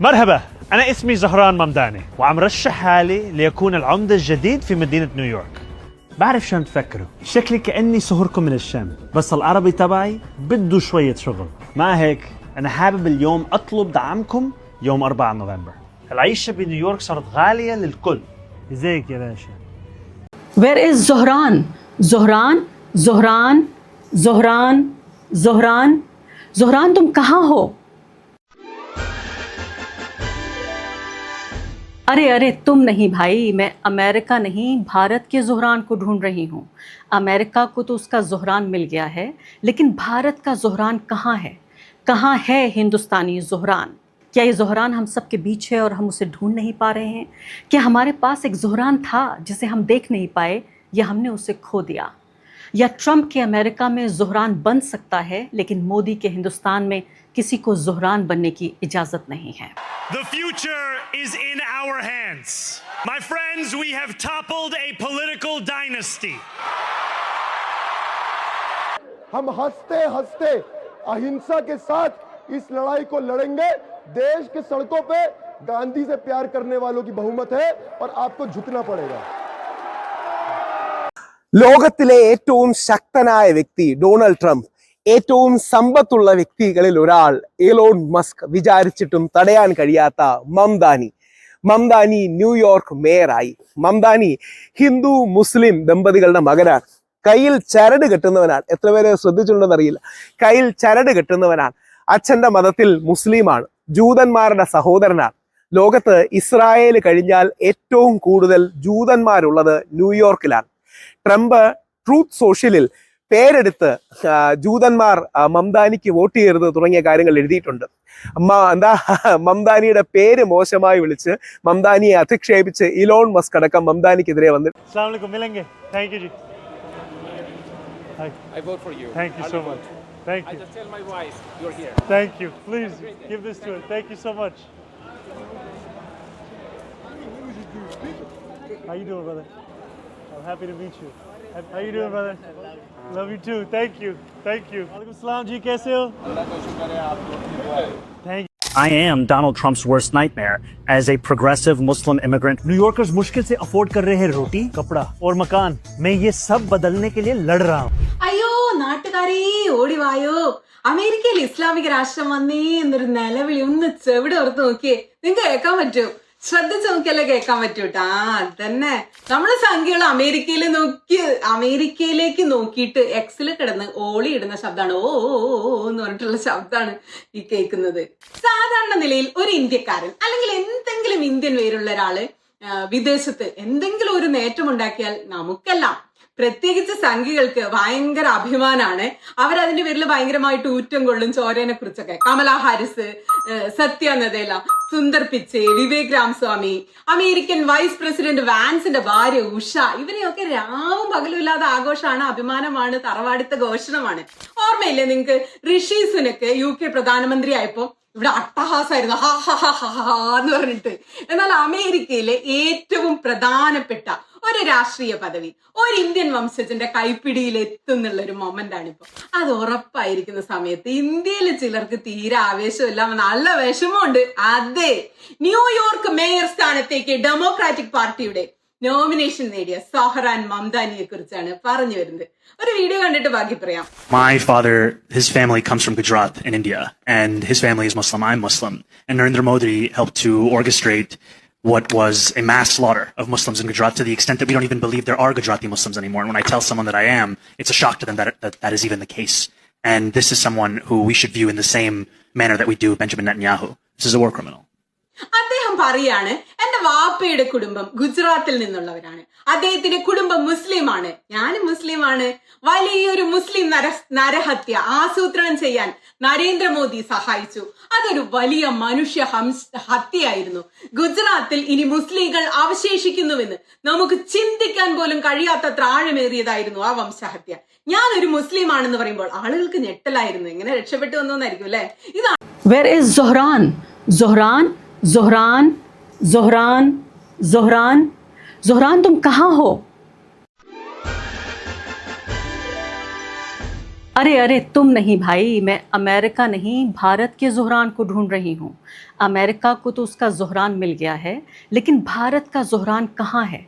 مرحبا، أنا اسمي زهران ممداني وعم رشح حالي ليكون العمدة الجديد في مدينة نيويورك. بعرف شلون تفكروا، شكلي كأني صهركم من الشام، بس العربي تبعي بده شوية شغل. مع هيك أنا حابب اليوم أطلب دعمكم يوم 4 نوفمبر. العيشة بنيويورك صارت غالية للكل. ازيك يا باشا؟ Where is Zohran? Zohran? Zohran? Zohran? Zohran? Zohran तुम कहाँ हो? अरे अरे तुम नहीं भाई, मैं अमेरिका नहीं भारत के ज़ोहरान को ढूंढ रही हूँ। अमेरिका को तो उसका ज़ोहरान मिल गया है, लेकिन भारत का ज़ोहरान कहाँ है? कहाँ है हिंदुस्तानी ज़ोहरान? क्या ये ज़ोहरान हम सब के बीच है और हम उसे ढूंढ नहीं पा रहे हैं? क्या हमारे पास एक ज़ोहरान था जिसे हम देख नहीं पाए, या हमने उसे खो दिया? या ट्रंप के अमेरिका में ज़ोहरान बन सकता है, लेकिन मोदी के हिंदुस्तान में किसी को ज़ोहरान बनने की इजाज़त नहीं है। The future is in our hands. My friends, we have toppled a political dynasty. हम हंसते हंसते अहिंसा के साथ इस लड़ाई को लड़ेंगे। देश के सड़कों पे गांधी से प्यार करने वालों की बहुमत है और आपको झुकना पड़ेगा। ലോകത്തിലെ ഏറ്റവും ശക്തനായ വ്യക്തി ഡൊണാൾഡ് ട്രംപ്, ഏറ്റവും സമ്പത്തുള്ള വ്യക്തികളിൽ ഒരാൾ എലോൺ മസ്ക് വിചാരിച്ചിട്ടും തടയാൻ കഴിയാത്ത മംദാനി ന്യൂയോർക്ക് മേയറായി. മംദാനി ഹിന്ദു മുസ്ലിം ദമ്പതികളുടെ മകനാണ്. കയ്യിൽ ചരട് കെട്ടുന്നവനാണ്. എത്ര പേര് ശ്രദ്ധിച്ചിട്ടുണ്ടെന്ന് അറിയില്ല. കയ്യിൽ ചരട് കെട്ടുന്നവനാണ്. അച്ഛന്റെ മതത്തിൽ മുസ്ലിമാണ്. ജൂതന്മാരുടെ സഹോദരനാണ്. ലോകത്ത് ഇസ്രായേൽ കഴിഞ്ഞാൽ ഏറ്റവും കൂടുതൽ ജൂതന്മാരുള്ളത് ന്യൂയോർക്കിലാണ്. ട്രംപ് ട്രൂത്ത് സോഷ്യലിൽ പേരെടുത്ത് ജൂതന്മാർ മംദാനിക്ക് വോട്ട് ചെയ്യരുത് തുടങ്ങിയ കാര്യങ്ങൾ എഴുതിയിട്ടുണ്ട്. മംദാനിയുടെ പേര് മോശമായി വിളിച്ച് മംദാനിയെ അധിക്ഷേപിച്ച് ഇലോൺ മസ്ക് അടക്കം മംദാനിക്കെതിരെ വന്നു. I vote for you. Thank you so much. Thank you. I just tell my wife you're here. Thank you. Please give this to her. Thank you so much. How you doing, brother? I'm happy to meet you. How you doing, brother? Love you too. Thank you. Thank you. Walaikum salam ji, kaise ho? अल्लाह का शुक्र है आप लोग की दुआ है. Thank you. I am Donald Trump's worst nightmare as a progressive Muslim immigrant. New Yorkers मुश्किल से अफोर्ड कर रहे हैं रोटी, कपड़ा और मकान. मैं ये सब बदलने के लिए लड़ रहा हूँ. അയ്യോ നാട്ടുകാരി ഓടി വായോ, അമേരിക്കയിൽ ഇസ്ലാമിക രാഷ്ട്രം വന്നേ എന്നൊരു നിലവിളി ഒന്ന് ചെവിടെ ഓർത്ത് നോക്കിയേ, നിങ്ങൾക്ക് കേൾക്കാൻ പറ്റും. ശ്രദ്ധിച്ച് നോക്കിയല്ലേ കേൾക്കാൻ പറ്റൂട്ടാ. തന്നെ നമ്മള് സംഖ്യകൾ അമേരിക്കയിലേക്ക് നോക്കിയിട്ട് എക്സിൽ കിടന്ന് ഓളി ഇടുന്ന ശബ്ദമാണ്. ഓ എന്ന് പറഞ്ഞിട്ടുള്ള ശബ്ദമാണ് ഈ കേൾക്കുന്നത്. സാധാരണ നിലയിൽ ഒരു ഇന്ത്യക്കാരൻ അല്ലെങ്കിൽ എന്തെങ്കിലും ഇന്ത്യൻ പേരുള്ള ഒരാള് വിദേശത്ത് എന്തെങ്കിലും ഒരു നേട്ടം ഉണ്ടാക്കിയാൽ നമുക്കെല്ലാം, പ്രത്യേകിച്ച് സംഘികൾക്ക് ഭയങ്കര അഭിമാനാണ്. അവരതിന്റെ പേരിൽ ഭയങ്കരമായിട്ട് ഊറ്റം കൊള്ളും. ചോരനെ കുറിച്ചൊക്കെ കമലാ ഹാരിസ്, സത്യ നദേല, Sundar പിച്ചെ, Vivek Ramswamy, American vice president വാൻസിന്റെ ഭാര്യ ഉഷ, ഇവരെയൊക്കെ രാവും പകലും ഇല്ലാതെ ആഘോഷമാണ്, അഭിമാനമാണ്, തറവാടിത്ത ഘോഷണമാണ്. ഓർമ്മയില്ലേ നിങ്ങൾക്ക് ഋഷി സുനക്ക് UK പ്രധാനമന്ത്രി ആയപ്പോ ഇവിടെ അട്ടഹാസമായിരുന്നു, ഹാ ഹാ ഹാ ഹാ എന്ന് പറഞ്ഞിട്ട്. എന്നാൽ അമേരിക്കയിലെ ഏറ്റവും പ്രധാനപ്പെട്ട ഒരു രാഷ്ട്രീയ പദവി ഒരു ഇന്ത്യൻ വംശജന്റെ കൈപ്പിടിയിൽ എത്തുന്നുള്ള ഒരു മൊമെന്റ് ആണിപ്പോ. അത് ഉറപ്പായിരിക്കുന്ന സമയത്ത് ഇന്ത്യയിൽ ചിലർക്ക് തീരെ ആവേശമില്ല, നല്ല വിഷമമുണ്ട്. അതെ, ന്യൂയോർക്ക് മേയർ സ്ഥാനത്തേക്ക് ഡെമോക്രാറ്റിക് പാർട്ടിയുടെ നോമിനേഷൻ നേടിയ സോഹറാൻ മംദാനിയെ കുറിച്ചാണ് പറഞ്ഞു വരുന്നത്. ഒരു വീഡിയോ കണ്ടിട്ട് ബാക്കി പറയാം. My father, his family comes from Gujarat in India, and his family is Muslim. I'm Muslim. And Narendra Modi helped to orchestrate what was a mass slaughter of Muslims in Gujarat to the extent that we don't even believe there are Gujarati Muslims anymore. And when I tell someone that I am, it's a shock to them that is even the case. And this is someone who we should view in the same manner that we do Benjamin Netanyahu. This is a war criminal. അദ്ദേഹം പറയാണ്, എന്റെ വാപ്പയുടെ കുടുംബം ഗുജറാത്തിൽ നിന്നുള്ളവരാണ്, അദ്ദേഹത്തിന്റെ കുടുംബം മുസ്ലിമാണ്, ഞാനും മുസ്ലിമാണ്. വലിയൊരു മുസ്ലിം നരഹത്യ ആസൂത്രണം ചെയ്യാൻ നരേന്ദ്രമോദി സഹായിച്ചു. അതൊരു വലിയ മനുഷ്യ ഹത്യയായിരുന്നു. ഗുജറാത്തിൽ ഇനി മുസ്ലിങ്ങൾ അവശേഷിക്കുന്നുവെന്ന് നമുക്ക് ചിന്തിക്കാൻ പോലും കഴിയാത്തത്ര ആഴമേറിയതായിരുന്നു ആ വംശഹത്യ. ഞാനൊരു മുസ്ലിം ആണെന്ന് പറയുമ്പോൾ ആളുകൾക്ക് ഞെട്ടലായിരുന്നു. എങ്ങനെ രക്ഷപ്പെട്ടു വന്നോന്നായിരിക്കും അല്ലെ. ഇതാണ് Where is Zohran? Zohran? Zohran? Zohran? Zohran? Zohran तुम कहाँ हो? अरे अरे तुम नहीं भाई, मैं अमेरिका नहीं भारत के ज़ुहरान को ढूंढ रही हूँ। अमेरिका को तो उसका ज़ुहरान मिल गया है, लेकिन भारत का ज़ुहरान कहाँ है?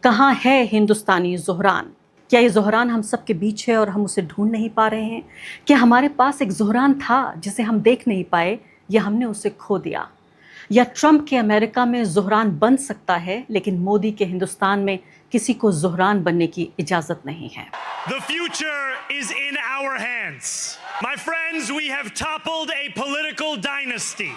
कहाँ है हिंदुस्तानी ज़ुहरान? क्या ये ज़ुहरान हम सब के बीच है और हम उसे ढूंढ नहीं पा रहे हैं? क्या हमारे पास एक ज़ुहरान था जिसे हम देख नहीं पाए, या हमने उसे खो दिया? या ट्रंप के अमेरिका में ज़ुहरान बन सकता है, लेकिन मोदी के हिंदुस्तान में किसी को ज़ुहरान बनने की इजाज़त नहीं है। The future is in our hands. My friends, we have toppled a political dynasty.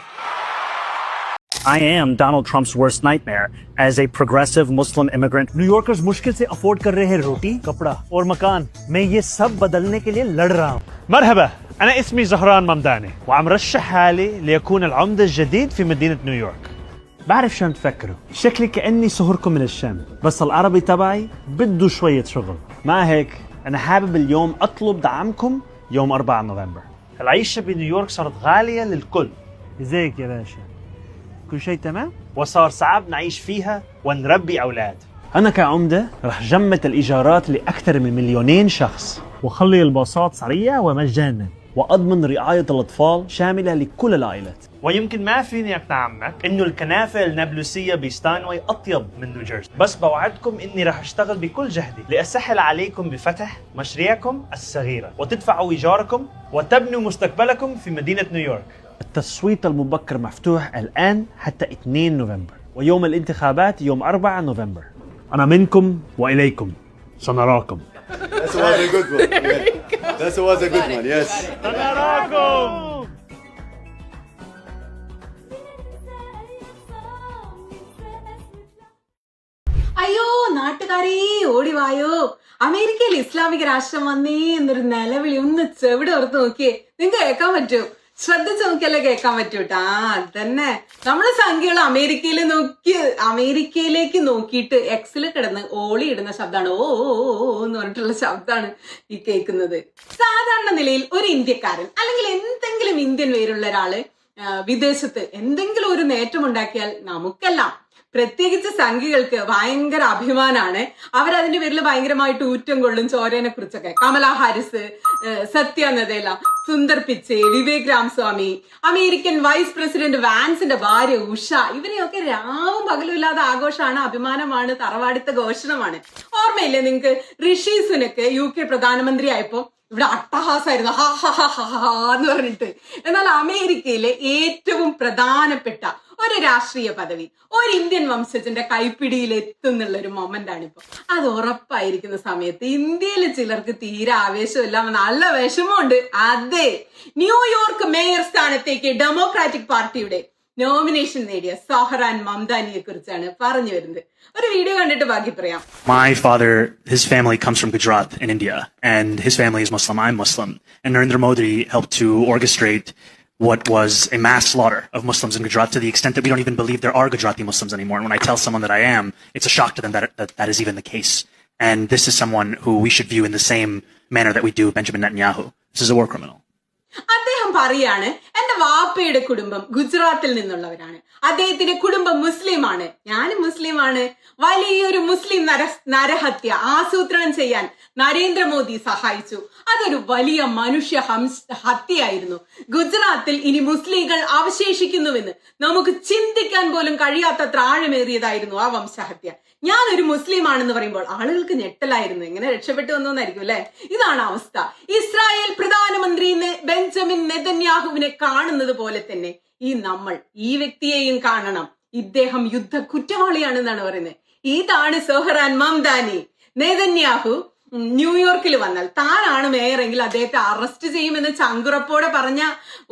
I am Donald Trump's worst nightmare as a progressive Muslim immigrant. New Yorkers मुश्किल से अफोर्ड कर रहे हैं रोटी, कपड़ा और मकान। मैं ये सब बदलने के लिए लड़ रहा हूँ। مرحبا، أنا اسمي زهران ممداني وعم رشح حالي ليكون العمدة الجديد في مدينة نيويورك. بعرف شلون تفكروا، شكلي كأني صهركم من الشام، بس العربي تبعي بده شوية شغل. مع هيك أنا حابب اليوم أطلب دعمكم يوم 4 نوفمبر. العيشة بنيويورك صارت غالية للكل. زيك يا باشا، كل شيء تمام؟ وصار صعب نعيش فيها ونربي أولاد. أنا كعمدة رح جمد الإيجارات لأكثر من 2,000,000 شخص، وخلي الباصات سريعة ومجانا، وأضمن رعاية الأطفال شاملة لكل العائلات. ويمكن ما فيني أقنعك إنه الكنافة النابلسية بستانوي أطيب من نيوجيرسي، بس بوعدكم إني رح أشتغل بكل جهدي لأسهل عليكم بفتح مشاريعكم الصغيرة وتدفعوا إيجاركم وتبنوا مستقبلكم في مدينة نيويورك. التصويت المبكر مفتوح الآن حتى 2 نوفمبر، ويوم الانتخابات يوم 4 نوفمبر. أنا منكم وإليكم، سنراكم. That was a good one. Yeah. That was a good one. Yes. سنراكم. അയ്യോ നാട്ടുകാരേ ഓടിവായോ, അമേരിക്കയിൽ ഇസ്ലാമിക രാഷ്ട്രം വന്നേ എന്നൊരു നിലവിളി ഒന്ന് ചെവിടെ ഓർത്ത് നോക്കിയേ. നിങ്ങൾക്ക് കേൾക്കാൻ പറ്റൂ? ശ്രദ്ധിച്ച് നോക്കിയല്ലേ കേൾക്കാൻ പറ്റൂട്ടാ. അതന്നെ നമ്മള് സംഖ്യകൾ അമേരിക്കയിലേക്ക് നോക്കിയിട്ട് എക്സിൽ കിടന്ന് ഓളി ഇടുന്ന ശബ്ദമാണ് ഓ എന്ന് പറഞ്ഞിട്ടുള്ള ശബ്ദമാണ് ഈ കേൾക്കുന്നത്. സാധാരണ നിലയിൽ ഒരു ഇന്ത്യക്കാരൻ അല്ലെങ്കിൽ എന്തെങ്കിലും ഇന്ത്യൻ പേരുള്ള ഒരാള് വിദേശത്ത് എന്തെങ്കിലും ഒരു നേട്ടം ഉണ്ടാക്കിയാൽ നമുക്കെല്ലാം, പ്രത്യേകിച്ച് സംഘികൾക്ക് ഭയങ്കര അഭിമാനാണ്. അവരതിന്റെ പേരിൽ ഭയങ്കരമായിട്ട് ഊറ്റം കൊള്ളും. ചോരനെ കുറിച്ചൊക്കെ കമലാ ഹാരിസ്, സത്യ നദേല, Sundar പിച്ചെ, Vivek Ramswamy, American vice president വാൻസിന്റെ ഭാര്യ ഉഷ, ഇവരെയൊക്കെ രാവും പകലും ഇല്ലാതെ ആഘോഷമാണ്, അഭിമാനമാണ്, തറവാടിത്ത ഘോഷണമാണ്. ഓർമ്മയില്ലേ നിങ്ങൾക്ക്? ഋഷി സുനക്ക് UK പ്രധാനമന്ത്രി ആയപ്പോ ഇവിടെ അട്ടഹാസമായിരുന്നു, ഹാ ഹാ ഹാ ഹാ എന്ന് പറഞ്ഞിട്ട്. എന്നാൽ അമേരിക്കയിലെ ഏറ്റവും പ്രധാനപ്പെട്ട ഒരു രാഷ്ട്രീയ പദവി ഒരു ഇന്ത്യൻ വംശജന്റെ കൈപ്പിടിയിൽ എത്തുന്നുള്ള ഒരു മൊമെന്റ് ആണ് ഇപ്പൊ. അത് ഉറപ്പായിരിക്കുന്ന സമയത്ത് ഇന്ത്യയിലെ ചിലർക്ക് തീരെ ആവേശമില്ല, നല്ല വിഷമമുണ്ട്. അതെ, ന്യൂയോർക്ക് മേയർ സ്ഥാനത്തേക്ക് ഡെമോക്രാറ്റിക് പാർട്ടിയുടെ നോമിനേഷൻ നേടിയ സഹറാൻ മംദാനിയെ കുറിച്ചാണ് പറഞ്ഞു വരുന്നത്. ഒരു വീഡിയോ കണ്ടിട്ട് ബാക്കി പറയാം. My father, his family comes from Gujarat in India, and his family is Muslim. I'm Muslim. And Narendra Modi helped to orchestrate what was a mass slaughter of Muslims in Gujarat to the extent that we don't even believe there are Gujarati Muslims anymore. And when I tell someone that I am, it's a shock to them that is even the case. And this is someone who we should view in the same manner that we do Benjamin Netanyahu. This is a war criminal. അദ്ദേഹം പറയാണ്, എന്റെ വാപ്പയുടെ കുടുംബം ഗുജറാത്തിൽ നിന്നുള്ളവരാണ്, അദ്ദേഹത്തിന്റെ കുടുംബം മുസ്ലിമാണ്, ഞാനും മുസ്ലിമാണ്. വലിയൊരു മുസ്ലിം നരഹത്യ ആസൂത്രണം ചെയ്യാൻ നരേന്ദ്രമോദി സഹായിച്ചു. അതൊരു വലിയ മനുഷ്യ ഹത്യയായിരുന്നു. ഗുജറാത്തിൽ ഇനി മുസ്ലിങ്ങൾ അവശേഷിക്കുന്നുവെന്ന് നമുക്ക് ചിന്തിക്കാൻ പോലും കഴിയാത്തത്ര ആഴമേറിയതായിരുന്നു ആ വംശഹത്യ. ഞാനൊരു മുസ്ലിം ആണെന്ന് പറയുമ്പോൾ ആളുകൾക്ക് ഞെട്ടലായിരുന്നു, എങ്ങനെ രക്ഷപ്പെട്ടു വന്നോന്നായിരിക്കും അല്ലെ? ഇതാണ് അവസ്ഥ. ഇസ്രായേൽ പ്രധാനമന്ത്രി ബെഞ്ചമിൻ നെതന്യാഹുവിനെ കാണുന്നത് പോലെ തന്നെ ഈ വ്യക്തിയെയും കാണണം. ഇദ്ദേഹം യുദ്ധ കുറ്റവാളിയാണെന്നാണ് പറയുന്നത്. ഇതാണ് സഹറാൻ മംദാനി. നെതന്യാഹു ന്യൂയോർക്കിൽ വന്നാൽ താനാണ് മേയറെങ്കിൽ അദ്ദേഹത്തെ അറസ്റ്റ് ചെയ്യുമെന്ന് ചങ്കുറപ്പോടെ പറഞ്ഞ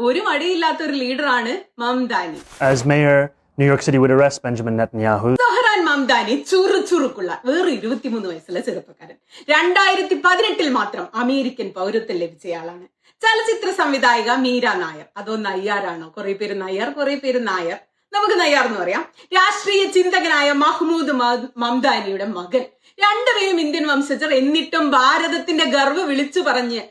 ഒരു മടിയില്ലാത്ത ഒരു ലീഡറാണ് Mamdani. As mayor, New York City would arrest Benjamin Netanyahu. Saharan Mamdani ചുറുചുറുക്കുള്ള വേറെ 23 വയസ്സുള്ള ചെറുപ്പക്കാരൻ. 2018 മാത്രം അമേരിക്കൻ പൗരത്വം ലഭിച്ചയാളാണ്. ചലച്ചിത്ര സംവിധായിക മീര നായർ, അതോ നയ്യാറാണോ? കുറെ പേര് നയ്യാർ, കുറെ പേര് നായർ, നമുക്ക് നയ്യാർ എന്ന് പറയാം. രാഷ്ട്രീയ ചിന്തകനായ മഹ്മൂദ് മംദാനിയുടെ മകൻ. രണ്ടുപേരും ഇന്ത്യൻ വംശജർ. എന്നിട്ടും ഭാരതത്തിന്റെ ഗർവ് വിളിച്ചു പറഞ്ഞ്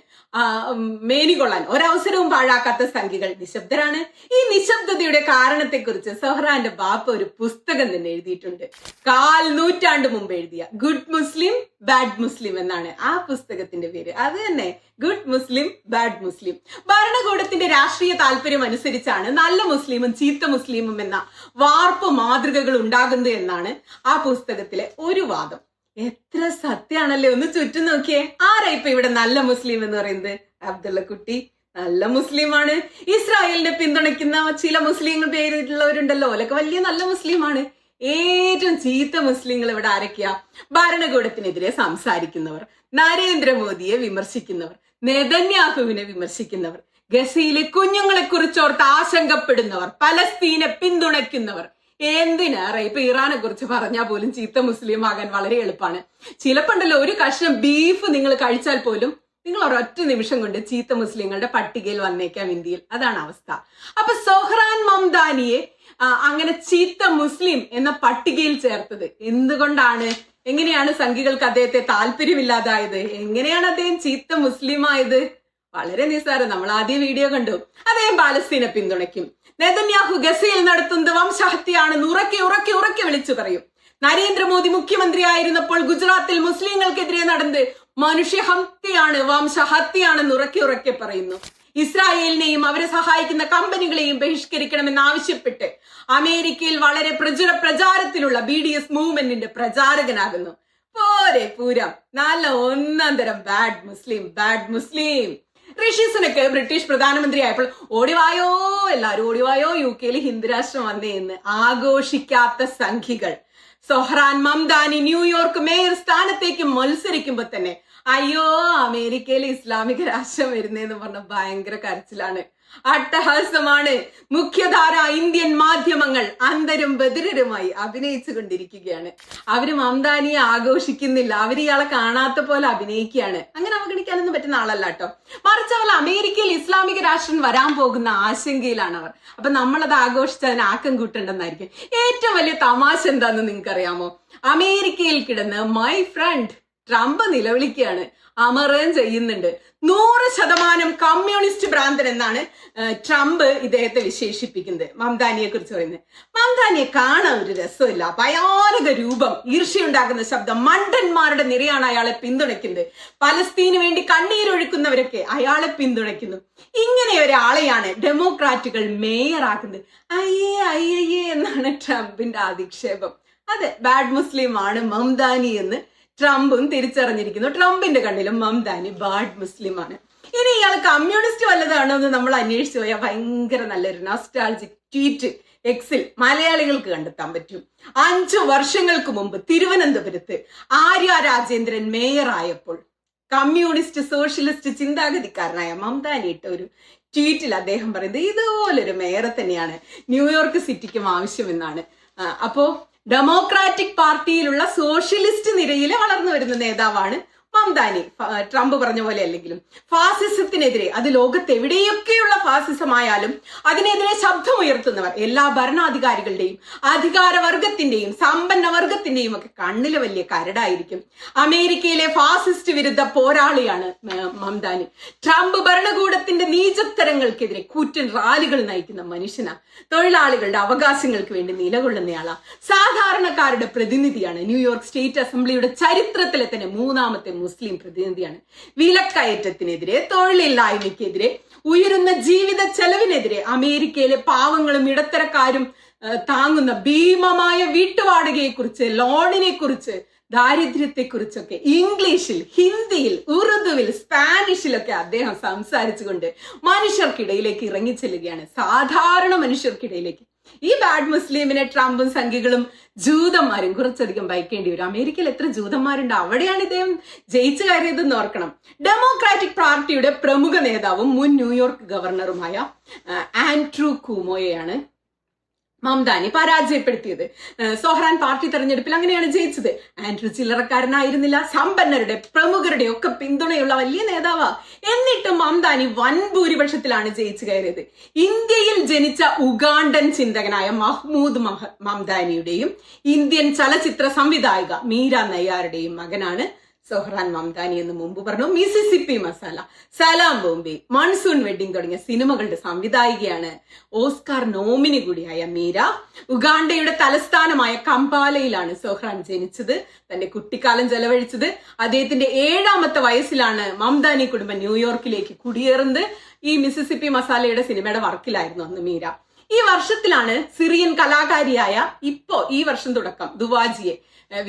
മേനികൊള്ളാൻ ഒരവസരവും പാഴാക്കാത്ത സംഖ്യകൾ നിശബ്ദരാണ്. ഈ നിശബ്ദതയുടെ കാരണത്തെക്കുറിച്ച് സൊഹ്റാന്റെ ബാപ്പ ഒരു പുസ്തകം തന്നെ എഴുതിയിട്ടുണ്ട്. 4 നൂറ്റാണ്ട് മുമ്പ് എഴുതിയ ഗുഡ് മുസ്ലിം ബാഡ് മുസ്ലിം എന്നാണ് ആ പുസ്തകത്തിന്റെ പേര്. അത് തന്നെ, ഗുഡ് മുസ്ലിം ബാഡ് മുസ്ലിം. ഭരണകൂടത്തിന്റെ രാഷ്ട്രീയ താല്പര്യം അനുസരിച്ചാണ് നല്ല മുസ്ലിമും ചീത്ത മുസ്ലിമും എന്ന വാർപ്പ് മാതൃകകൾ ഉണ്ടാകുന്നത് എന്നാണ് ആ പുസ്തകത്തിലെ ഒരു വാദം. എത്ര സത്യാണല്ലേ, ഒന്ന് ചുറ്റും നോക്കിയേ. ആരാ ഇപ്പൊ ഇവിടെ നല്ല മുസ്ലിം എന്ന് പറയുന്നത്? അബ്ദുള്ള കുട്ടി നല്ല മുസ്ലിമാണ്. ഇസ്രായേലിനെ പിന്തുണയ്ക്കുന്ന ചില മുസ്ലിങ്ങൾ പേരിലുള്ളവരുണ്ടല്ലോ, ഓലൊക്കെ വലിയ നല്ല മുസ്ലിമാണ്. ഏറ്റവും ചീത്ത മുസ്ലിങ്ങൾ ഇവിടെ ആരൊക്കെയാ? ഭരണകൂടത്തിനെതിരെ സംസാരിക്കുന്നവർ, നരേന്ദ്രമോദിയെ വിമർശിക്കുന്നവർ, നെതന്യാഹുവിനെ വിമർശിക്കുന്നവർ, ഗസയിലെ കുഞ്ഞുങ്ങളെ കുറിച്ചോർത്ത് ആശങ്കപ്പെടുന്നവർ, പലസ്തീനെ പിന്തുണയ്ക്കുന്നവർ. എന്തിനേറെ ഇപ്പൊ ഇറാനെ കുറിച്ച് പറഞ്ഞാൽ പോലും ചീത്ത മുസ്ലിം ആകാൻ വളരെ എളുപ്പമാണ്. ചിലപ്പോണ്ടല്ലോ ഒരു കഷ്ണം ബീഫ് നിങ്ങൾ കഴിച്ചാൽ പോലും നിങ്ങൾ ഒരൊറ്റ നിമിഷം കൊണ്ട് ചീത്ത മുസ്ലിങ്ങളുടെ പട്ടികയിൽ വന്നേക്കാം ഇന്ത്യയിൽ. അതാണ് അവസ്ഥ. അപ്പൊ സൊഹ്റാൻ മംദാനിയെ അങ്ങനെ ചീത്ത മുസ്ലിം എന്ന പട്ടികയിൽ ചേർത്തത് എന്തുകൊണ്ടാണ്? എങ്ങനെയാണ് സംഘികൾക്ക് അദ്ദേഹത്തെ താല്പര്യമില്ലാതായത്? എങ്ങനെയാണ് അദ്ദേഹം ചീത്ത മുസ്ലിം ആയത്? വളരെ നിസ്സാരം. നമ്മൾ ആദ്യം വീഡിയോ കണ്ടു. അദ്ദേഹം പാലസ്തീനെ പിന്തുണയ്ക്കും. നെതന്യാഹു ഗസയിൽ നടത്തുന്നത് വംശഹത്യയാണെന്ന് ഉറക്കെ വിളിച്ചു പറയും. നരേന്ദ്രമോദി മുഖ്യമന്ത്രി ആയിരുന്നപ്പോൾ ഗുജറാത്തിൽ മുസ്ലിങ്ങൾക്കെതിരെ നടന്നത് മനുഷ്യഹത്യയാണ്, വംശഹത്യയാണെന്ന് ഉറക്കെ പറയുന്നു. ഇസ്രായേലിനെയും അവരെ സഹായിക്കുന്ന കമ്പനികളെയും ബഹിഷ്കരിക്കണമെന്ന് ആവശ്യപ്പെട്ട് അമേരിക്കയിൽ വളരെ പ്രചാരത്തിലുള്ള BDS മൂവ്മെന്റിന്റെ പ്രചാരകനാകുന്നു. പോരെ പൂരം, നല്ല ഒന്നാം തരം ബാഡ് മുസ്ലിം. ഋഷി സുനക്ക് ബ്രിട്ടീഷ് പ്രധാനമന്ത്രി ആയപ്പോൾ ഓടിവായോ, എല്ലാരും ഓടിവായോ, UK ഹിന്ദുരാഷ്ട്രം വന്നേ എന്ന് ആഘോഷിക്കാത്ത സംഘികൾ സൊഹ്റാൻ മംദാനി ന്യൂയോർക്ക് മേയർ സ്ഥാനത്തേക്ക് മത്സരിക്കുമ്പോ തന്നെ അയ്യോ അമേരിക്കയിൽ ഇസ്ലാമിക രാഷ്ട്രം വരുന്നേന്ന് പറഞ്ഞ ഭയങ്കര കരച്ചിലാണ്, അട്ടഹാസമാണ്. മുഖ്യധാര ഇന്ത്യൻ മാധ്യമങ്ങൾ അന്തരും ബദിരരുമായി അഭിനയിച്ചു കൊണ്ടിരിക്കുകയാണ്. അവര് മംദാനിയെ ആഘോഷിക്കുന്നില്ല, അവര് ഇയാളെ കാണാത്ത പോലെ അഭിനയിക്കുകയാണ്. അങ്ങനെ അവഗണിക്കാനൊന്നും പറ്റുന്ന ആളല്ല കേട്ടോ. മറിച്ച് അവർ അമേരിക്കയിൽ ഇസ്ലാമിക രാഷ്ട്രം വരാൻ പോകുന്ന ആശങ്കയിലാണ് അവർ. അപ്പൊ നമ്മളത് ആഘോഷിച്ച് അതിന് ആക്കം കൂട്ടണ്ടെന്നായിരിക്കും. ഏറ്റവും വലിയ തമാശ എന്താന്ന് നിങ്ങൾക്കറിയാമോ? അമേരിക്കയിൽ കിടന്ന് മൈ ഫ്രണ്ട് ട്രംപ് നിലവിളിക്കുകയാണ്, അമറുകയും ചെയ്യുന്നുണ്ട്. 100% കമ്മ്യൂണിസ്റ്റ് ഭ്രാന്തൻ എന്നാണ് ട്രംപ് ഇദ്ദേഹത്തെ വിശേഷിപ്പിക്കുന്നത്. മംദാനിയെ കുറിച്ച് പറയുന്നത്, മംദാനിയെ കാണാൻ ഒരു രസമില്ല, ഭയാനക രൂപം, ഈർഷ്യയുണ്ടാക്കുന്ന ശബ്ദം, മണ്ടന്മാരുടെ നിരയാണ് അയാളെ പിന്തുണയ്ക്കുന്നത്. പലസ്തീന് വേണ്ടി കണ്ണീരൊഴുക്കുന്നവരൊക്കെ അയാളെ പിന്തുണയ്ക്കുന്നു. ഇങ്ങനെ ഒരാളെയാണ് ഡെമോക്രാറ്റുകൾ മേയറാക്കുന്നത്. അയ്യേ എന്നാണ് ട്രംപിന്റെ അധിക്ഷേപം. അതെ, ബാഡ് മുസ്ലിം ആണ് മംദാനി എന്ന് ട്രംപും തിരിച്ചറിഞ്ഞിരിക്കുന്നു. ട്രംപിന്റെ കണ്ണിലും മംദാനി ബാഡ് മുസ്ലിം ആണ്. ഇനി ഇയാൾ കമ്മ്യൂണിസ്റ്റ് വല്ലതാണോ എന്ന് നമ്മൾ അന്വേഷിച്ചു പോയാൽ ഭയങ്കര നല്ലൊരു നൊസ്റ്റാൾജിക് ട്വീറ്റ് എക്സിൽ മലയാളികൾക്ക് കണ്ടെത്താൻ പറ്റും. 5 വർഷങ്ങൾക്ക് മുമ്പ് തിരുവനന്തപുരത്ത് ആര്യ രാജേന്ദ്രൻ മേയർ ആയപ്പോൾ കമ്മ്യൂണിസ്റ്റ് സോഷ്യലിസ്റ്റ് ചിന്താഗതിക്കാരനായ മംദാനി ഇട്ട ഒരു ട്വീറ്റിൽ അദ്ദേഹം പറയുന്നത് ഇതുപോലൊരു മേയറെ തന്നെയാണ് ന്യൂയോർക്ക് സിറ്റിക്കും ആവശ്യമെന്നാണ്. അപ്പോ ഡെമോക്രാറ്റിക് പാർട്ടിയിലുള്ള സോഷ്യലിസ്റ്റ് നിരയിൽ വളർന്നു വരുന്ന നേതാവാണ് മംദാനി. ട്രംപ് പറഞ്ഞ പോലെ അല്ലെങ്കിലും ഫാസിസത്തിനെതിരെ, അത് ലോകത്ത് എവിടെയൊക്കെയുള്ള ഫാസിസമായാലും അതിനെതിരെ ശബ്ദമുയർത്തുന്നവർ എല്ലാ ഭരണാധികാരികളുടെയും അധികാരവർഗത്തിന്റെയും സമ്പന്ന വർഗത്തിന്റെയും ഒക്കെ കണ്ണില് വലിയ കരടായിരിക്കും. അമേരിക്കയിലെ ഫാസിസ്റ്റ് വിരുദ്ധ പോരാളിയാണ് മംദാനി. ട്രംപ് ഭരണകൂടത്തിന്റെ നീചത്തരങ്ങൾക്കെതിരെ കൂറ്റൻ റാലികൾ നയിക്കുന്ന മനുഷ്യനാ. തൊഴിലാളികളുടെ അവകാശങ്ങൾക്ക് വേണ്ടി നിലകൊള്ളുന്നയാളാ. സാധാരണക്കാരുടെ പ്രതിനിധിയാണ്. ന്യൂയോർക്ക് സ്റ്റേറ്റ് അസംബ്ലിയുടെ ചരിത്രത്തിലെ തന്നെ 3ാമത്തെ മുസ്ലിം പ്രതിനിധിയാണ്. വിലക്കയറ്റത്തിനെതിരെ, തൊഴിലില്ലായ്മയ്ക്കെതിരെ, ഉയരുന്ന ജീവിത ചെലവിനെതിരെ, അമേരിക്കയിലെ പാവങ്ങളും ഇടത്തരക്കാരും താങ്ങുന്ന ഭീമമായ വീട്ടുവാടകയെക്കുറിച്ച്, ലോണിനെ കുറിച്ച്, ദാരിദ്ര്യത്തെക്കുറിച്ചൊക്കെ ഇംഗ്ലീഷിൽ, ഹിന്ദിയിൽ, ഉറുദുവിൽ, സ്പാനിഷിലൊക്കെ അദ്ദേഹം സംസാരിച്ചുകൊണ്ട് മനുഷ്യർക്കിടയിലേക്ക് ഇറങ്ങിച്ചെല്ലുകയാണ്. സാധാരണ മനുഷ്യർക്കിടയിലേക്ക്. ഈ ബാഡ് മുസ്ലിമിനെ ട്രംപും സംഘികളും ജൂതന്മാരും കുറച്ചധികം ഭയക്കേണ്ടി വരും. അമേരിക്കയിൽ എത്ര ജൂതന്മാരുണ്ട്, അവിടെയാണ് ഇദ്ദേഹം ജയിച്ചു കയറിയതെന്ന് ഓർക്കണം. ഡെമോക്രാറ്റിക് പാർട്ടിയുടെ പ്രമുഖ നേതാവും മുൻ ന്യൂയോർക്ക് ഗവർണറുമായ ആൻഡ്രൂ കുമോയെയാണ് മംദാനി പരാജയപ്പെടുത്തിയത്. സൊഹ്റാൻ പാർട്ടി തെരഞ്ഞെടുപ്പിൽ അങ്ങനെയാണ് ജയിച്ചത്. ആൻഡ്രൂ ചില്ലറക്കാരനായിരുന്നില്ല, സമ്പന്നരുടെ പ്രമുഖരുടെ ഒക്കെ പിന്തുണയുള്ള വലിയ നേതാവാ. എന്നിട്ടും മംദാനി വൻ ഭൂരിപക്ഷത്തിലാണ് ജയിച്ചു കയറിയത്. ഇന്ത്യയിൽ ജനിച്ച ഉഗാണ്ടൻ ചിന്തകനായ മഹ്മൂദ് മംദാനിയുടെയും ഇന്ത്യൻ ചലച്ചിത്ര സംവിധായിക മീര നയ്യാറുടെയും മകനാണ് സൊഹ്റാൻ മംദാനി എന്ന് മുമ്പ് പറഞ്ഞു. മിസിസിപ്പി മസാല, സലാം ബോംബെ, മൺസൂൺ വെഡിങ് തുടങ്ങിയ സിനിമകളുടെ സംവിധായികയാണ്. ഓസ്കാർ നോമിനി കൂടിയായ മീര. ഉഗാണ്ടയുടെ തലസ്ഥാനമായ കംപാലയിലാണ് സൊഹ്റാൻ ജനിച്ചത്. തന്റെ കുട്ടിക്കാലം ചെലവഴിച്ചത്. അദ്ദേഹത്തിന്റെ 7ാമത്തെ വയസ്സിലാണ് മംദാനി കുടുംബം ന്യൂയോർക്കിലേക്ക് കുടിയേറുന്നത്. ഈ മിസിസിപ്പി മസാലയുടെ സിനിമയുടെ വർക്കിലായിരുന്നു അന്ന് മീര. ഈ വർഷത്തിലാണ് സിറിയൻ കലാകാരിയായ ഈ വർഷം തുടക്കം ദുവാജിയെ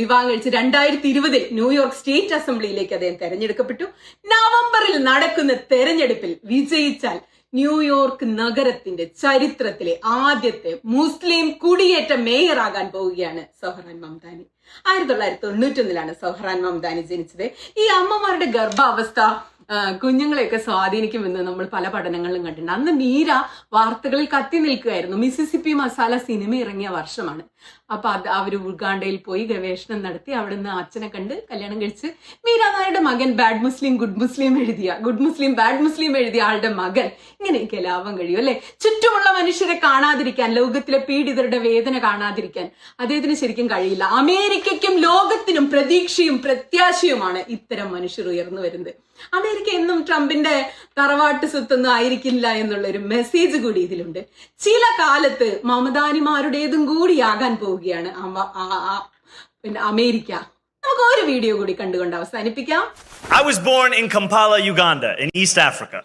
വിവാഹം കഴിച്ച് 2020 ന്യൂയോർക്ക് സ്റ്റേറ്റ് അസംബ്ലിയിലേക്ക് അദ്ദേഹം തെരഞ്ഞെടുക്കപ്പെട്ടു. നവംബറിൽ നടക്കുന്ന തെരഞ്ഞെടുപ്പിൽ വിജയിച്ചാൽ ന്യൂയോർക്ക് നഗരത്തിന്റെ ചരിത്രത്തിലെ ആദ്യത്തെ മുസ്ലിം കുടിയേറ്റ മേയറാകാൻ പോവുകയാണ് സൊഹ്റാൻ മംദാനി. 1991 സൊഹ്റാൻ മംദാനി ജനിച്ചത്. ഈ അമ്മമാരുടെ ഗർഭാവസ്ഥ കുഞ്ഞുങ്ങളെയൊക്കെ സ്വാധീനിക്കുമെന്ന് നമ്മൾ പല പഠനങ്ങളിലും കണ്ടിട്ടുണ്ട്. അന്ന് മീര വാർത്തകളിൽ കത്തി നിൽക്കുകയായിരുന്നു. മിസിസിപ്പി മസാല സിനിമ ഇറങ്ങിയ വർഷമാണ്. അപ്പൊ അവര് ഉഗാണ്ടയിൽ പോയി ഗവേഷണം നടത്തി അവിടുന്ന് അച്ഛനെ കണ്ട് കല്യാണം കഴിച്ച് മീര നായരുടെ മകൻ ബാഡ് മുസ്ലിം ഗുഡ് മുസ്ലിം ബാഡ് മുസ്ലിം എഴുതിയ ആളുടെ മകൻ. ഇങ്ങനെയൊക്കെ ലാഭം കഴിയും അല്ലെ? ചുറ്റുമുള്ള മനുഷ്യരെ കാണാതിരിക്കാൻ, ലോകത്തിലെ പീഡിതരുടെ വേദന കാണാതിരിക്കാൻ അദ്ദേഹത്തിന് ശരിക്കും കഴിയില്ല. അമേരിക്കയ്ക്കും ലോകത്തിനും പ്രതീക്ഷയും പ്രത്യാശയുമാണ് ഇത്തരം മനുഷ്യർ ഉയർന്നു വരുന്നത്. അമേരിക്ക എന്നും ട്രംപിന്റെ തറവാട്ട് സ്വത്തൊന്നും ആയിരിക്കില്ല എന്നുള്ള ഒരു മെസ്സേജ് കൂടി ഇതിലുണ്ട്. ചില കാലത്ത് മമദാനിമാരുടേതും കൂടിയാകാൻ പോവുകയാണ് അമേരിക്ക. നമുക്ക് ഒരു വീഡിയോ കൂടി കണ്ടുകൊണ്ട് അവസാനിപ്പിക്കാം. I was born in Kampala, Uganda, in East Africa.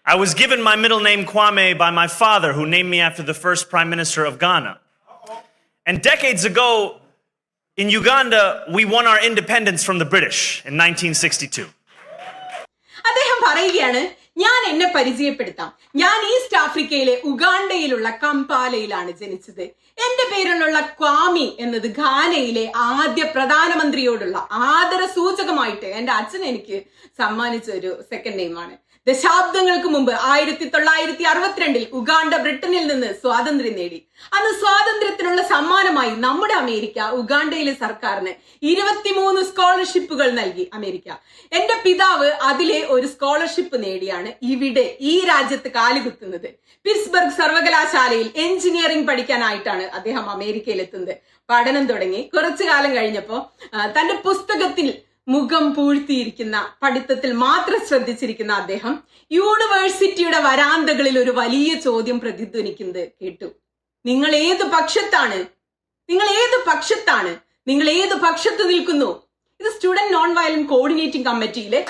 I was given my middle name Kwame by my father, who named me after the first Prime Minister of Ghana. And decades ago, in Uganda, we won our independence from the British in 1962. അദ്ദേഹം പറയുകയാണ്, ഞാൻ എന്നെ പരിചയപ്പെടുത്താം. ഞാൻ east ആഫ്രിക്കയിലെ ഉഗാണ്ടയിലുള്ള കംപാലയിലാണ് ജനിച്ചത്. എന്റെ പേരിലുള്ള ക്വാമി എന്നത് ഘാനയിലെ ആദ്യ പ്രധാനമന്ത്രിയോടുള്ള ആദര സൂചകമായിട്ട് എന്റെ അച്ഛൻ എനിക്ക് സമ്മാനിച്ച ഒരു സെക്കൻഡ് നെയിമാണ്. ദശാബ്ദങ്ങൾക്ക് മുമ്പ് 1962 ഉഗാണ്ട ബ്രിട്ടനിൽ നിന്ന് സ്വാതന്ത്ര്യം നേടി. അന്ന് സ്വാതന്ത്ര്യത്തിനുള്ള സമ്മാനമായി നമ്മുടെ അമേരിക്ക ഉഗാണ്ടയിലെ സർക്കാരിന് 23 സ്കോളർഷിപ്പുകൾ നൽകി അമേരിക്ക. എന്റെ പിതാവ് അതിലെ ഒരു സ്കോളർഷിപ്പ് നേടിയാണ് ഇവിടെ ഈ രാജ്യത്ത് കാലുകുത്തുന്നത്. പിറ്റ്സ്ബർഗ് സർവകലാശാലയിൽ എഞ്ചിനീയറിംഗ് പഠിക്കാനായിട്ടാണ് അദ്ദേഹം അമേരിക്കയിലെത്തുന്നത്. പഠനം തുടങ്ങി കുറച്ചു കാലം കഴിഞ്ഞപ്പോ തന്റെ പുസ്തകത്തിൽ മുഖം പൂഴ്ത്തിയിരിക്കുന്ന, പഠിത്തത്തിൽ മാത്രം ശ്രദ്ധിച്ചിരിക്കുന്ന അദ്ദേഹം യൂണിവേഴ്സിറ്റിയുടെ വരാന്തകളിൽ ഒരു വലിയ ചോദ്യം പ്രതിധ്വനിക്കുന്നത് കേട്ടു. നിങ്ങൾ ഏത് പക്ഷത്താണ്? നിങ്ങൾ ഏത് പക്ഷത്ത് നിൽക്കുന്നു? ഇത് സ്റ്റുഡന്റ് നോൺ വയലന്റ് കോർഡിനേറ്റിംഗ് കമ്മിറ്റിയിലെ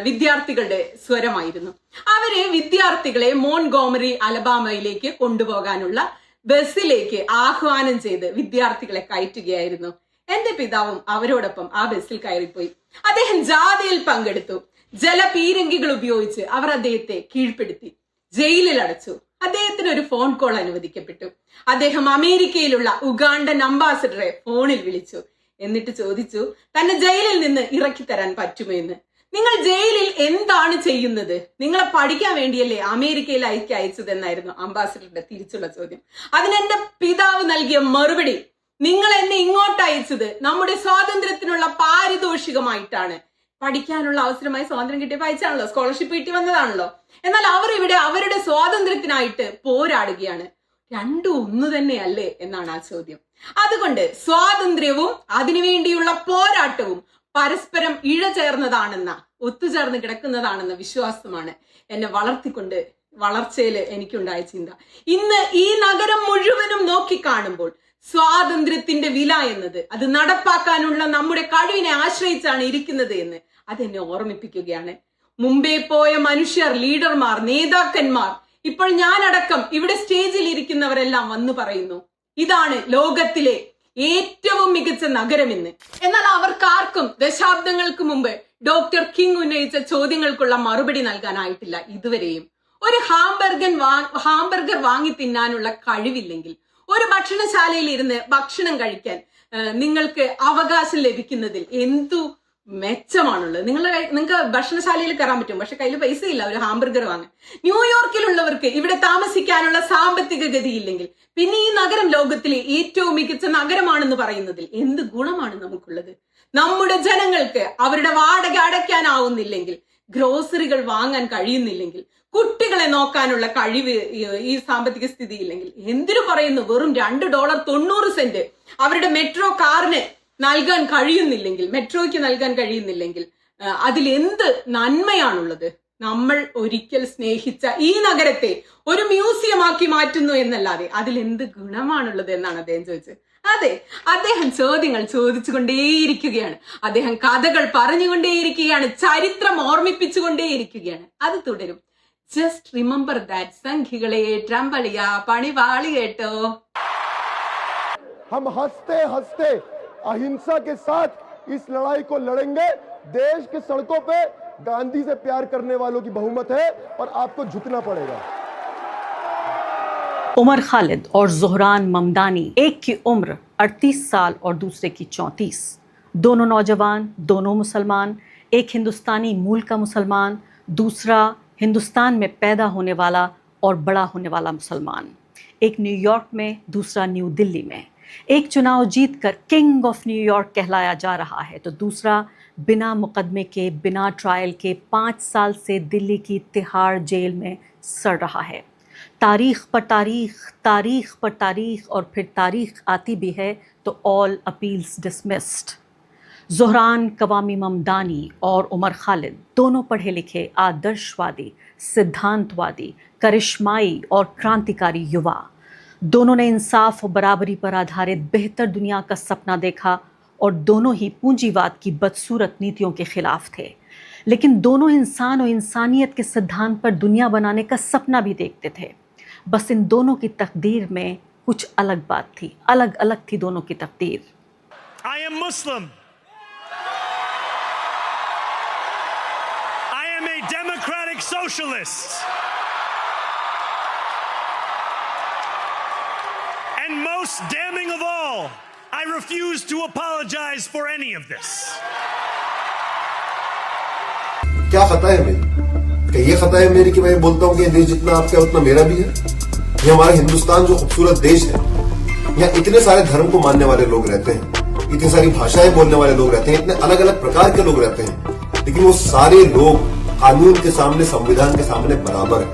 വിദ്യാർത്ഥികളുടെ സ്വരമായിരുന്നു. അവര് വിദ്യാർത്ഥികളെ മോൺഗോമറി അലബാമയിലേക്ക് കൊണ്ടുപോകാനുള്ള ബസ്സിലേക്ക് ആഹ്വാനം ചെയ്ത് വിദ്യാർത്ഥികളെ കയറ്റുകയായിരുന്നു. എന്റെ പിതാവും അവരോടൊപ്പം ആ ബസ്സിൽ കയറിപ്പോയി. അദ്ദേഹം ജാഥയിൽ പങ്കെടുത്തു. ജലപീരങ്കികൾ ഉപയോഗിച്ച് അവർ അദ്ദേഹത്തെ കീഴ്പ്പെടുത്തി, ജയിലിൽ അടച്ചു. അദ്ദേഹത്തിന് ഒരു ഫോൺ കോൾ അനുവദിക്കപ്പെട്ടു. അദ്ദേഹം അമേരിക്കയിലുള്ള ഉഗാണ്ടൻ അംബാസഡറെ ഫോണിൽ വിളിച്ചു. എന്നിട്ട് ചോദിച്ചു, തന്നെ ജയിലിൽ നിന്ന് ഇറക്കി തരാൻ പറ്റുമോ എന്ന്. നിങ്ങൾ ജയിലിൽ എന്താണ് ചെയ്യുന്നത്? നിങ്ങളെ പഠിക്കാൻ വേണ്ടിയല്ലേ അമേരിക്കയിൽ അയച്ചതെന്നായിരുന്നു അംബാസഡറുടെ തിരിച്ചുള്ള ചോദ്യം. അതിനെന്റെ പിതാവ് നൽകിയ മറുപടി, നിങ്ങൾ എന്നെ ഇങ്ങോട്ട് അയച്ചത് നമ്മുടെ സ്വാതന്ത്ര്യത്തിനുള്ള പാരിതോഷികമായിട്ടാണ്. പഠിക്കാനുള്ള അവസരമായി സ്വാതന്ത്ര്യം കിട്ടിയപ്പോൾ അയച്ചാണല്ലോ, സ്കോളർഷിപ്പ് കിട്ടി വന്നതാണല്ലോ. എന്നാൽ അവർ ഇവിടെ അവരുടെ സ്വാതന്ത്ര്യത്തിനായിട്ട് പോരാടുകയാണ്. രണ്ടും ഒന്ന് തന്നെയല്ലേ എന്നാണ് ആ ചോദ്യം. അതുകൊണ്ട് സ്വാതന്ത്ര്യവും അതിനുവേണ്ടിയുള്ള പോരാട്ടവും പരസ്പരം ഇഴചേർന്നതാണെന്ന, ഒത്തുചേർന്ന് കിടക്കുന്നതാണെന്ന വിശ്വാസമാണ് എന്നെ വളർച്ചയിൽ എനിക്കുണ്ടായ ചിന്ത. ഇന്ന് ഈ നഗരം മുഴുവനും നോക്കിക്കാണുമ്പോൾ സ്വാതന്ത്ര്യത്തിന്റെ വില എന്നത് അത് നടപ്പാക്കാനുള്ള നമ്മുടെ കഴിവിനെ ആശ്രയിച്ചാണ് ഇരിക്കുന്നത് എന്ന് അതെന്നെ ഓർമ്മിപ്പിക്കുകയാണ്. മുമ്പേ പോയ മനുഷ്യർ, ലീഡർമാർ, നേതാക്കന്മാർ, ഇപ്പോൾ ഞാനടക്കം ഇവിടെ സ്റ്റേജിൽ ഇരിക്കുന്നവരെല്ലാം വന്നു പറയുന്നു, ഇതാണ് ലോകത്തിലെ ഏറ്റവും മികച്ച നഗരമെന്ന്. എന്നാൽ അവർക്കാർക്കും ദശാബ്ദങ്ങൾക്ക് മുമ്പ് ഡോക്ടർ കിങ് ഉന്നയിച്ച ചോദ്യങ്ങൾക്കുള്ള മറുപടി നൽകാനായിട്ടില്ല ഇതുവരെയും. ഒരു ഹാംബർഗർ വാങ്ങി തിന്നാനുള്ള കഴിവില്ലെങ്കിൽ, ഒരു ഭക്ഷണശാലയിൽ ഇരുന്ന് ഭക്ഷണം കഴിക്കാൻ നിങ്ങൾക്ക് അവകാശം ലഭിക്കുന്നതിൽ എന്തു മെച്ചമാണുള്ളത്? നിങ്ങൾക്ക് ഭക്ഷണശാലയിൽ കയറാൻ പറ്റും, പക്ഷെ കയ്യിൽ പൈസ ഇല്ല ഒരു ഹാംബർഗർ വാങ്ങാൻ. ന്യൂയോർക്കിലുള്ളവർക്ക് ഇവിടെ താമസിക്കാനുള്ള സാമ്പത്തിക ഗതിയില്ലെങ്കിൽ പിന്നെ ഈ നഗരം ലോകത്തിലെ ഏറ്റവും മികച്ച നഗരമാണെന്ന് പറയുന്നതിൽ എന്ത് ഗുണമാണ് നമുക്കുള്ളത്? നമ്മുടെ ജനങ്ങൾക്ക് അവരുടെ വാടക അടയ്ക്കാനാവുന്നില്ലെങ്കിൽ, ഗ്രോസറികൾ വാങ്ങാൻ കഴിയുന്നില്ലെങ്കിൽ, കുട്ടികളെ നോക്കാനുള്ള കഴിവ് ഈ സാമ്പത്തിക സ്ഥിതി ഇല്ലെങ്കിൽ എന്തിനു പറയുന്നു വെറും $2.90 അവരുടെ മെട്രോ കാറിന് നൽകാൻ കഴിയുന്നില്ലെങ്കിൽ, മെട്രോയ്ക്ക് നൽകാൻ കഴിയുന്നില്ലെങ്കിൽ അതിലെന്ത് നന്മയാണുള്ളത്? നമ്മൾ ഒരിക്കൽ സ്നേഹിച്ച ഈ നഗരത്തെ ഒരു മ്യൂസിയമാക്കി മാറ്റുന്നു എന്നല്ലാതെ അതിലെന്ത് ഗുണമാണുള്ളത് എന്നാണ് അദ്ദേഹം ചോദിച്ചത്. അതെ, അദ്ദേഹം ചോദ്യങ്ങൾ ചോദിച്ചുകൊണ്ടേയിരിക്കുകയാണ്, അദ്ദേഹം കഥകൾ പറഞ്ഞുകൊണ്ടേയിരിക്കുകയാണ്, ചരിത്രം ഓർമ്മിപ്പിച്ചുകൊണ്ടേയിരിക്കുകയാണ്. അത് തുടരും. Just remember that. സംഘികളെ, ട്രംപളിയ, പണിവാളി കേട്ടോ. हम हंसते हंसते अहिंसा के साथ इस लड़ाई को लड़ेंगे. देश के सड़कों पे गांधी से प्यार करने वालों की बहुमत है और आपको झुकना पड़ेगा. उमर खालिद और ज़ोहरान ममदानी, एक की उम्र 38 साल और दूसरे की 34। दोनों नौजवान, दोनों मुसलमान। एक हिंदुस्तानी मूल का मुसलमान, दूसरा हिंदुस्तान में पैदा होने वाला और बड़ा होने वाला मुसलमान। एक न्यूयॉर्क में, दूसरा न्यू दिल्ली में। एक चुनाव जीतकर किंग ऑफ न्यूयॉर्क कहलाया जा रहा है तो दूसरा बिना मुकदमे के, बिना ट्रायल के 5 साल से दिल्ली की तिहाड़ जेल में सड़ रहा है। तारीख पर तारीख, तारीख पर तारीख और फिर तारीख आती भी है तो all appeals dismissed. Zohran Kwame Mamdani और उमर खालिद दोनों पढ़े लिखे, आदर्शवादी, सिद्धांतवादी, करिश्माई और क्रांतिकारी युवा। दोनों ने इंसाफ और बराबरी पर आधारित बेहतर दुनिया का सपना देखा और दोनों ही पूंजीवाद की बदसूरत नीतियों के खिलाफ थे। लेकिन दोनों इंसान और इंसानियत के सिद्धांत पर दुनिया बनाने का सपना भी देखते थे। बस इन दोनों की तकदीर में कुछ अलग बात थी, अलग अलग थी दोनों की तकदीर। I am Muslim. I am a democratic socialist. And most damning of all, I refuse to apologize for any of this. क्या खता है मेरी? क्या ये खता है मेरी कि मैं बोलता हूँ कि देश जितना आपका उतना मेरा भी है? ये हमारा हिंदुस्तान जो खूबसूरत देश है, यहाँ इतने सारे धर्म को मानने वाले लोग रहते हैं, इतनी सारी भाषाएं बोलने वाले लोग रहते हैं, इतने अलग अलग प्रकार के लोग रहते हैं, लेकिन वो सारे लोग कानून के सामने, संविधान के सामने बराबर है।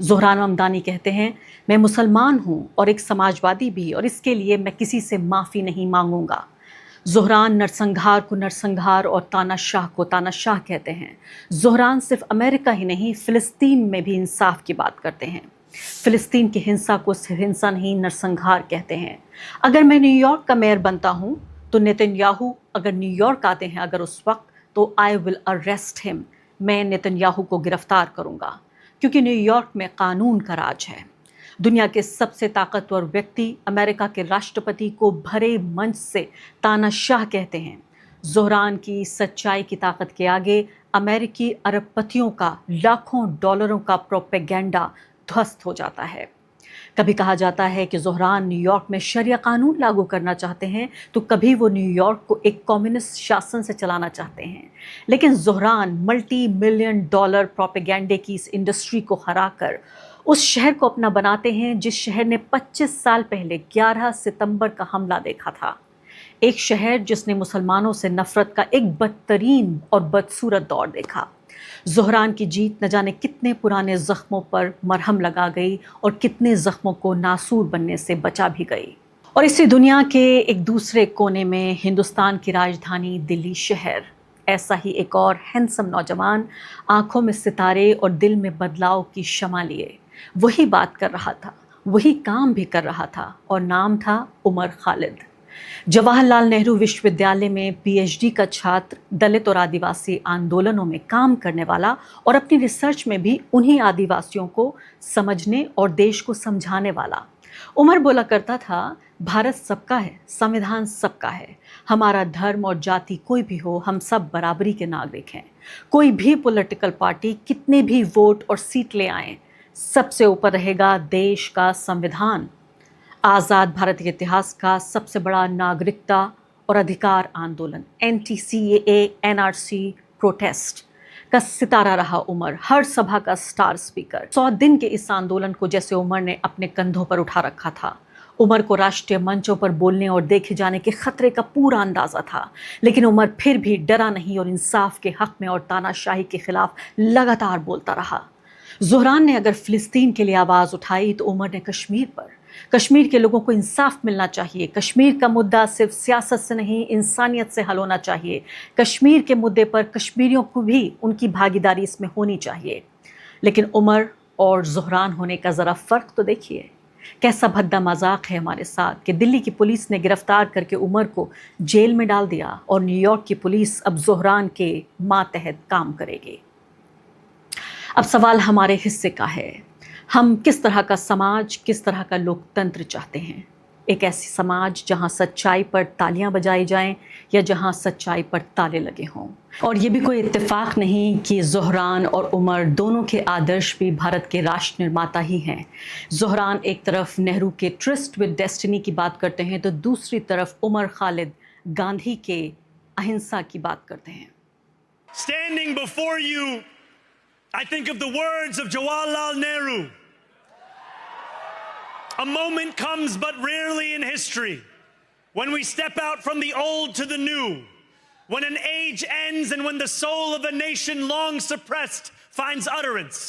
ज़ोहरान ममदानी कहते हैं, मैं मुसलमान हूँ और एक समाजवादी भी, और इसके लिए मैं किसी से माफ़ी नहीं मांगूंगा। ज़ोहरान नरसंहार को नरसंहार और तानाशाह को तानाशाह कहते हैं। ज़ोहरान सिर्फ अमेरिका ही नहीं, फ़िलिस्तीन में भी इंसाफ की बात करते हैं। फ़िलिस्तीन की हिंसा को सिर्फ हिंसा नहीं, नरसंहार कहते हैं। अगर मैं न्यूयॉर्क का मेयर बनता हूँ तो नेतन्याहू अगर न्यूयॉर्क आते हैं अगर उस वक्त, तो आई विल अरेस्ट हिम। मैं नेतन्याहू को गिरफ्तार करूँगा, क्योंकि न्यूयॉर्क में कानून का राज है। दुनिया के सबसे ताकतवर व्यक्ति अमेरिका के राष्ट्रपति को भरे मंच से तानाशाह कहते हैं। ज़ोहरान की सच्चाई की ताकत के आगे अमेरिकी अरबपतियों का लाखों डॉलरों का प्रोपेगेंडा ध्वस्त हो जाता है। कभी कहा जाता है कि ज़ोहरान न्यूयॉर्क में शरिया कानून लागू करना चाहते हैं तो कभी वो न्यूयॉर्क को एक कम्युनिस्ट शासन से चलाना चाहते हैं। लेकिन ज़ोहरान मल्टी $1 मिलियन प्रोपेगेंडे की इस इंडस्ट्री को हराकर उस शहर को अपना बनाते हैं जिस शहर ने 25 साल पहले 11 सितंबर का हमला देखा था। एक शहर जिसने मुसलमानों से नफरत का एक बदतरीन और बदसूरत दौर देखा। ज़ोहरान की जीत न जाने कितने पुराने ज़ख्मों पर मरहम लगा गई और कितने ज़ख्मों को नासूर बनने से बचा भी गई। और इसी दुनिया के एक दूसरे कोने में हिंदुस्तान की राजधानी दिल्ली शहर, ऐसा ही एक और हैंडसम नौजवान, आंखों में सितारे और दिल में बदलाव की शमा लिए वही बात कर रहा था, वही काम भी कर रहा था, और नाम था उमर खालिद। जवाहरलाल नेहरू विश्वविद्यालय में PhD का छात्र, दलित और आदिवासी आंदोलनों में काम करने वाला और अपनी रिसर्च में भी उन्हीं आदिवासियों को समझने और देश को समझाने वाला। उमर बोला करता था, भारत सबका है, संविधान सबका है, हमारा धर्म और जाति कोई भी हो, हम सब बराबरी के नागरिक हैं। कोई भी पॉलिटिकल पार्टी कितने भी वोट और सीट ले आए, सबसे ऊपर रहेगा देश का संविधान। आज़ाद भारत के इतिहास का सबसे बड़ा नागरिकता और अधिकार आंदोलन NTCAA NRC प्रोटेस्ट का सितारा रहा उमर, हर सभा का स्टार स्पीकर। 100 दिन के इस आंदोलन को जैसे उमर ने अपने कंधों पर उठा रखा था। उमर को राष्ट्रीय मंचों पर बोलने और देखे जाने के खतरे का पूरा अंदाज़ा था, लेकिन उमर फिर भी डरा नहीं और इंसाफ के हक़ में और तानाशाही के खिलाफ लगातार बोलता रहा। ज़ोहरान ने अगर फ़िलिस्तीन के लिए आवाज़ उठाई तो उमर ने कश्मीर पर, कश्मीर के लोगों को इंसाफ मिलना चाहिए। कश्मीर का मुद्दा सिर्फ सियासत से नहीं, इंसानियत से हल होना चाहिए। कश्मीर के मुद्दे पर कश्मीरियों को भी उनकी भागीदारी इसमें होनी चाहिए। लेकिन उमर और ज़ुहरान होने का ज़रा फ़र्क तो देखिए। कैसा भद्दा मजाक है हमारे साथ कि दिल्ली की पुलिस ने गिरफ्तार करके उमर को जेल में डाल दिया और न्यूयॉर्क की पुलिस अब ज़ुहरान के मातहत काम करेगी। अब सवाल हमारे हिस्से का है। हम किस तरह का समाज, किस तरह का लोकतंत्र चाहते हैं? एक ऐसी समाज जहां सच्चाई पर तालियां बजाई जाएं या जहां सच्चाई पर ताले लगे हों। और ये भी कोई इत्तेफाक नहीं कि ज़ुहरान और उमर दोनों के आदर्श भी भारत के राष्ट्र निर्माता ही हैं। ज़ुहरान एक तरफ नेहरू के ट्रस्ट विद डेस्टिनी की बात करते हैं तो दूसरी तरफ उमर खालिद गांधी के अहिंसा की बात करते हैं। Standing before you, I think of the words of Jawaharlal Nehru. A moment comes but rarely in history when we step out from the old to the new, when an age ends and when the soul of a nation long suppressed finds utterance.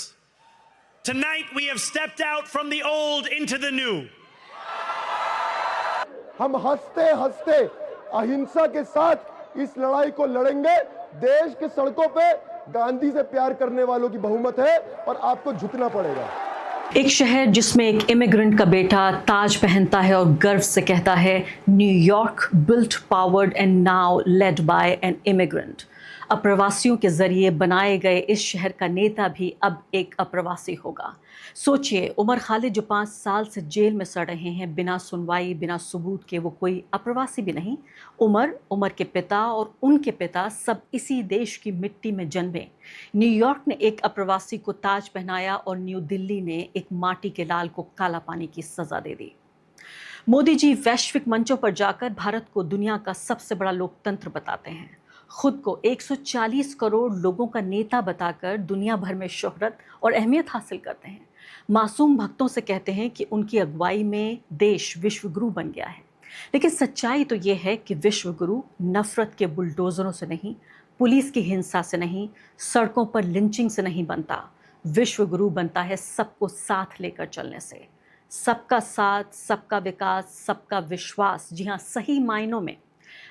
Tonight we have stepped out from the old into the new. हम हंसते हंसते अहिंसा के साथ इस लड़ाई को लड़ेंगे। देश के सड़कों पे गांधी से प्यार करने वालों की बहुमत है और आपको झुकना पड़ेगा। एक शहर जिसमें एक इमिग्रेंट का बेटा ताज पहनता है और गर्व से कहता है New York built, powered and now led by an immigrant. अप्रवासियों के जरिए बनाए गए इस शहर का नेता भी अब एक अप्रवासी होगा। सोचिए, उमर खालिद जो 5 साल से जेल में सड़ रहे हैं बिना सुनवाई, बिना सबूत के, वो कोई अप्रवासी भी नहीं। उमर के पिता और उनके पिता सब इसी देश की मिट्टी में जन्मे। न्यूयॉर्क ने एक अप्रवासी को ताज पहनाया और न्यू दिल्ली ने एक माटी के लाल को काला पानी की सजा दे दी। मोदी जी वैश्विक मंचों पर जाकर भारत को दुनिया का सबसे बड़ा लोकतंत्र बताते हैं। खुद को 140 करोड़ लोगों का नेता बताकर दुनिया भर में शोहरत और अहमियत हासिल करते हैं। मासूम भक्तों से कहते हैं कि उनकी अगुवाई में देश विश्वगुरु बन गया है। लेकिन सच्चाई तो ये है कि विश्वगुरु नफरत के बुलडोजरों से नहीं, पुलिस की हिंसा से नहीं, सड़कों पर लिंचिंग से नहीं बनता। विश्वगुरु बनता है सबको साथ लेकर चलने से। सबका साथ, सबका विकास, सबका विश्वास। जी हाँ, सही मायनों में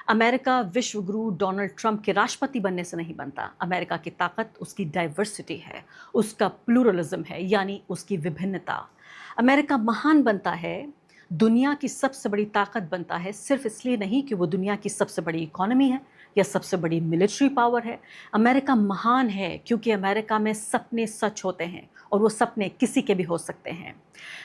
अमेरिका विश्वगुरु डोनाल्ड ट्रंप के राष्ट्रपति बनने से नहीं बनता। अमेरिका की ताकत उसकी डाइवर्सिटी है, उसका प्लूरलिज्म है, यानी उसकी विभिन्नता। अमेरिका महान बनता है, दुनिया की सबसे बड़ी ताकत बनता है सिर्फ इसलिए नहीं कि वो दुनिया की सबसे बड़ी इकोनॉमी है या सबसे बड़ी मिलिट्री पावर है। अमेरिका महान है क्योंकि अमेरिका में सपने सच होते हैं और वो सपने किसी के भी हो सकते हैं।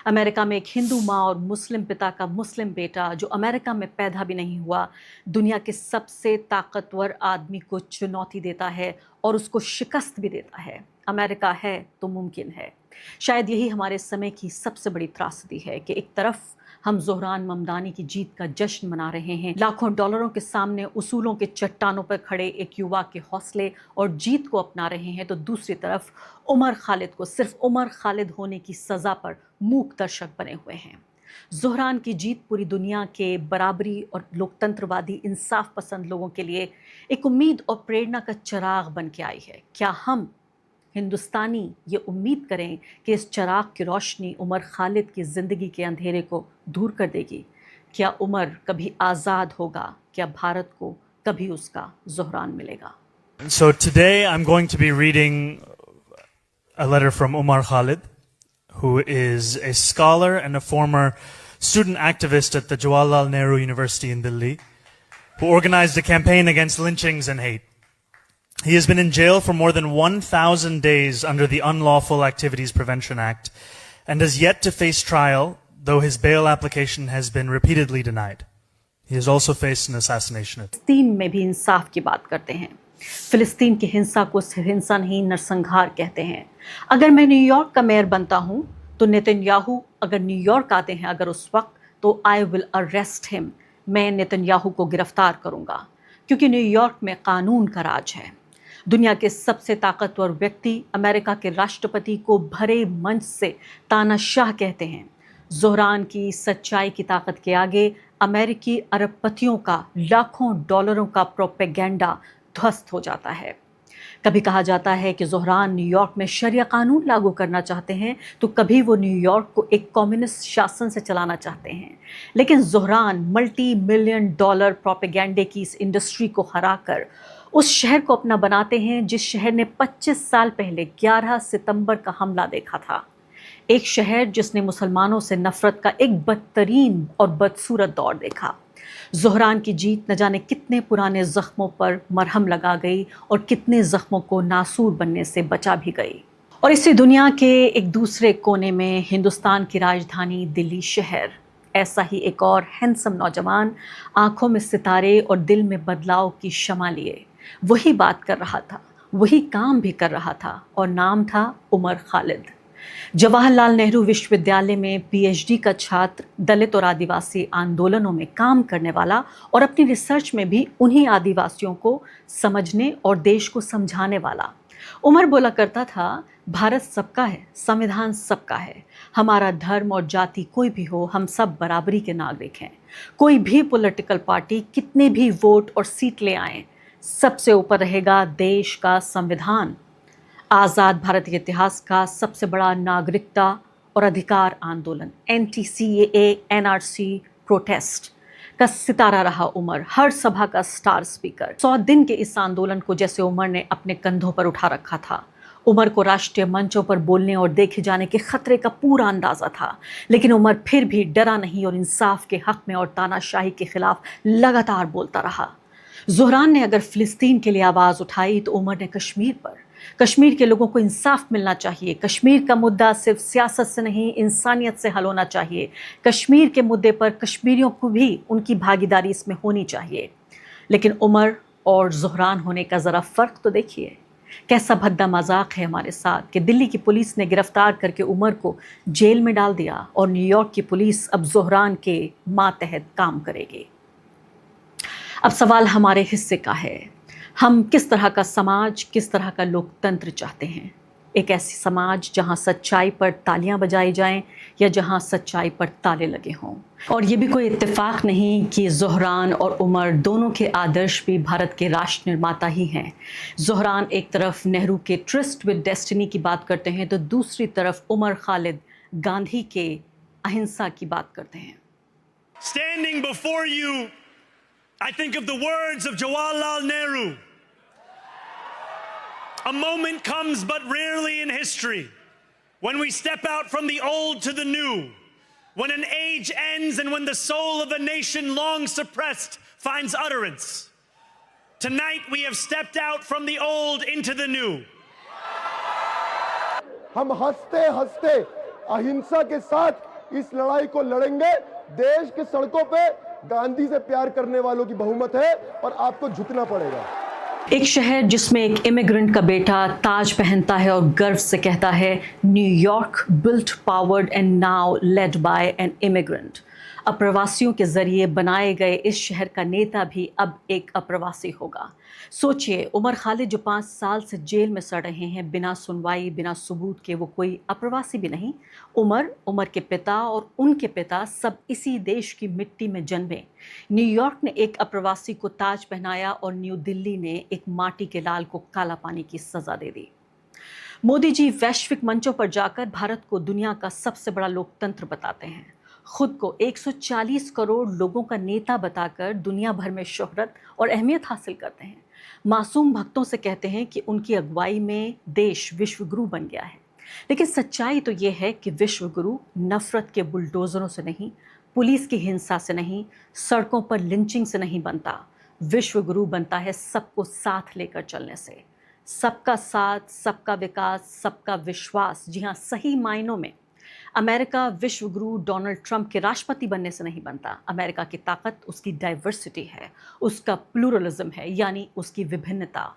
अमेरिका में एक हिंदू माँ और मुस्लिम पिता का मुस्लिम बेटा जो अमेरिका में पैदा भी नहीं हुआ, दुनिया के सबसे ताकतवर आदमी को चुनौती देता है और उसको शिकस्त भी देता है। अमेरिका है तो मुमकिन है। शायद यही हमारे समय की सबसे बड़ी त्रासदी है कि एक तरफ हम ज़ुहरान ममदानी की जीत का जश्न मना रहे हैं, लाखों डॉलरों के सामने उसूलों के चट्टानों पर खड़े एक युवा के हौसले और जीत को अपना रहे हैं, तो दूसरी तरफ उमर खालिद को सिर्फ उमर खालिद होने की सज़ा पर मूक दर्शक बने हुए हैं। ज़ुहरान की जीत पूरी दुनिया के बराबरी और लोकतंत्रवादी इंसाफ पसंद लोगों के लिए एक उम्मीद और प्रेरणा का चिराग बन के आई है। क्या हम हिंदुस्तानी ये उम्मीद करें कि इस चिराग की रोशनी उमर खालिद की ज़िंदगी के अंधेरे को दूर कर देगी? क्या उमर कभी आज़ाद होगा? क्या भारत को कभी उसका ज़ुहरान मिलेगा? So today I'm going to be reading a letter from Umar Khalid, who is a scholar and a former student activist at the Jawaharlal Nehru University in Delhi, who organized a campaign against lynchings and hate. He has been in jail for more than 1,000 days under the Unlawful Activities Prevention Act and has yet to face trial, though his bail application has been repeatedly denied. He has also faced an assassination attempt. फिलिस्तीन में भी इंसाफ की बात करते हैं। फिलिस्तीन की हिंसा को सिर्फ हिंसा नहीं, नरसंहार कहते हैं। अगर मैं न्यूयॉर्क का मेयर बनता हूं तो नेतन्याहू अगर न्यूयॉर्क आते हैं अगर उस वक्त, तो आई विल अरेस्ट हिम। मैं नेतन्याहू को गिरफ्तार करूंगा क्योंकि न्यूयॉर्क में कानून का राज है। दुनिया के सबसे ताकतवर व्यक्ति अमेरिका के राष्ट्रपति को भरे मंच से तानाशाह कहते हैं। ज़ुहरान की सच्चाई की ताकत के आगे अमेरिकी अरबपतियों का लाखों डॉलरों का प्रोपेगेंडा ध्वस्त हो जाता है। कभी कहा जाता है कि ज़ोहरान न्यूयॉर्क में शरिया कानून लागू करना चाहते हैं, तो कभी वो न्यूयॉर्क को एक कम्युनिस्ट शासन से चलाना चाहते हैं। लेकिन ज़ोहरान मल्टी मिलियन डॉलर प्रोपेगेंडे की इस इंडस्ट्री को हराकर उस शहर को अपना बनाते हैं जिस शहर ने 25 साल पहले 11 सितंबर का हमला देखा था। एक शहर जिसने मुसलमानों से नफरत का एक बदतरीन और बदसूरत दौर देखा। ज़ोहरान की जीत न जाने कितने पुराने ज़ख्मों पर मरहम लगा गई और कितने ज़ख्मों को नासूर बनने से बचा भी गई। और इसी दुनिया के एक दूसरे कोने में हिंदुस्तान की राजधानी दिल्ली शहर, ऐसा ही एक और हैंडसम नौजवान, आंखों में सितारे और दिल में बदलाव की शमा लिए वही बात कर रहा था, वही काम भी कर रहा था, और नाम था उमर खालिद। जवाहरलाल नेहरू विश्वविद्यालय में पीएचडी का छात्र, दलित और आदिवासी आंदोलनों में काम करने वाला और अपनी रिसर्च में भी उन्हीं आदिवासियों को समझने और देश को समझाने वाला। उमर बोला करता था, भारत सबका है, संविधान सबका है, हमारा धर्म और जाति कोई भी हो, हम सब बराबरी के नागरिक हैं। कोई भी पॉलिटिकल पार्टी कितने भी वोट और सीट ले आए, सबसे ऊपर रहेगा देश का संविधान। आज़ाद भारत के इतिहास का सबसे बड़ा नागरिकता और अधिकार आंदोलन NTCAA NRC प्रोटेस्ट का सितारा रहा उमर, हर सभा का स्टार स्पीकर। 100 दिन के इस आंदोलन को जैसे उमर ने अपने कंधों पर उठा रखा था। उमर को राष्ट्रीय मंचों पर बोलने और देखे जाने के खतरे का पूरा अंदाज़ा था, लेकिन उमर फिर भी डरा नहीं और इंसाफ के हक में और तानाशाही के खिलाफ लगातार बोलता रहा। ज़ोहरान ने अगर फ़िलिस्तीन के लिए आवाज़ उठाई तो उमर ने कश्मीर के लोगों को इंसाफ मिलना चाहिए। कश्मीर का मुद्दा सिर्फ सियासत से नहीं, इंसानियत से हल होना चाहिए। कश्मीर के मुद्दे पर कश्मीरियों को भी उनकी भागीदारी इसमें होनी चाहिए। लेकिन उमर और ज़ोहरान होने का ज़रा फ़र्क तो देखिए। कैसा भद्दा मजाक है हमारे साथ कि दिल्ली की पुलिस ने गिरफ्तार करके उमर को जेल में डाल दिया और न्यूयॉर्क की पुलिस अब ज़ोहरान के मातहत काम करेगी। अब सवाल हमारे हिस्से का है, हम किस तरह का समाज, किस तरह का लोकतंत्र चाहते हैं? एक ऐसी समाज जहां सच्चाई पर तालियां बजाई जाएं या जहां सच्चाई पर ताले लगे हों? और ये भी कोई इत्तेफाक नहीं कि ज़ोहरान और उमर दोनों के आदर्श भी भारत के राष्ट्र निर्माता ही हैं। ज़ोहरान एक तरफ नेहरू के ट्रिस्ट विद डेस्टिनी की बात करते हैं तो दूसरी तरफ उमर खालिद गांधी के अहिंसा की बात करते हैं। Standing before you, I think of the words of Jawaharlal Nehru. A moment comes but rarely in history when we step out from the old to the new, when an age ends and when the soul of a nation long suppressed finds utterance. Tonight we have stepped out from the old into the new. हम हंसते हंसते अहिंसा के साथ इस लड़ाई को लड़ेंगे। देश के सड़कों पे गांधी से प्यार करने वालों की बहुमत है और आपको झुकना पड़ेगा। एक शहर जिसमें एक इमिग्रेंट का बेटा ताज पहनता है और गर्व से कहता है, New York built, powered and now led by an immigrant. अप्रवासियों के जरिए बनाए गए इस शहर का नेता भी अब एक अप्रवासी होगा। सोचिए, उमर खालिद जो 5 साल से जेल में सड़ रहे हैं बिना सुनवाई, बिना सबूत के, वो कोई अप्रवासी भी नहीं। उमर के पिता और उनके पिता सब इसी देश की मिट्टी में जन्मे। न्यूयॉर्क ने एक अप्रवासी को ताज पहनाया और न्यू दिल्ली ने एक माटी के लाल को काला पानी की सजा दे दी। मोदी जी वैश्विक मंचों पर जाकर भारत को दुनिया का सबसे बड़ा लोकतंत्र बताते हैं। खुद को 140 करोड़ लोगों का नेता बताकर दुनिया भर में शोहरत और अहमियत हासिल करते हैं। मासूम भक्तों से कहते हैं कि उनकी अगुवाई में देश विश्वगुरु बन गया है। लेकिन सच्चाई तो ये है कि विश्वगुरु नफरत के बुलडोजरों से नहीं, पुलिस की हिंसा से नहीं, सड़कों पर लिंचिंग से नहीं बनता। विश्वगुरु बनता है सबको साथ लेकर चलने से। सबका साथ, सबका विकास, सबका विश्वास। जी हाँ, सही मायनों में अमेरिका विश्वगुरु डोनाल्ड ट्रंप के राष्ट्रपति बनने से नहीं बनता। अमेरिका की ताकत उसकी डाइवर्सिटी है, उसका प्लूरलिज्म है, यानी उसकी विभिन्नता।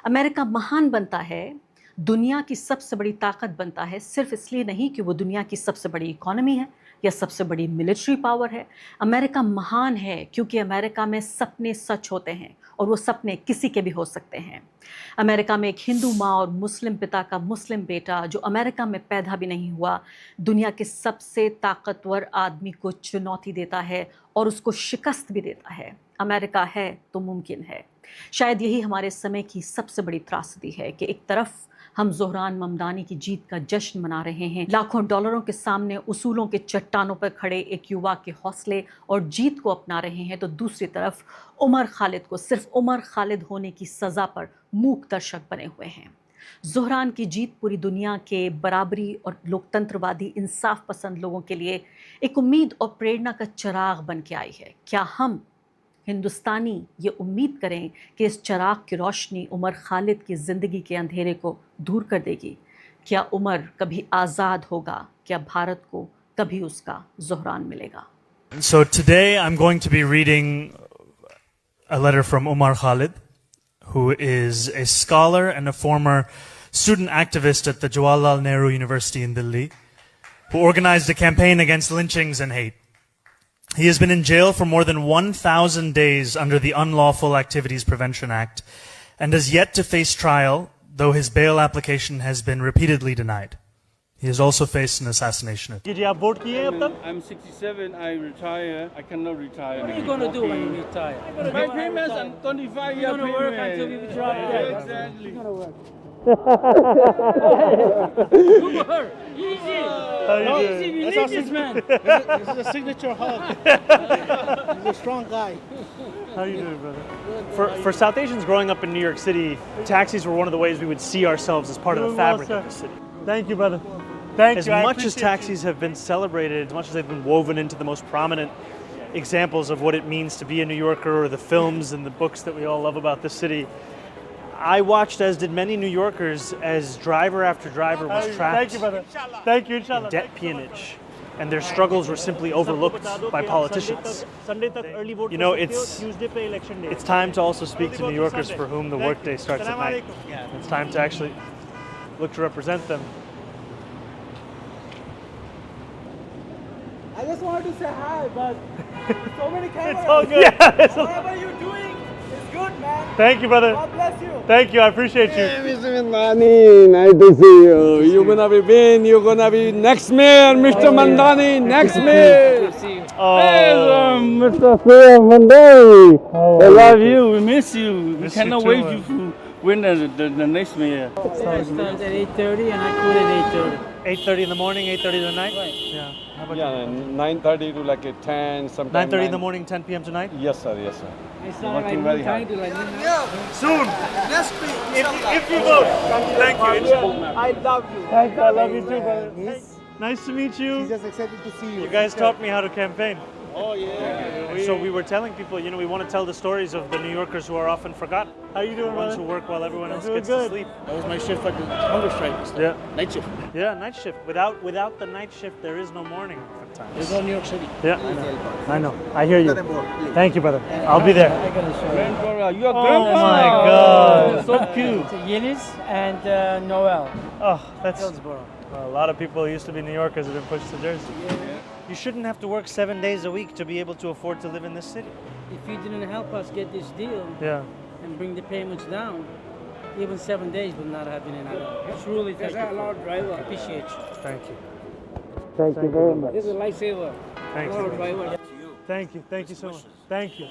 अमेरिका महान बनता है, दुनिया की सबसे बड़ी ताकत बनता है, सिर्फ इसलिए नहीं कि वो दुनिया की सबसे बड़ी इकोनॉमी है या सबसे बड़ी मिलिट्री पावर है। अमेरिका महान है क्योंकि अमेरिका में सपने सच होते हैं और वो सपने किसी के भी हो सकते हैं। अमेरिका में एक हिंदू माँ और मुस्लिम पिता का मुस्लिम बेटा जो अमेरिका में पैदा भी नहीं हुआ, दुनिया के सबसे ताकतवर आदमी को चुनौती देता है और उसको शिकस्त भी देता है। अमेरिका है तो मुमकिन है। शायद यही हमारे समय की सबसे बड़ी त्रासदी है कि एक तरफ हम ज़ोहरान ममदानी की जीत का जश्न मना रहे हैं, लाखों डॉलरों के सामने उसूलों के चट्टानों पर खड़े एक युवा के हौसले और जीत को अपना रहे हैं, तो दूसरी तरफ उमर खालिद को सिर्फ उमर खालिद होने की सज़ा पर मूक दर्शक बने हुए हैं। ज़ोहरान की जीत पूरी दुनिया के बराबरी और लोकतंत्रवादी इंसाफ पसंद लोगों के लिए एक उम्मीद और प्रेरणा का चिराग बन के आई है। क्या हम हिंदुस्तानी ये उम्मीद करें कि इस चिराग की रोशनी उमर खालिद की ज़िंदगी के अंधेरे को दूर कर देगी? क्या उमर कभी आज़ाद होगा? क्या भारत को कभी उसका ज़ोहरान मिलेगा? So today I'm going to be reading a letter from Umar Khalid, who is a scholar and a former student activist at the Jawaharlal Nehru University in Delhi, who organized a campaign against lynchings and hate. He has been in jail for more than 1,000 days under the Unlawful Activities Prevention Act and has yet to face trial, though his bail application has been repeatedly denied. He has also faced an assassination. I'm 67. I retire. I cannot retire. What are you going to do when you retire? My payments and 25 year You're going to work until you drop dead. Exactly. You're going to work. Umar, easy. Easy, we need this man. This is a signature hug. He's a strong guy. How you doing, brother? For South Asians growing up in New York City, taxis were one of the ways we would see ourselves as part of the fabric of the city. Thank you, brother. Thank As you. much as taxis have been celebrated, as much as they've been woven into the most prominent examples of what it means to be a New Yorker, or the films and the books that we all love about this city, I watched, as did many New Yorkers, as driver after driver was trapped Thank you, brother. Thank you, inshallah. in debt peonage, and their struggles were simply overlooked by politicians. You know, it's time to also speak to New Yorkers for whom the workday starts at night. It's time to actually look to represent them. I just wanted to say hi, but so many cameras. It's all good. Yeah, Whatever you're doing is good, man. Thank you, brother. God bless you. Thank you. I appreciate you. Mr. Mandani, nice to see you. You're gonna be Ben. You're gonna be next mayor, Mr. Mandani, next mayor. Oh, Mr. Mandani. I love you. We miss you. We Miss cannot you wait too, you to win the next mayor. I started at 8:30 and I quit at 8:30. 8:30 in the morning, 8:30 at night. Right. Yeah. How about Yeah, 9:30 to like 10, you? sometimes 9:30 in the morning, 10 p.m. tonight. Yes, sir. Yes, sir. I started Working like very hard. 9:30 to like midnight. Soon. If you vote. Thank you. I love you. Thank you. I love you too, brother. Nice to meet you. Just excited to see you. You guys taught me how to campaign. Oh, yeah. And so we were telling people, you know, we want to tell the stories of the New Yorkers who are often forgotten. How you doing, The ones who brother? work while everyone else Doing gets good. to sleep. That was my shift at the hunger strike. Yeah. Night shift. Yeah, night shift. Without the night shift, there is no morning sometimes. It's all New York City. Yeah. I know. I hear you. Thank you, brother. I'll be there. I gotta show you. Grandpa, you are Oh grandpa. my God. So cute. It's Yildiz and Noel. Oh, that's Hillsborough. well, a lot of people who used to be New Yorkers have been pushed to Jersey. You shouldn't have to work 7 days a week to be able to afford to live in this city. If you didn't help us get this deal Yeah. and bring the payments down, even 7 days would not have been enough. Truly, thank you. Lord driver. Appreciate you. Thank you. Thank you very much. This is a lifesaver. Thank Lord you. driver. Thank you. Thank you so much. Thank you.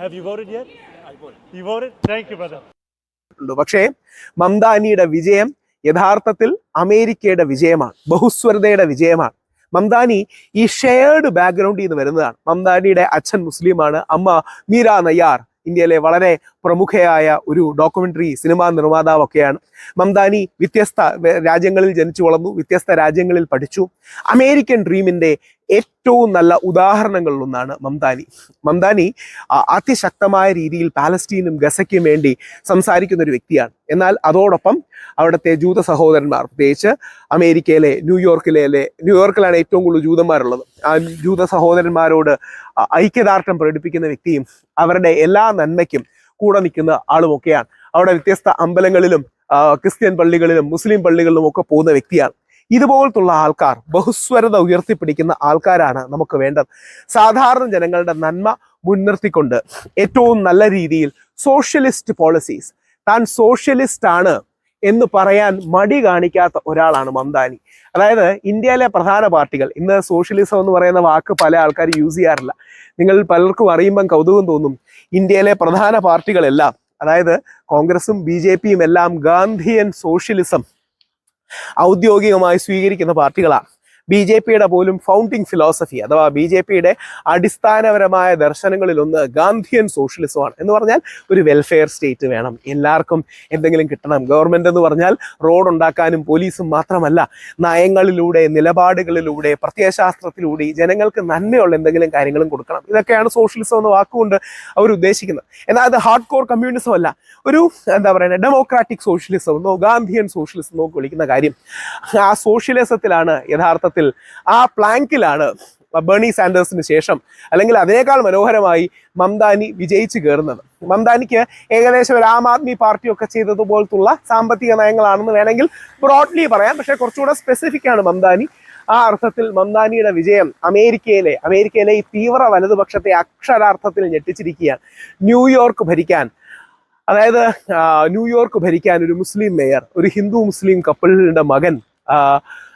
Have you voted yet? I voted. You voted? Thank you, brother. പക്ഷേ മംദാനിയുടെ വിജയം യഥാർത്ഥത്തിൽ അമേരിക്കയുടെ വിജയമാണ്, ബഹുസ്വരതയുടെ വിജയമാണ്. മംദാനി ഈ shared ബാക്ക്ഗ്രൗണ്ടിൽ നിന്ന് വരുന്നതാണ്. മംദാനിയുടെ അച്ഛൻ മുസ്ലിമാണ്, അമ്മ മീര നയ്യാർ ഇന്ത്യയിലെ വളരെ പ്രമുഖയായ ഒരു ഡോക്യുമെന്ററി സിനിമാ നിർമ്മാതാവൊക്കെയാണ്. മംദാനി വ്യത്യസ്ത രാജ്യങ്ങളിൽ ജനിച്ചു വളർന്നു, വ്യത്യസ്ത രാജ്യങ്ങളിൽ പഠിച്ചു. അമേരിക്കൻ ഡ്രീമിന്റെ ഏറ്റവും നല്ല ഉദാഹരണങ്ങളിലൊന്നാണ് മംദാനി. മംദാനി അതിശക്തമായ രീതിയിൽ പാലസ്തീനും ഗസയ്ക്കും വേണ്ടി സംസാരിക്കുന്ന ഒരു വ്യക്തിയാണ്. എന്നാൽ അതോടൊപ്പം അവിടുത്തെ ജൂത സഹോദരന്മാർ, പ്രത്യേകിച്ച് അമേരിക്കയിലെ ന്യൂയോർക്കിലാണ് ഏറ്റവും കൂടുതൽ ജൂതന്മാരുള്ളത്, ആ ജൂത സഹോദരന്മാരോട് ഐക്യദാർഢ്യം പ്രകടിപ്പിക്കുന്ന വ്യക്തിയും അവരുടെ എല്ലാ നന്മയ്ക്കും കൂടെ നിൽക്കുന്ന ആളുമൊക്കെയാണ്. അവിടെ വ്യത്യസ്ത അമ്പലങ്ങളിലും ക്രിസ്ത്യൻ പള്ളികളിലും മുസ്ലിം പള്ളികളിലും ഒക്കെ പോകുന്ന വ്യക്തിയാണ്. ഇതുപോലത്തുള്ള ആൾക്കാർ, ബഹുസ്വരത ഉയർത്തിപ്പിടിക്കുന്ന ആൾക്കാരാണ് നമുക്ക് വേണ്ടത്. സാധാരണ ജനങ്ങളുടെ നന്മ മുൻനിർത്തിക്കൊണ്ട് ഏറ്റവും നല്ല രീതിയിൽ സോഷ്യലിസ്റ്റ് പോളിസീസ്, താൻ സോഷ്യലിസ്റ്റ് ആണ് എന്ന് പറയാൻ മടി കാണിക്കാത്ത ഒരാളാണ് മംദാനി. അതായത് ഇന്ത്യയിലെ പ്രധാന പാർട്ടികൾ, ഇന്ന് സോഷ്യലിസം എന്ന് പറയുന്ന വാക്ക് പല ആൾക്കാർ യൂസ് ചെയ്യാറില്ല, നിങ്ങൾ പലർക്കും അറിയുമ്പം കൗതുകം തോന്നും. ഇന്ത്യയിലെ പ്രധാന പാർട്ടികളെല്ലാം, അതായത് കോൺഗ്രസും BJPയും എല്ലാം ഗാന്ധിയൻ സോഷ്യലിസം ഔദ്യോഗികമായി സ്വീകരിക്കുന്ന പാർട്ടികളാണ്. BJPയുടെ പോലും ഫൗണ്ടിങ് ഫിലോസഫി അഥവാ BJPയുടെ അടിസ്ഥാനപരമായ ദർശനങ്ങളിലൊന്ന് ഗാന്ധിയൻ സോഷ്യലിസമാണ്. എന്ന് പറഞ്ഞാൽ ഒരു വെൽഫെയർ സ്റ്റേറ്റ് വേണം, എല്ലാവർക്കും എന്തെങ്കിലും കിട്ടണം. ഗവൺമെന്റ് എന്ന് പറഞ്ഞാൽ റോഡ് ഉണ്ടാക്കാനും പോലീസും മാത്രമല്ല, നയങ്ങളിലൂടെ, നിലപാടുകളിലൂടെ, പ്രത്യയശാസ്ത്രത്തിലൂടെ ജനങ്ങൾക്ക് നന്മയുള്ള എന്തെങ്കിലും കാര്യങ്ങളും കൊടുക്കണം. ഇതൊക്കെയാണ് സോഷ്യലിസം എന്ന വാക്കുകൊണ്ട് അവർ ഉദ്ദേശിക്കുന്നത്. എന്നാൽ അത് ഹാർഡ് കോർ കമ്മ്യൂണിസം അല്ല, ഒരു എന്താ പറയുക ഡെമോക്രാറ്റിക് സോഷ്യലിസം എന്നോ ഗാന്ധിയൻ സോഷ്യലിസം എന്നോ വിളിക്കുന്ന കാര്യം. ആ സോഷ്യലിസത്തിലാണ് യഥാർത്ഥത്തിൽ, ആ പ്ലാങ്കിലാണ് ബേണി സാൻഡേഴ്സിന് ശേഷം, അല്ലെങ്കിൽ അതിനേക്കാൾ മനോഹരമായി മംദാനി വിജയിച്ചു കയറുന്നത്. മംദാനിക്ക് ഏകദേശം ഒരു ആം ആദ്മി പാർട്ടിയൊക്കെ ചെയ്തതുപോലത്തുള്ള സാമ്പത്തിക നയങ്ങളാണെന്ന് വേണമെങ്കിൽ ബ്രോഡ്ലി പറയാം. പക്ഷെ കുറച്ചുകൂടെ സ്പെസിഫിക് ആണ് മംദാനി. ആ അർത്ഥത്തിൽ മംദാനിയുടെ വിജയം അമേരിക്കയിലെ ഈ തീവ്ര വലതുപക്ഷത്തെ അക്ഷരാർത്ഥത്തിൽ ഞെട്ടിച്ചിരിക്കുകയാണ്. ന്യൂയോർക്ക് ഭരിക്കാൻ ഒരു മുസ്ലിം മേയർ, ഒരു ഹിന്ദു മുസ്ലിം കപ്പിളിന്റെ മകൻ,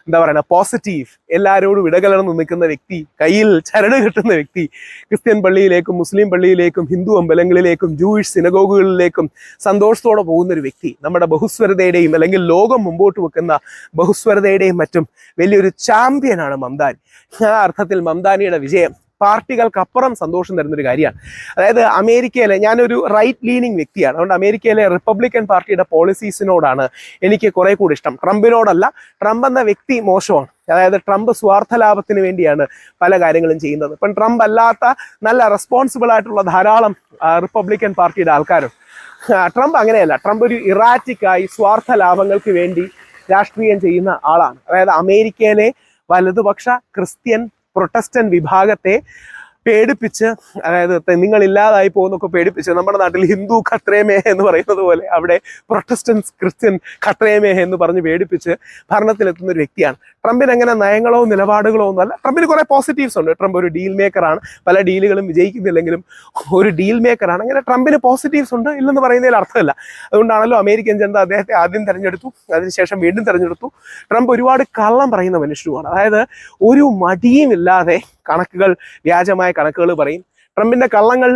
എന്താ പറയുക പോസിറ്റീവ്, എല്ലാവരോടും ഇടകലർന്ന് നിൽക്കുന്ന വ്യക്തി, കയ്യിൽ ചരട് കെട്ടുന്ന വ്യക്തി, ക്രിസ്ത്യൻ പള്ളിയിലേക്കും മുസ്ലിം പള്ളിയിലേക്കും ഹിന്ദു അമ്പലങ്ങളിലേക്കും ജൂയിഷ് സിനഗോഗുകളിലേക്കും സന്തോഷത്തോടെ പോകുന്നൊരു വ്യക്തി, നമ്മുടെ ബഹുസ്വരതയുടെയും അല്ലെങ്കിൽ ലോകം മുമ്പോട്ട് വെക്കുന്ന ബഹുസ്വരതയുടെയും മറ്റും വലിയൊരു ചാമ്പ്യനാണ് മംദാനി. ആ അർത്ഥത്തിൽ മംദാനിയുടെ വിജയം പാർട്ടികൾക്കപ്പുറം സന്തോഷം തരുന്നൊരു കാര്യമാണ്. അതായത് അമേരിക്കയിലെ, ഞാനൊരു റൈറ്റ് ലീനിങ് വ്യക്തിയാണ്, അതുകൊണ്ട് അമേരിക്കയിലെ റിപ്പബ്ലിക്കൻ പാർട്ടിയുടെ പോളിസീസിനോടാണ് എനിക്ക് കുറെ കൂടി ഇഷ്ടം, ട്രംപിനോടല്ല. ട്രംപ് എന്ന വ്യക്തി മോശമാണ്. അതായത് ട്രംപ് സ്വാർത്ഥ ലാഭത്തിന് വേണ്ടിയാണ് പല കാര്യങ്ങളും ചെയ്യുന്നത്. ഇപ്പം ട്രംപ് അല്ലാത്ത നല്ല റെസ്പോൺസിബിൾ ആയിട്ടുള്ള ധാരാളം റിപ്പബ്ലിക്കൻ പാർട്ടിയുടെ ആൾക്കാരും. ട്രംപ് അങ്ങനെയല്ല, ട്രംപ് ഒരു ഇറാറ്റിക്കായി സ്വാർത്ഥ ലാഭങ്ങൾക്ക് വേണ്ടി രാഷ്ട്രീയം ചെയ്യുന്ന ആളാണ്. അതായത് അമേരിക്കയിലെ വലതുപക്ഷ ക്രിസ്ത്യൻ പ്രൊട്ടസ്റ്റന്റ് വിഭാഗത്തെ പേടിപ്പിച്ച്, അതായത് നിങ്ങൾ ഇല്ലാതായി പോകുന്നൊക്കെ പേടിപ്പിച്ച്, നമ്മുടെ നാട്ടിൽ ഹിന്ദു ഖത്രേമേ എന്ന് പറയുന്നത് പോലെ അവിടെ പ്രൊട്ടസ്റ്റന്റ് ക്രിസ്ത്യൻ ഖത്രേമേ എന്ന് പറഞ്ഞ് പേടിപ്പിച്ച് ഭരണത്തിലെത്തുന്ന ഒരു വ്യക്തിയാണ്. ട്രംപിന് അങ്ങനെ നയങ്ങളോ നിലപാടുകളോ ഒന്നുമല്ല. ട്രംപിന് കുറെ പോസിറ്റീവ്സ് ഉണ്ട്. ട്രംപ് ഒരു ഡീൽ മേക്കറാണ്, പല ഡീലുകളും വിജയിക്കുന്നില്ലെങ്കിലും ഒരു ഡീൽ മേക്കറാണ്. അങ്ങനെ ട്രംപിന് പോസിറ്റീവ്സ് ഉണ്ട്, ഇല്ലെന്ന് പറയുന്നതിൽ അർത്ഥമില്ല. അതുകൊണ്ടാണല്ലോ അമേരിക്കൻ ജനത അദ്ദേഹത്തെ ആദ്യം തെരഞ്ഞെടുത്തു, അതിനുശേഷം വീണ്ടും തെരഞ്ഞെടുത്തു. ട്രംപ് ഒരുപാട് കള്ളം പറയുന്ന മനുഷ്യരുമാണ്. അതായത് ഒരു മടിയുമില്ലാതെ കണക്കുകൾ, വ്യാജമായ കണക്കുകൾ പറയും. ട്രംപിന്റെ കള്ളങ്ങൾ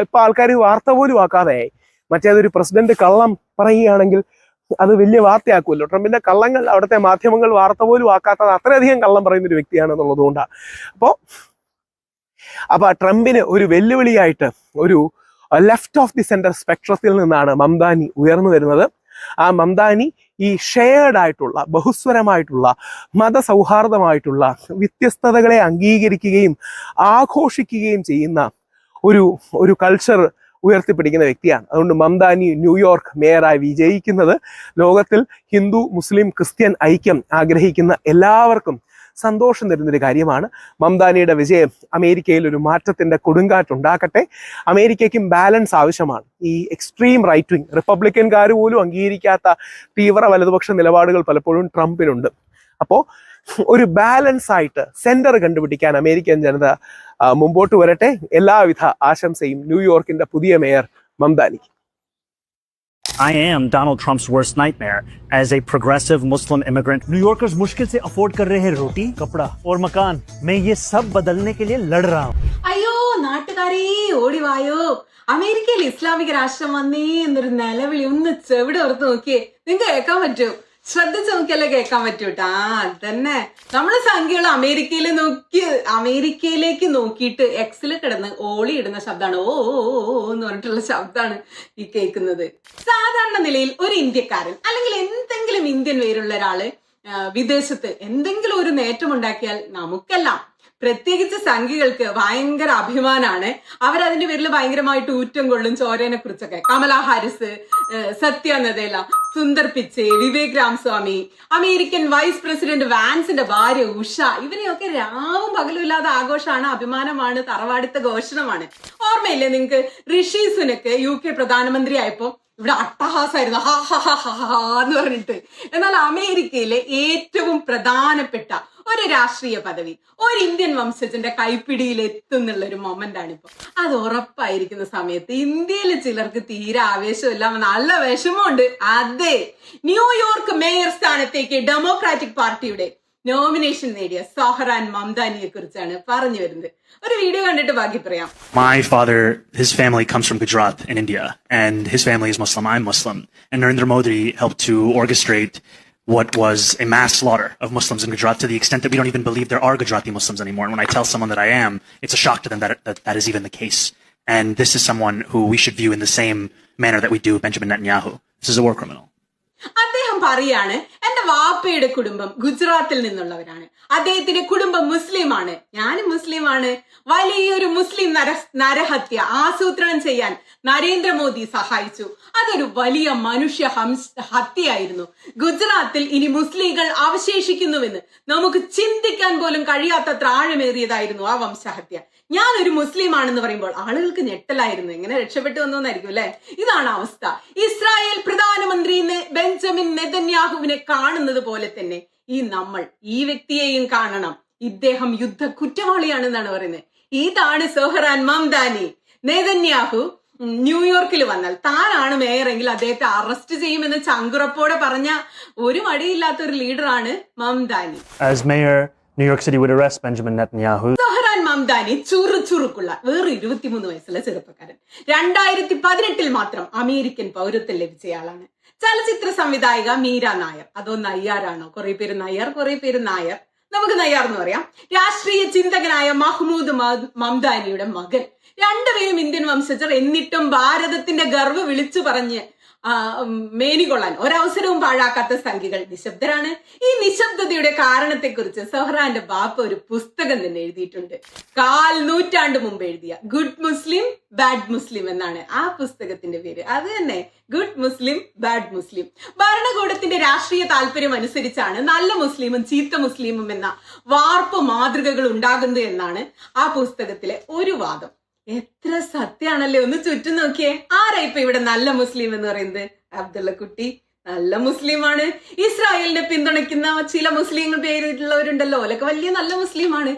ഇപ്പൊ ആൾക്കാർ വാർത്ത പോലും ആക്കാതെയായി. മറ്റേതൊരു പ്രസിഡന്റ് കള്ളം പറയുകയാണെങ്കിൽ അത് വലിയ വാർത്തയാക്കുമല്ലോ. ട്രംപിന്റെ കള്ളങ്ങൾ അവിടുത്തെ മാധ്യമങ്ങൾ വാർത്ത പോലും ആക്കാത്തത് അത്രയധികം കള്ളം പറയുന്ന ഒരു വ്യക്തിയാണ് എന്നുള്ളത് കൊണ്ടാണ്. അപ്പൊ ട്രംപിന് ഒരു വെല്ലുവിളിയായിട്ട് ഒരു ലെഫ്റ്റ് ഓഫ് ദി സെന്റർ സ്പെക്ട്രത്തിൽ നിന്നാണ് മംദാനി ഉയർന്നു വരുന്നത്. ആ മംദാനി ഈ ഷെയർഡ് ആയിട്ടുള്ള, ബഹുസ്വരമായിട്ടുള്ള, മതസൗഹാർദ്ദമായിട്ടുള്ള വ്യത്യസ്തതകളെ അംഗീകരിക്കുകയും ആഘോഷിക്കുകയും ചെയ്യുന്ന ഒരു കൾച്ചർ ഉയർത്തിപ്പിടിക്കുന്ന വ്യക്തിയാണ്. അതുകൊണ്ട് മംദാനി ന്യൂയോർക്ക് മേയറായി വിജയിക്കുന്നത് ലോകത്തിൽ ഹിന്ദു മുസ്ലിം ക്രിസ്ത്യൻ ഐക്യം ആഗ്രഹിക്കുന്ന എല്ലാവർക്കും സന്തോഷം തരുന്നൊരു കാര്യമാണ്. മംദാനിയുടെ വിജയം അമേരിക്കയിൽ ഒരു മാറ്റത്തിന്റെ കൊടുങ്കാറ്റുണ്ടാക്കട്ടെ. അമേരിക്കയ്ക്കും ബാലൻസ് ആവശ്യമാണ്. ഈ എക്സ്ട്രീം റൈറ്റ് വിങ് റിപ്പബ്ലിക്കൻകാർ പോലും അംഗീകരിക്കാത്ത തീവ്ര വലതുപക്ഷ നിലപാടുകൾ പലപ്പോഴും ട്രംപിനുണ്ട്. അപ്പോൾ ഒരു ബാലൻസ് ആയിട്ട് സെന്റർ കണ്ടുപിടിക്കാൻ അമേരിക്കൻ ജനത മുമ്പോട്ട് വരട്ടെ. എല്ലാവിധ ആശംസയും ന്യൂയോർക്കിന്റെ പുതിയ mayor മംദാനിക്ക്. I am Donald Trump's worst nightmare as a progressive Muslim immigrant. New Yorkers मुश्किल से अफोर्ड कर रहे हैं रोटी, कपड़ा और मकान. मैं ये सब बदलने के लिए लड़ रहा हूँ. അയ്യോ നാട്ടുകാരി ഓടിവായോ, അമേരിക്കയിൽ ഇസ്ലാമിക രാഷ്ട്രം വന്നേ എന്നൊരു നിലവിളി ഒന്ന് ചെവിടെ ഓർത്ത് നോക്കിയേ, നിങ്ങൾക്ക് കേൾക്കാൻ പറ്റും. ശ്രദ്ധിച്ച് നോക്കിയല്ലേ കേൾക്കാൻ പറ്റൂട്ടാ. അതന്നെ നമ്മള് സംഖ്യകൾ അമേരിക്കയിലേക്ക് നോക്കിയിട്ട് എക്സിൽ കിടന്ന് ഓളി ഇടുന്ന ശബ്ദമാണ് ഓ എന്ന് പറഞ്ഞിട്ടുള്ള ശബ്ദമാണ് ഈ കേൾക്കുന്നത്. സാധാരണ നിലയിൽ ഒരു ഇന്ത്യക്കാരൻ അല്ലെങ്കിൽ എന്തെങ്കിലും ഇന്ത്യൻ പേരുള്ള ഒരാള് വിദേശത്ത് എന്തെങ്കിലും ഒരു നേട്ടം ഉണ്ടാക്കിയാൽ നമുക്കെല്ലാം, പ്രത്യേകിച്ച് സംഘികൾക്ക് ഭയങ്കര അഭിമാനാണ്. അവരതിന്റെ പേരിൽ ഭയങ്കരമായിട്ട് ഊറ്റം കൊള്ളും. ചോരനെ കുറിച്ചൊക്കെ കമലാ ഹാരിസ്, സത്യ നദേല, Sundar പിച്ചെ, Vivek Ramswamy, American vice president വാൻസിന്റെ ഭാര്യ ഉഷ, ഇവരെയൊക്കെ രാവും പകലും ഇല്ലാതെ ആഘോഷമാണ്, അഭിമാനമാണ്, തറവാടിത്ത ഘോഷണമാണ്. ഓർമ്മയില്ലേ നിങ്ങൾക്ക് ഋഷി സുനക്ക് UK പ്രധാനമന്ത്രി ആയപ്പോ ഇവിടെ അട്ടഹാസമായിരുന്നു, ഹാ ഹാ ഹാ ഹാ എന്ന് പറഞ്ഞിട്ട്. എന്നാൽ അമേരിക്കയിലെ ഏറ്റവും പ്രധാനപ്പെട്ട ഒരു രാഷ്ട്രീയ പദവി ഒരു ഇന്ത്യൻ വംശജന്റെ കൈപ്പിടിയിൽ എത്തുന്നുള്ള ഒരു മൊമെന്റ് ആണ് ഇപ്പൊ. അത് ഉറപ്പായിരിക്കുന്ന സമയത്ത് ഇന്ത്യയിൽ ചിലർക്ക് തീരെ ആവേശമില്ല, നല്ല വിഷമമുണ്ട്. അതെ, ന്യൂയോർക്ക് മേയർ സ്ഥാനത്തേക്ക് ഡെമോക്രാറ്റിക് പാർട്ടിയുടെ നോമിനേഷൻ നേടിയ സൊഹ്റാൻ മംദാനിയെ കുറിച്ചാണ് പറഞ്ഞു വരുന്നത്. ഒരു വീഡിയോ കണ്ടിട്ട് ബാക്കി പറയാം. My father, his family comes from Gujarat in India, and his family is Muslim. I'm Muslim. And Narendra Modi helped to orchestrate what was a mass slaughter of Muslims in Gujarat to the extent that we don't even believe there are Gujarati Muslims anymore. And when I tell someone that I am, it's a shock to them that is even the case. And this is someone who we should view in the same manner that we do Benjamin Netanyahu. This is a war criminal. അദ്ദേഹം പറയാണ്, എന്റെ വാപ്പയുടെ കുടുംബം ഗുജറാത്തിൽ നിന്നുള്ളവരാണ്, അദ്ദേഹത്തിന്റെ കുടുംബം മുസ്ലിമാണ്, ഞാനും മുസ്ലിമാണ്. വലിയൊരു മുസ്ലിം നരഹത്യ ആസൂത്രണം ചെയ്യാൻ നരേന്ദ്രമോദി സഹായിച്ചു. അതൊരു വലിയ മനുഷ്യ ഹത്യയായിരുന്നു. ഗുജറാത്തിൽ ഇനി മുസ്ലിങ്ങൾ അവശേഷിക്കുന്നുവെന്ന് നമുക്ക് ചിന്തിക്കാൻ പോലും കഴിയാത്തത്ര ആഴമേറിയതായിരുന്നു ആ വംശഹത്യ. ഞാനൊരു മുസ്ലിം ആണെന്ന് പറയുമ്പോൾ ആളുകൾക്ക് ഞെട്ടലായിരുന്നു. എങ്ങനെ രക്ഷപ്പെട്ടു വന്നോന്നായിരിക്കും അല്ലെ? ഇതാണ് അവസ്ഥ. ഇസ്രായേൽ പ്രധാനമന്ത്രി ബെഞ്ചമിൻ നെതന്യാഹുവിനെ കാണുന്നത് പോലെ തന്നെ ഈ വ്യക്തിയെയും കാണണം. ഇദ്ദേഹം യുദ്ധ കുറ്റവാളിയാണെന്നാണ് പറയുന്നത്. ഇതാണ് സൊഹ്റാൻ മംദാനി. നെതന്യാഹു ന്യൂയോർക്കിൽ വന്നാൽ താനാണ് മേയറെങ്കിൽ അദ്ദേഹത്തെ അറസ്റ്റ് ചെയ്യുമെന്ന് ചങ്കുറപ്പോടെ പറഞ്ഞ ഒരു മടിയില്ലാത്ത ഒരു ലീഡറാണ് Mamdani. As mayor, New York City would arrest Benjamin Netanyahu. Zohran Mamdani ചുറുചുറുക്കുള്ള വേറെ 23 വയസ്സുള്ള ചെറുപ്പക്കാരൻ. 2018 മാത്രം അമേരിക്കൻ പൗരത്വം ലഭിച്ചയാളാണ്. ചലച്ചിത്ര സംവിധായിക മീര നായർ, അതോ നയ്യാറാണോ? കുറെ പേര് നയ്യാർ, കുറെ പേര് നായർ, നമുക്ക് നയ്യാർ എന്ന് പറയാം. രാഷ്ട്രീയ ചിന്തകനായ മഹ്മൂദ് മംദാനിയുടെ മകൻ. രണ്ടുപേരും ഇന്ത്യൻ വംശജർ. എന്നിട്ടും ഭാരതത്തിന്റെ ഗർവ് വിളിച്ചു പറഞ്ഞ് മേനികൊള്ളാൻ ഒരവസരവും പാഴാക്കാത്ത സംഖ്യകൾ നിശബ്ദരാണ്. ഈ നിശബ്ദതയുടെ കാരണത്തെക്കുറിച്ച് സൊഹ്റാന്റെ ബാപ്പ ഒരു പുസ്തകം തന്നെ എഴുതിയിട്ടുണ്ട്. 4 നൂറ്റാണ്ട് മുമ്പ് എഴുതിയ ഗുഡ് മുസ്ലിം ബാഡ് മുസ്ലിം എന്നാണ് ആ പുസ്തകത്തിന്റെ പേര്. അത് തന്നെ, ഗുഡ് മുസ്ലിം ബാഡ് മുസ്ലിം. ഭരണകൂടത്തിന്റെ രാഷ്ട്രീയ താല്പര്യം അനുസരിച്ചാണ് നല്ല മുസ്ലിമും ചീത്ത മുസ്ലിമും എന്ന വാർപ്പ് മാതൃകകൾ ഉണ്ടാകുന്നത് എന്നാണ് ആ പുസ്തകത്തിലെ ഒരു വാദം. എത്ര സത്യാണല്ലേ? ഒന്ന് ചുറ്റും നോക്കിയേ. ആരാ ഇപ്പൊ ഇവിടെ നല്ല മുസ്ലിം എന്ന് പറയുന്നത്? അബ്ദുള്ള കുട്ടി നല്ല മുസ്ലിമാണ്. ഇസ്രായേലിനെ പിന്തുണയ്ക്കുന്ന ചില മുസ്ലിങ്ങൾ പേരിട്ടുള്ളവരുണ്ടല്ലോ, ഓലൊക്കെ വലിയ നല്ല മുസ്ലിമാണ്.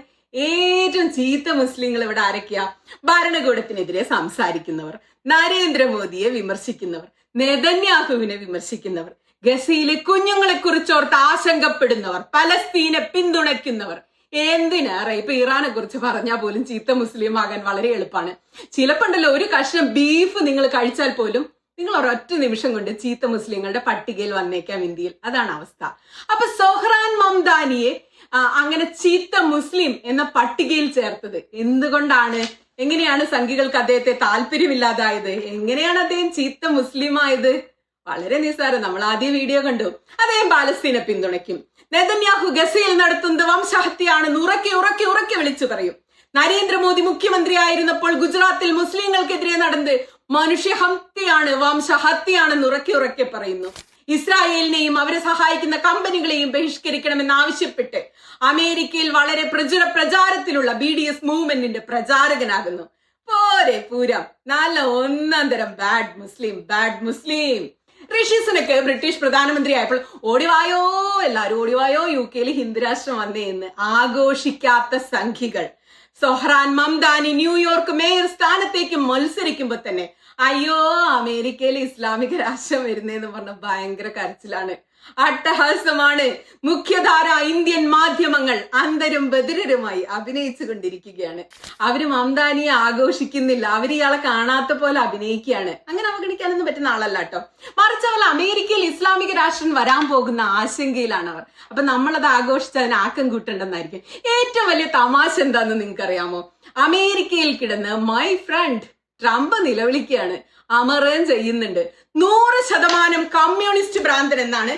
ഏറ്റവും ചീത്ത മുസ്ലിങ്ങൾ ഇവിടെ ആരൊക്കെയാ? ഭരണകൂടത്തിനെതിരെ സംസാരിക്കുന്നവർ, നരേന്ദ്രമോദിയെ വിമർശിക്കുന്നവർ, നെതന്യാഹുവിനെ വിമർശിക്കുന്നവർ, ഗസയിലെ കുഞ്ഞുങ്ങളെ കുറിച്ചോർത്ത് ആശങ്കപ്പെടുന്നവർ, പലസ്തീനെ പിന്തുണയ്ക്കുന്നവർ. എന്തിനേറെ ഇപ്പൊ ഇറാനെ കുറിച്ച് പറഞ്ഞാൽ പോലും ചീത്ത മുസ്ലിം ആകാൻ വളരെ എളുപ്പമാണ്. ചിലപ്പോണ്ടല്ലോ ഒരു കഷ്ണം ബീഫ് നിങ്ങൾ കഴിച്ചാൽ പോലും നിങ്ങൾ ഒരൊറ്റ നിമിഷം കൊണ്ട് ചീത്ത മുസ്ലിങ്ങളുടെ പട്ടികയിൽ വന്നേക്കാം ഇന്ത്യയിൽ. അതാണ് അവസ്ഥ. അപ്പൊ സൊഹ്റാൻ മംദാനിയെ അങ്ങനെ ചീത്ത മുസ്ലിം എന്ന പട്ടികയിൽ ചേർത്തത് എന്തുകൊണ്ടാണ്? എങ്ങനെയാണ് സംഘികൾക്ക് അദ്ദേഹത്തെ താല്പര്യമില്ലാതായത്? എങ്ങനെയാണ് അദ്ദേഹം ചീത്ത മുസ്ലിം ആയത്? വളരെ നിസ്സാരം. നമ്മൾ ആദ്യ വീഡിയോ കണ്ടു. അദ്ദേഹം പാലസ്തീനെ പിന്തുണയ്ക്കും. നെതന്യാഹു ഗസയിൽ നടത്തുന്നത് വംശഹത്യയാണെന്ന് ഉറക്കെ വിളിച്ചു പറയും. നരേന്ദ്രമോദി മുഖ്യമന്ത്രി ആയിരുന്നപ്പോൾ ഗുജറാത്തിൽ മുസ്ലിങ്ങൾക്കെതിരെ നടന്നത് മനുഷ്യഹത്യയാണ്, വംശഹത്യയാണെന്ന് ഉറക്കെ പറയുന്നു. ഇസ്രായേലിനെയും അവരെ സഹായിക്കുന്ന കമ്പനികളെയും ബഹിഷ്കരിക്കണമെന്ന് ആവശ്യപ്പെട്ട് അമേരിക്കയിൽ വളരെ പ്രചാരത്തിലുള്ള BDS മൂവ്മെന്റിന്റെ പ്രചാരകനാകുന്നു. പോരെ പൂരം. നല്ല ഒന്നാം തരം ബാഡ് മുസ്ലിം. ഋഷി സുനക്ക് ബ്രിട്ടീഷ് പ്രധാനമന്ത്രി ആയപ്പോൾ ഓടിവായോ, എല്ലാരും ഓടിവായോ, UK ഹിന്ദുരാഷ്ട്രം വന്നേ എന്ന് ആഘോഷിക്കാത്ത സംഘികൾ സൊഹ്റാൻ മംദാനി ന്യൂയോർക്ക് മേയർ സ്ഥാനത്തേക്ക് മത്സരിക്കുമ്പോ തന്നെ അയ്യോ അമേരിക്കയിൽ ഇസ്ലാമിക രാഷ്ട്രം വരുന്നേന്ന് പറഞ്ഞ ഭയങ്കര കരച്ചിലാണ്. അട്ടഹാസമാണ്. മുഖ്യധാര ഇന്ത്യൻ മാധ്യമങ്ങൾ അന്തരും ബദിരരുമായി അഭിനയിച്ചു കൊണ്ടിരിക്കുകയാണ്. അവര് മംദാനിയെ ആഘോഷിക്കുന്നില്ല, അവർ ഇയാളെ കാണാത്ത പോലെ അഭിനയിക്കുകയാണ്. അങ്ങനെ അവഗണിക്കാനൊന്നും പറ്റുന്ന ആളല്ല കേട്ടോ. മറിച്ച് അവർ അമേരിക്കയിൽ ഇസ്ലാമിക രാഷ്ട്രം വരാൻ പോകുന്ന ആശങ്കയിലാണ് അവർ. അപ്പൊ നമ്മളത് ആഘോഷിച്ച് അതിന് ആക്കം കൂട്ടണ്ടെന്നായിരിക്കും. ഏറ്റവും വലിയ തമാശ എന്താന്ന് നിങ്ങൾക്കറിയാമോ? അമേരിക്കയിൽ കിടന്ന് മൈ ഫ്രണ്ട് ട്രംപ് നിലവിളിക്കുകയാണ്, അമറുകയും ചെയ്യുന്നുണ്ട്. 100% കമ്മ്യൂണിസ്റ്റ് ഭ്രാന്തൻ എന്നാണ്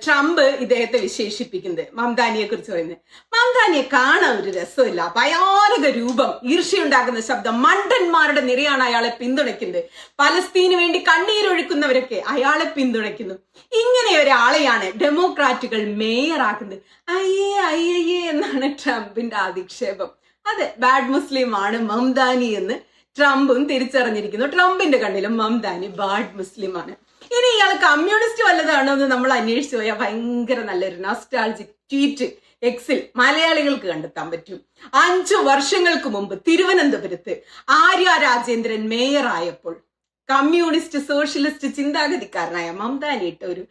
ട്രംപ് ഇദ്ദേഹത്തെ വിശേഷിപ്പിക്കുന്നത്. മംദാനിയെ കുറിച്ച് പറയുന്നത്, മംദാനിയെ കാണാൻ ഒരു രസമില്ല. ഭയാനക രൂപം, ഈർഷ്യയുണ്ടാക്കുന്ന ശബ്ദം, മണ്ടന്മാരുടെ നിരയാണ് അയാളെ പിന്തുണയ്ക്കുന്നത്. പലസ്തീന് വേണ്ടി കണ്ണീരൊഴുക്കുന്നവരൊക്കെ അയാളെ പിന്തുണയ്ക്കുന്നു. ഇങ്ങനെ ഒരാളെയാണ് ഡെമോക്രാറ്റുകൾ മേയറാക്കുന്നത്. അയ്യേ എന്നാണ് ട്രംപിന്റെ അധിക്ഷേപം. അതെ, ബാഡ് മുസ്ലിം ആണ് മംദാനി എന്ന് ട്രംപും തിരിച്ചറിഞ്ഞിരിക്കുന്നു. ട്രംപിന്റെ കണ്ണിലും മംദാനി ബാഡ് മുസ്ലിം ആണ്. ഇനി ഇയാൾ കമ്മ്യൂണിസ്റ്റ് വല്ലതാണോ എന്ന് നമ്മൾ അന്വേഷിച്ചു പോയാൽ ഭയങ്കര നല്ലൊരു നൊസ്റ്റാൾജിക് ട്വീറ്റ് എക്സിൽ മലയാളികൾക്ക് കണ്ടെത്താൻ പറ്റും. 5 വർഷങ്ങൾക്ക് മുമ്പ് തിരുവനന്തപുരത്ത് ആര്യ രാജേന്ദ്രൻ മേയറായപ്പോൾ കമ്മ്യൂണിസ്റ്റ് സോഷ്യലിസ്റ്റ് ചിന്താഗതിക്കാരനായ മംദാനി ഇട്ട ഒരു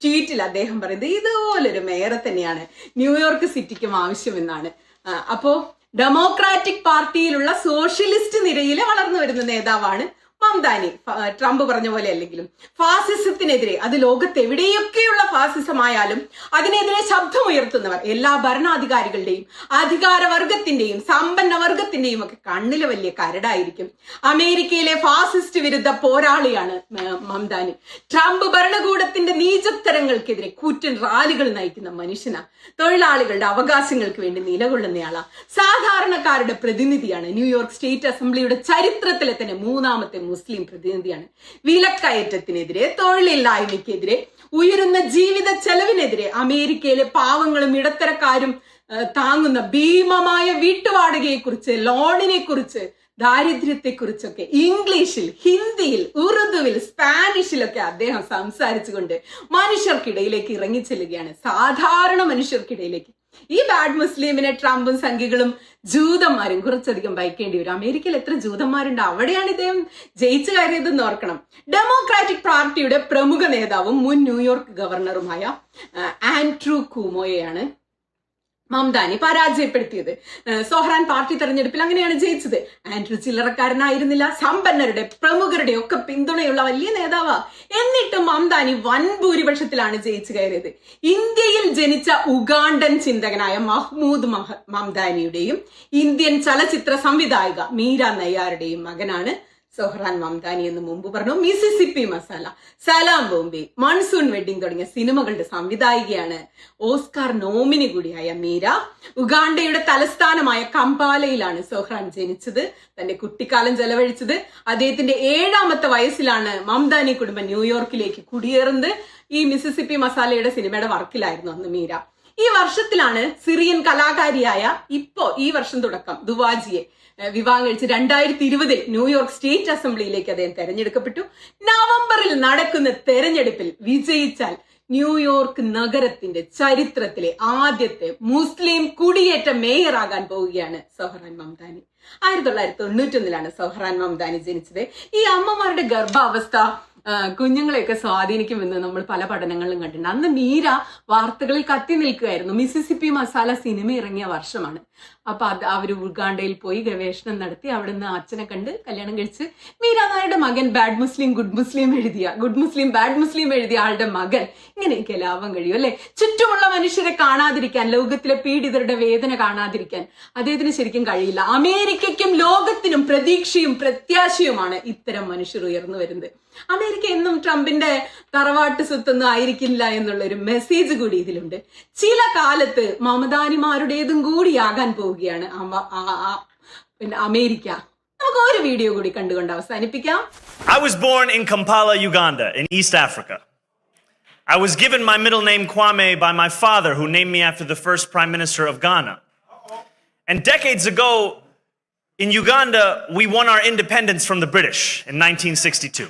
ട്വീറ്റിൽ അദ്ദേഹം പറയുന്നത് ഇതുപോലൊരു മേയറെ തന്നെയാണ് ന്യൂയോർക്ക് സിറ്റിക്കും ആവശ്യമെന്നാണ്. അപ്പോ ഡെമോക്രാറ്റിക് പാർട്ടിയിലുള്ള സോഷ്യലിസ്റ്റ് നിരയിലെ വളർന്നു വരുന്ന നേതാവാണ് മംദാനി. ട്രംപ് പറഞ്ഞ പോലെ അല്ലെങ്കിലും ഫാസിസത്തിനെതിരെ, അത് ലോകത്ത് എവിടെയൊക്കെയുള്ള ഫാസിസമായാലും അതിനെതിരെ ശബ്ദമുയർത്തുന്നവർ എല്ലാ ഭരണാധികാരികളുടെയും അധികാരവർഗത്തിന്റെയും സമ്പന്ന വർഗത്തിന്റെയും ഒക്കെ കണ്ണിലെ വലിയ കരടായിരിക്കും. അമേരിക്കയിലെ ഫാസിസ്റ്റ് വിരുദ്ധ പോരാളിയാണ് മംദാനി. ട്രംപ് ഭരണകൂടത്തിന്റെ നീചത്തരങ്ങൾക്കെതിരെ കൂറ്റൻ റാലികൾ നയിക്കുന്ന മനുഷ്യനാ. തൊഴിലാളികളുടെ അവകാശങ്ങൾക്ക് വേണ്ടി നിലകൊള്ളുന്നയാളാ. സാധാരണക്കാരുടെ പ്രതിനിധിയാണ്. ന്യൂയോർക്ക് സ്റ്റേറ്റ് അസംബ്ലിയുടെ ചരിത്രത്തിലെ തന്നെ 3ാമത്തെ മുസ്ലിം പ്രതിനിധിയാണ്. വിലക്കയറ്റത്തിനെതിരെ, തൊഴിലില്ലായ്മയ്ക്കെതിരെ, ഉയരുന്ന ജീവിത ചെലവിനെതിരെ, അമേരിക്കയിലെ പാവങ്ങളും ഇടത്തരക്കാരും താങ്ങുന്ന ഭീമമായ വീട്ടുവാടകയെക്കുറിച്ച്, ലോണിനെ കുറിച്ച്, ദാരിദ്ര്യത്തെക്കുറിച്ചൊക്കെ ഇംഗ്ലീഷിൽ, ഹിന്ദിയിൽ, ഉറുദുവിൽ, സ്പാനിഷിലൊക്കെ അദ്ദേഹം സംസാരിച്ചുകൊണ്ട് മനുഷ്യർക്കിടയിലേക്ക് ഇറങ്ങിച്ചെല്ലുകയാണ്. സാധാരണ മനുഷ്യർക്കിടയിലേക്ക്. ഈ ബാഡ് മുസ്ലിമിനെ ട്രംപും സംഘികളും ജൂതന്മാരും കുറച്ചധികം ഭയക്കേണ്ടി വരും. അമേരിക്കയിൽ എത്ര ജൂതന്മാരുണ്ട്, അവിടെയാണ് ഇദ്ദേഹം ജയിച്ചു കയറിയതെന്ന് ഓർക്കണം. ഡെമോക്രാറ്റിക് പാർട്ടിയുടെ പ്രമുഖ നേതാവും മുൻ ന്യൂയോർക്ക് ഗവർണറുമായ ആൻഡ്രൂ കുമോയെയാണ് മംദാനി പരാജയപ്പെടുത്തിയത്. സൊഹ്റാൻ പാർട്ടി തെരഞ്ഞെടുപ്പിൽ അങ്ങനെയാണ് ജയിച്ചത്. ആൻഡ്രൂ ചില്ലറക്കാരനായിരുന്നില്ല, സമ്പന്നരുടെ പ്രമുഖരുടെ ഒക്കെ പിന്തുണയുള്ള വലിയ നേതാവാ. എന്നിട്ടും മംദാനി വൻ ഭൂരിപക്ഷത്തിലാണ് ജയിച്ചു കയറിയത്. ഇന്ത്യയിൽ ജനിച്ച ഉഗാണ്ടൻ ചിന്തകനായ മഹ്മൂദ് മംദാനിയുടെയും ഇന്ത്യൻ ചലച്ചിത്ര സംവിധായിക മീര നയ്യാറുടെയും മകനാണ് സൊഹ്റാൻ മംദാനി എന്ന് മുമ്പ് പറഞ്ഞു. മിസിസിപ്പി മസാല, സലാം ബോംബെ, മൺസൂൺ വെഡിങ് തുടങ്ങിയ സിനിമകളുടെ സംവിധായികയാണ്. ഓസ്കാർ നോമിനി കൂടിയായ മീര. ഉഗാണ്ടയുടെ തലസ്ഥാനമായ കമ്പാലയിലാണ് സൊഹ്റാൻ ജനിച്ചത്. തന്റെ കുട്ടിക്കാലം ചെലവഴിച്ചത്. അദ്ദേഹത്തിന്റെ 7ാമത്തെ വയസ്സിലാണ് മംദാനി കുടുംബം ന്യൂയോർക്കിലേക്ക് കുടിയേറുന്നത്. ഈ മിസിസിപ്പി മസാലയുടെ സിനിമയുടെ വർക്കിലായിരുന്നു അന്ന് മീര. ഈ വർഷത്തിലാണ് സിറിയൻ കലാകാരിയായ ഈ വർഷം തുടക്കം ദുവാജിയെ വിവാഹം കഴിച്ച് 2020 ന്യൂയോർക്ക് സ്റ്റേറ്റ് അസംബ്ലിയിലേക്ക് അദ്ദേഹം തെരഞ്ഞെടുക്കപ്പെട്ടു. നവംബറിൽ നടക്കുന്ന തെരഞ്ഞെടുപ്പിൽ വിജയിച്ചാൽ ന്യൂയോർക്ക് നഗരത്തിന്റെ ചരിത്രത്തിലെ ആദ്യത്തെ മുസ്ലിം കുടിയേറ്റ മേയറാകാൻ പോവുകയാണ് സൊഹ്റാൻ മംദാനി. 1991 സൊഹ്റാൻ മംദാനി ജനിച്ചത്. ഈ അമ്മമാരുടെ ഗർഭാവസ്ഥ കുഞ്ഞുങ്ങളെയൊക്കെ സ്വാധീനിക്കുമെന്ന് നമ്മൾ പല പഠനങ്ങളിലും കണ്ടിട്ടുണ്ട്. അന്ന് മീര വാർത്തകളിൽ കത്തി നിൽക്കുകയായിരുന്നു. മിസിസിപ്പി മസാല സിനിമ ഇറങ്ങിയ വർഷമാണ്. അപ്പൊ അവര് ഉഗാണ്ടയിൽ പോയി ഗവേഷണം നടത്തി അവിടുന്ന് അച്ഛനെ കണ്ട് കല്യാണം കഴിച്ച് മീര നായരുടെ മകൻ ബാഡ് മുസ്ലിം ഗുഡ് മുസ്ലിം ബാഡ് മുസ്ലിം എഴുതിയ ആളുടെ മകൻ. ഇങ്ങനെയൊക്കെ ലാഭം കഴിയും അല്ലെ? ചുറ്റുമുള്ള മനുഷ്യരെ കാണാതിരിക്കാൻ, ലോകത്തിലെ പീഡിതരുടെ വേദന കാണാതിരിക്കാൻ അദ്ദേഹത്തിന് ശരിക്കും കഴിയില്ല. അമേരിക്കയ്ക്കും ലോകത്തിനും പ്രതീക്ഷയും പ്രത്യാശയുമാണ് ഇത്തരം മനുഷ്യർ ഉയർന്നു വരുന്നത്. അമേരിക്ക എന്നും ട്രംപിന്റെ തറവാട്ട് സ്വത്തൊന്നും ആയിരിക്കില്ല എന്നുള്ള ഒരു മെസ്സേജ് കൂടി ഇതിലുണ്ട്. ചില കാലത്ത് മമദാനിമാരുടേതും കൂടിയാകാൻ പോവുകയാണ് അമേരിക്ക. നമുക്ക് ഒരു വീഡിയോ കൂടി കണ്ടുകൊണ്ട് അവസാനിപ്പിക്കാം. I was born in Kampala, Uganda, in East Africa. I was given my middle name Kwame by my father, who named me after the first Prime Minister of Ghana. And decades ago, in Uganda, we won our independence from the British in 1962.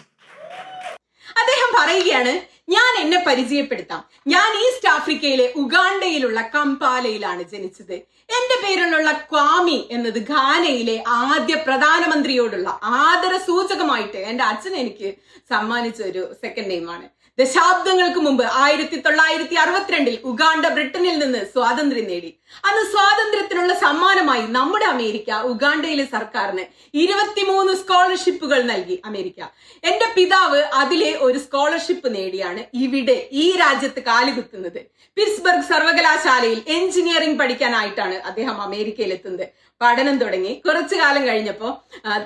അദ്ദേഹം പറയുകയാണ്, ഞാൻ എന്നെ പരിചയപ്പെടുത്താം. ഞാൻ east ആഫ്രിക്കയിലെ ഉഗാണ്ടയിലുള്ള കമ്പാലയിലാണ് ജനിച്ചത്. എന്റെ പേരിലുള്ള ക്വാമി എന്നത് ഘാനയിലെ ആദ്യ പ്രധാനമന്ത്രിയോടുള്ള ആദര സൂചകമായിട്ട് എന്റെ അച്ഛൻ എനിക്ക് സമ്മാനിച്ച ഒരു സെക്കൻഡ് നെയിമാണ്. ദശാബ്ദങ്ങൾക്ക് മുമ്പ് 1962 ഉഗാണ്ട ബ്രിട്ടനിൽ നിന്ന് സ്വാതന്ത്ര്യം നേടി. അന്ന് സ്വാതന്ത്ര്യത്തിനുള്ള സമ്മാനമായി നമ്മുടെ അമേരിക്ക ഉഗാണ്ടയിലെ സർക്കാരിന് 23 സ്കോളർഷിപ്പുകൾ നൽകി അമേരിക്ക. എന്റെ പിതാവ് അതിലെ ഒരു സ്കോളർഷിപ്പ് നേടിയാണ് ഇവിടെ ഈ രാജ്യത്ത് കാലുകുത്തുന്നത്. പിറ്റ്സ്ബർഗ് സർവകലാശാലയിൽ എഞ്ചിനീയറിംഗ് പഠിക്കാനായിട്ടാണ് അദ്ദേഹം അമേരിക്കയിൽ എത്തുന്നത്. പഠനം തുടങ്ങി കുറച്ചു കാലം കഴിഞ്ഞപ്പോ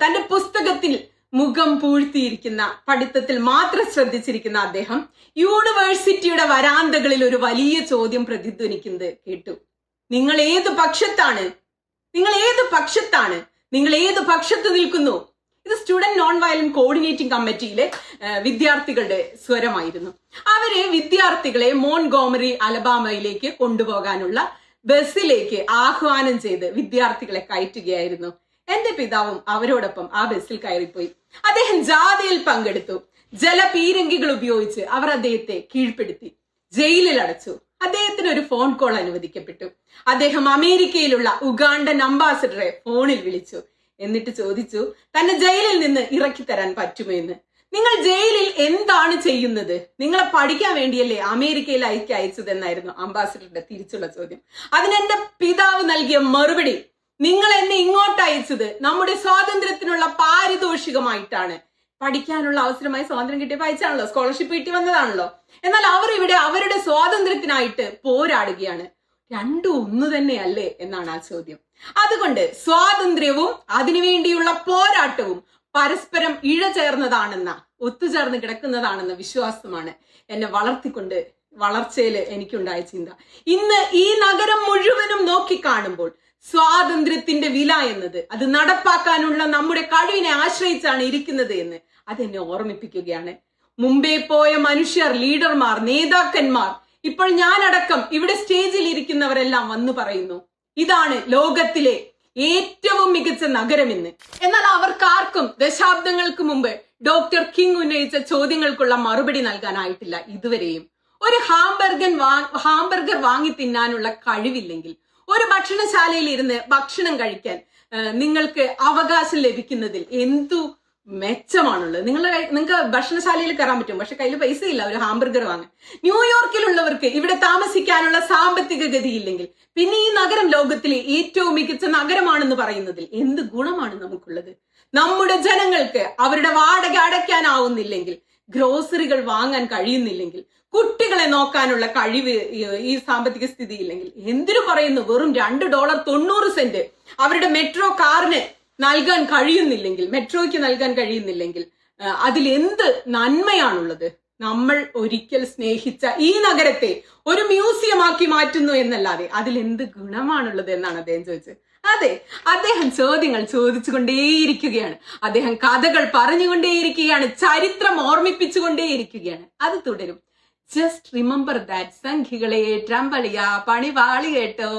തന്റെ പുസ്തകത്തിൽ മുഖം പൂഴ്ത്തിയിരിക്കുന്ന, പഠിത്തത്തിൽ മാത്രം ശ്രദ്ധിച്ചിരിക്കുന്ന അദ്ദേഹം യൂണിവേഴ്സിറ്റിയുടെ വരാന്തകളിൽ ഒരു വലിയ ചോദ്യം പ്രതിധ്വനിക്കുന്നത് കേട്ടു. നിങ്ങൾ ഏത് പക്ഷത്താണ്? നിങ്ങൾ ഏത് പക്ഷത്ത് നിൽക്കുന്നു? ഇത് സ്റ്റുഡന്റ് നോൺ വയലന്റ് കോർഡിനേറ്റിംഗ് കമ്മിറ്റിയിലെ വിദ്യാർത്ഥികളുടെ സ്വരമായിരുന്നു. അവര് വിദ്യാർത്ഥികളെ മോൺഗോമറി അലബാമയിലേക്ക് കൊണ്ടുപോകാനുള്ള ബസ്സിലേക്ക് ആഹ്വാനം ചെയ്ത് വിദ്യാർത്ഥികളെ കയറ്റുകയായിരുന്നു. എന്റെ പിതാവും അവരോടൊപ്പം ആ ബസ്സിൽ കയറിപ്പോയി. അദ്ദേഹം ജാഥയിൽ പങ്കെടുത്തു. ജലപീരങ്കികൾ ഉപയോഗിച്ച് അവർ അദ്ദേഹത്തെ കീഴ്പ്പെടുത്തി, ജയിലിൽ അടച്ചു. അദ്ദേഹത്തിന് ഒരു ഫോൺ കോൾ അനുവദിക്കപ്പെട്ടു. അദ്ദേഹം അമേരിക്കയിലുള്ള ഉഗാണ്ടൻ അംബാസഡറെ ഫോണിൽ വിളിച്ചു. എന്നിട്ട് ചോദിച്ചു തന്നെ ജയിലിൽ നിന്ന് ഇറക്കി തരാൻ പറ്റുമോ എന്ന്. നിങ്ങൾ ജയിലിൽ എന്താണ് ചെയ്യുന്നത്? നിങ്ങളെ പഠിക്കാൻ വേണ്ടിയല്ലേ അമേരിക്കയിൽ അയച്ചതെന്നായിരുന്നു അംബാസഡറുടെ തിരിച്ചുള്ള ചോദ്യം. അതിനെന്റെ പിതാവ് നൽകിയ മറുപടി, നിങ്ങൾ എന്നെ ഇങ്ങോട്ട് അയച്ചത് നമ്മുടെ സ്വാതന്ത്ര്യത്തിനുള്ള പാരിതോഷികമായിട്ടാണ്. പഠിക്കാനുള്ള അവസരമായി സ്വാതന്ത്ര്യം കിട്ടിയപ്പോൾ അയച്ചാണല്ലോ, സ്കോളർഷിപ്പ് കിട്ടി വന്നതാണല്ലോ. എന്നാൽ അവർ ഇവിടെ അവരുടെ സ്വാതന്ത്ര്യത്തിനായിട്ട് പോരാടുകയാണ്. രണ്ടും ഒന്നു തന്നെയല്ലേ എന്നാണ് ആ ചോദ്യം. അതുകൊണ്ട് സ്വാതന്ത്ര്യവും അതിനുവേണ്ടിയുള്ള പോരാട്ടവും പരസ്പരം ഇഴചേർന്നതാണെന്ന, ഒത്തുചേർന്ന് കിടക്കുന്നതാണെന്ന വിശ്വാസമാണ് എന്നെ വളർച്ചയിൽ എനിക്കുണ്ടായ ചിന്ത. ഇന്ന് ഈ നഗരം മുഴുവനും നോക്കിക്കാണുമ്പോൾ സ്വാതന്ത്ര്യത്തിന്റെ വില എന്നത് അത് നടപ്പാക്കാനുള്ള നമ്മുടെ കഴിവിനെ ആശ്രയിച്ചാണ് ഇരിക്കുന്നത് എന്ന് അതെന്നെ ഓർമ്മിപ്പിക്കുകയാണ്. മുമ്പേ പോയ മനുഷ്യർ, ലീഡർമാർ, നേതാക്കന്മാർ, ഇപ്പോൾ ഞാനടക്കം ഇവിടെ സ്റ്റേജിൽ ഇരിക്കുന്നവരെല്ലാം വന്നു പറയുന്നു, ഇതാണ് ലോകത്തിലെ ഏറ്റവും മികച്ച നഗരമെന്ന്. എന്നാൽ അവർക്കാർക്കും ദശാബ്ദങ്ങൾക്ക് മുമ്പ് ഡോക്ടർ കിങ് ഉന്നയിച്ച ചോദ്യങ്ങൾക്കുള്ള മറുപടി നൽകാനായിട്ടില്ല ഇതുവരെയും. ഒരു ഹാംബർഗർ വാങ്ങി തിന്നാനുള്ള കഴിവില്ലെങ്കിൽ, ഒരു ഭക്ഷണശാലയിൽ ഇരുന്ന് ഭക്ഷണം കഴിക്കാൻ നിങ്ങൾക്ക് അവകാശം ലഭിക്കുന്നതിൽ എന്തു മെച്ചമാണുള്ളത്? നിങ്ങൾക്ക് ഭക്ഷണശാലയിൽ കയറാൻ പറ്റും, പക്ഷെ കയ്യിൽ പൈസ ഇല്ല ഒരു ഹാംബർഗർ വാങ്ങാൻ. ന്യൂയോർക്കിലുള്ളവർക്ക് ഇവിടെ താമസിക്കാനുള്ള സാമ്പത്തിക ഗതിയില്ലെങ്കിൽ പിന്നെ ഈ നഗരം ലോകത്തിലെ ഏറ്റവും മികച്ച നഗരമാണെന്ന് പറയുന്നതിൽ എന്ത് ഗുണമാണ് നമുക്കുള്ളത്? നമ്മുടെ ജനങ്ങൾക്ക് അവരുടെ വാടക അടയ്ക്കാനാവുന്നില്ലെങ്കിൽ, ഗ്രോസറികൾ വാങ്ങാൻ കഴിയുന്നില്ലെങ്കിൽ, കുട്ടികളെ നോക്കാനുള്ള കഴിവ് ഈ സാമ്പത്തിക സ്ഥിതി ഇല്ലെങ്കിൽ, എന്തിനു പറയുന്നു വെറും $2.90 അവരുടെ മെട്രോ കാറിന് നൽകാൻ കഴിയുന്നില്ലെങ്കിൽ, മെട്രോയ്ക്ക് നൽകാൻ കഴിയുന്നില്ലെങ്കിൽ അതിലെന്ത് നന്മയാണുള്ളത്? നമ്മൾ ഒരിക്കൽ സ്നേഹിച്ച ഈ നഗരത്തെ ഒരു മ്യൂസിയമാക്കി മാറ്റുന്നു എന്നല്ലാതെ അതിലെന്ത് ഗുണമാണുള്ളത് എന്നാണ് അദ്ദേഹം ചോദിച്ചത്. അതെ, അദ്ദേഹം ചോദ്യങ്ങൾ ചോദിച്ചുകൊണ്ടേയിരിക്കുകയാണ്, അദ്ദേഹം കഥകൾ പറഞ്ഞുകൊണ്ടേയിരിക്കുകയാണ്, ചരിത്രം ഓർമ്മിപ്പിച്ചുകൊണ്ടേയിരിക്കുകയാണ്. അത് തുടരും. Just remember that. സംഖ്യകളെ ട്രംപളിയ പണിവാളി കേട്ടോ.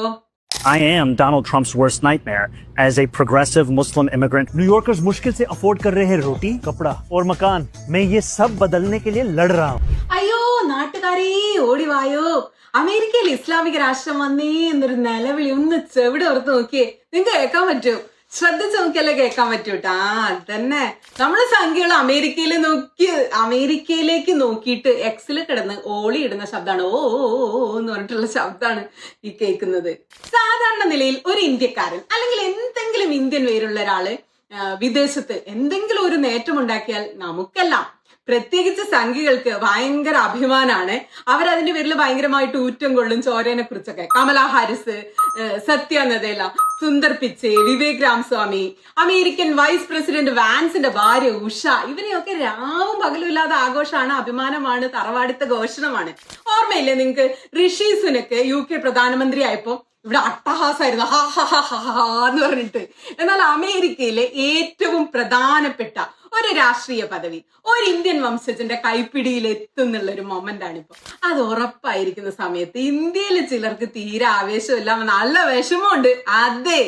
I am Donald Trump's worst nightmare as a progressive Muslim immigrant. New Yorkers मुश्किल से अफोर्ड कर रहे हैं रोटी, कपड़ा और मकान. मैं ये सब बदलने के लिए लड़ रहा हूँ. അയ്യോ നാട്ടുകാരെ ഓടിവായോ, അമേരിക്കയിൽ ഇസ്ലാമിക രാഷ്ട്രം വന്നേ എന്നൊരു നിലവിളി ഒന്ന് ചെവിടെ ഓർത്ത് നോക്കിയേ, നിങ്ങൾക്ക് കേൾക്കാൻ പറ്റും. ശ്രദ്ധിച്ച് നോക്കിയല്ലേ കേൾക്കാൻ പറ്റൂട്ടാ. അതന്നെ നമ്മള് സംഖ്യകൾ അമേരിക്കയിലേക്ക് നോക്കിയിട്ട് എക്സിൽ കിടന്ന് ഓളി ഇടുന്ന ശബ്ദമാണ്, ഓ എന്ന് പറഞ്ഞിട്ടുള്ള ശബ്ദമാണ് ഈ കേൾക്കുന്നത്. സാധാരണ നിലയിൽ ഒരു ഇന്ത്യക്കാരൻ അല്ലെങ്കിൽ എന്തെങ്കിലും ഇന്ത്യൻ പേരുള്ള ഒരാള് വിദേശത്ത് എന്തെങ്കിലും ഒരു നേട്ടം ഉണ്ടാക്കിയാൽ നമുക്കെല്ലാം, പ്രത്യേകിച്ച് സംഘികൾക്ക് ഭയങ്കര അഭിമാനാണ്. അവരതിന്റെ പേരിൽ ഭയങ്കരമായിട്ട് ഊറ്റം കൊള്ളും ചോരനെ കുറിച്ചൊക്കെ. കമലാ ഹാരിസ്, സത്യ നദേല, Sundar പിച്ചെ, Vivek Ramswamy, American vice president വാൻസിന്റെ ഭാര്യ ഉഷ, ഇവരെയൊക്കെ രാവും പകലും ഇല്ലാതെ ആഘോഷമാണ്, അഭിമാനമാണ്, തറവാടിത്ത ഘോഷണമാണ്. ഓർമ്മയില്ലേ നിങ്ങൾക്ക്? ഋഷി സുനക്ക് UK പ്രധാനമന്ത്രി ആയപ്പോ ഇവിടെ അട്ടഹാസമായിരുന്നു, ഹാ ഹാ ഹാ ഹാ എന്ന് പറഞ്ഞിട്ട്. എന്നാൽ അമേരിക്കയിലെ ഏറ്റവും പ്രധാനപ്പെട്ട ഒരു രാഷ്ട്രീയ പദവി ഒരു ഇന്ത്യൻ വംശജന്റെ കൈപ്പിടിയിൽ എത്തുന്നുള്ള ഒരു മൊമെന്റ് ആണിപ്പോ. അത് ഉറപ്പായിരിക്കുന്ന സമയത്ത് ഇന്ത്യയിലെ ചിലർക്ക് തീരെ ആവേശമില്ല, നല്ല വിഷമമുണ്ട്. അതെ,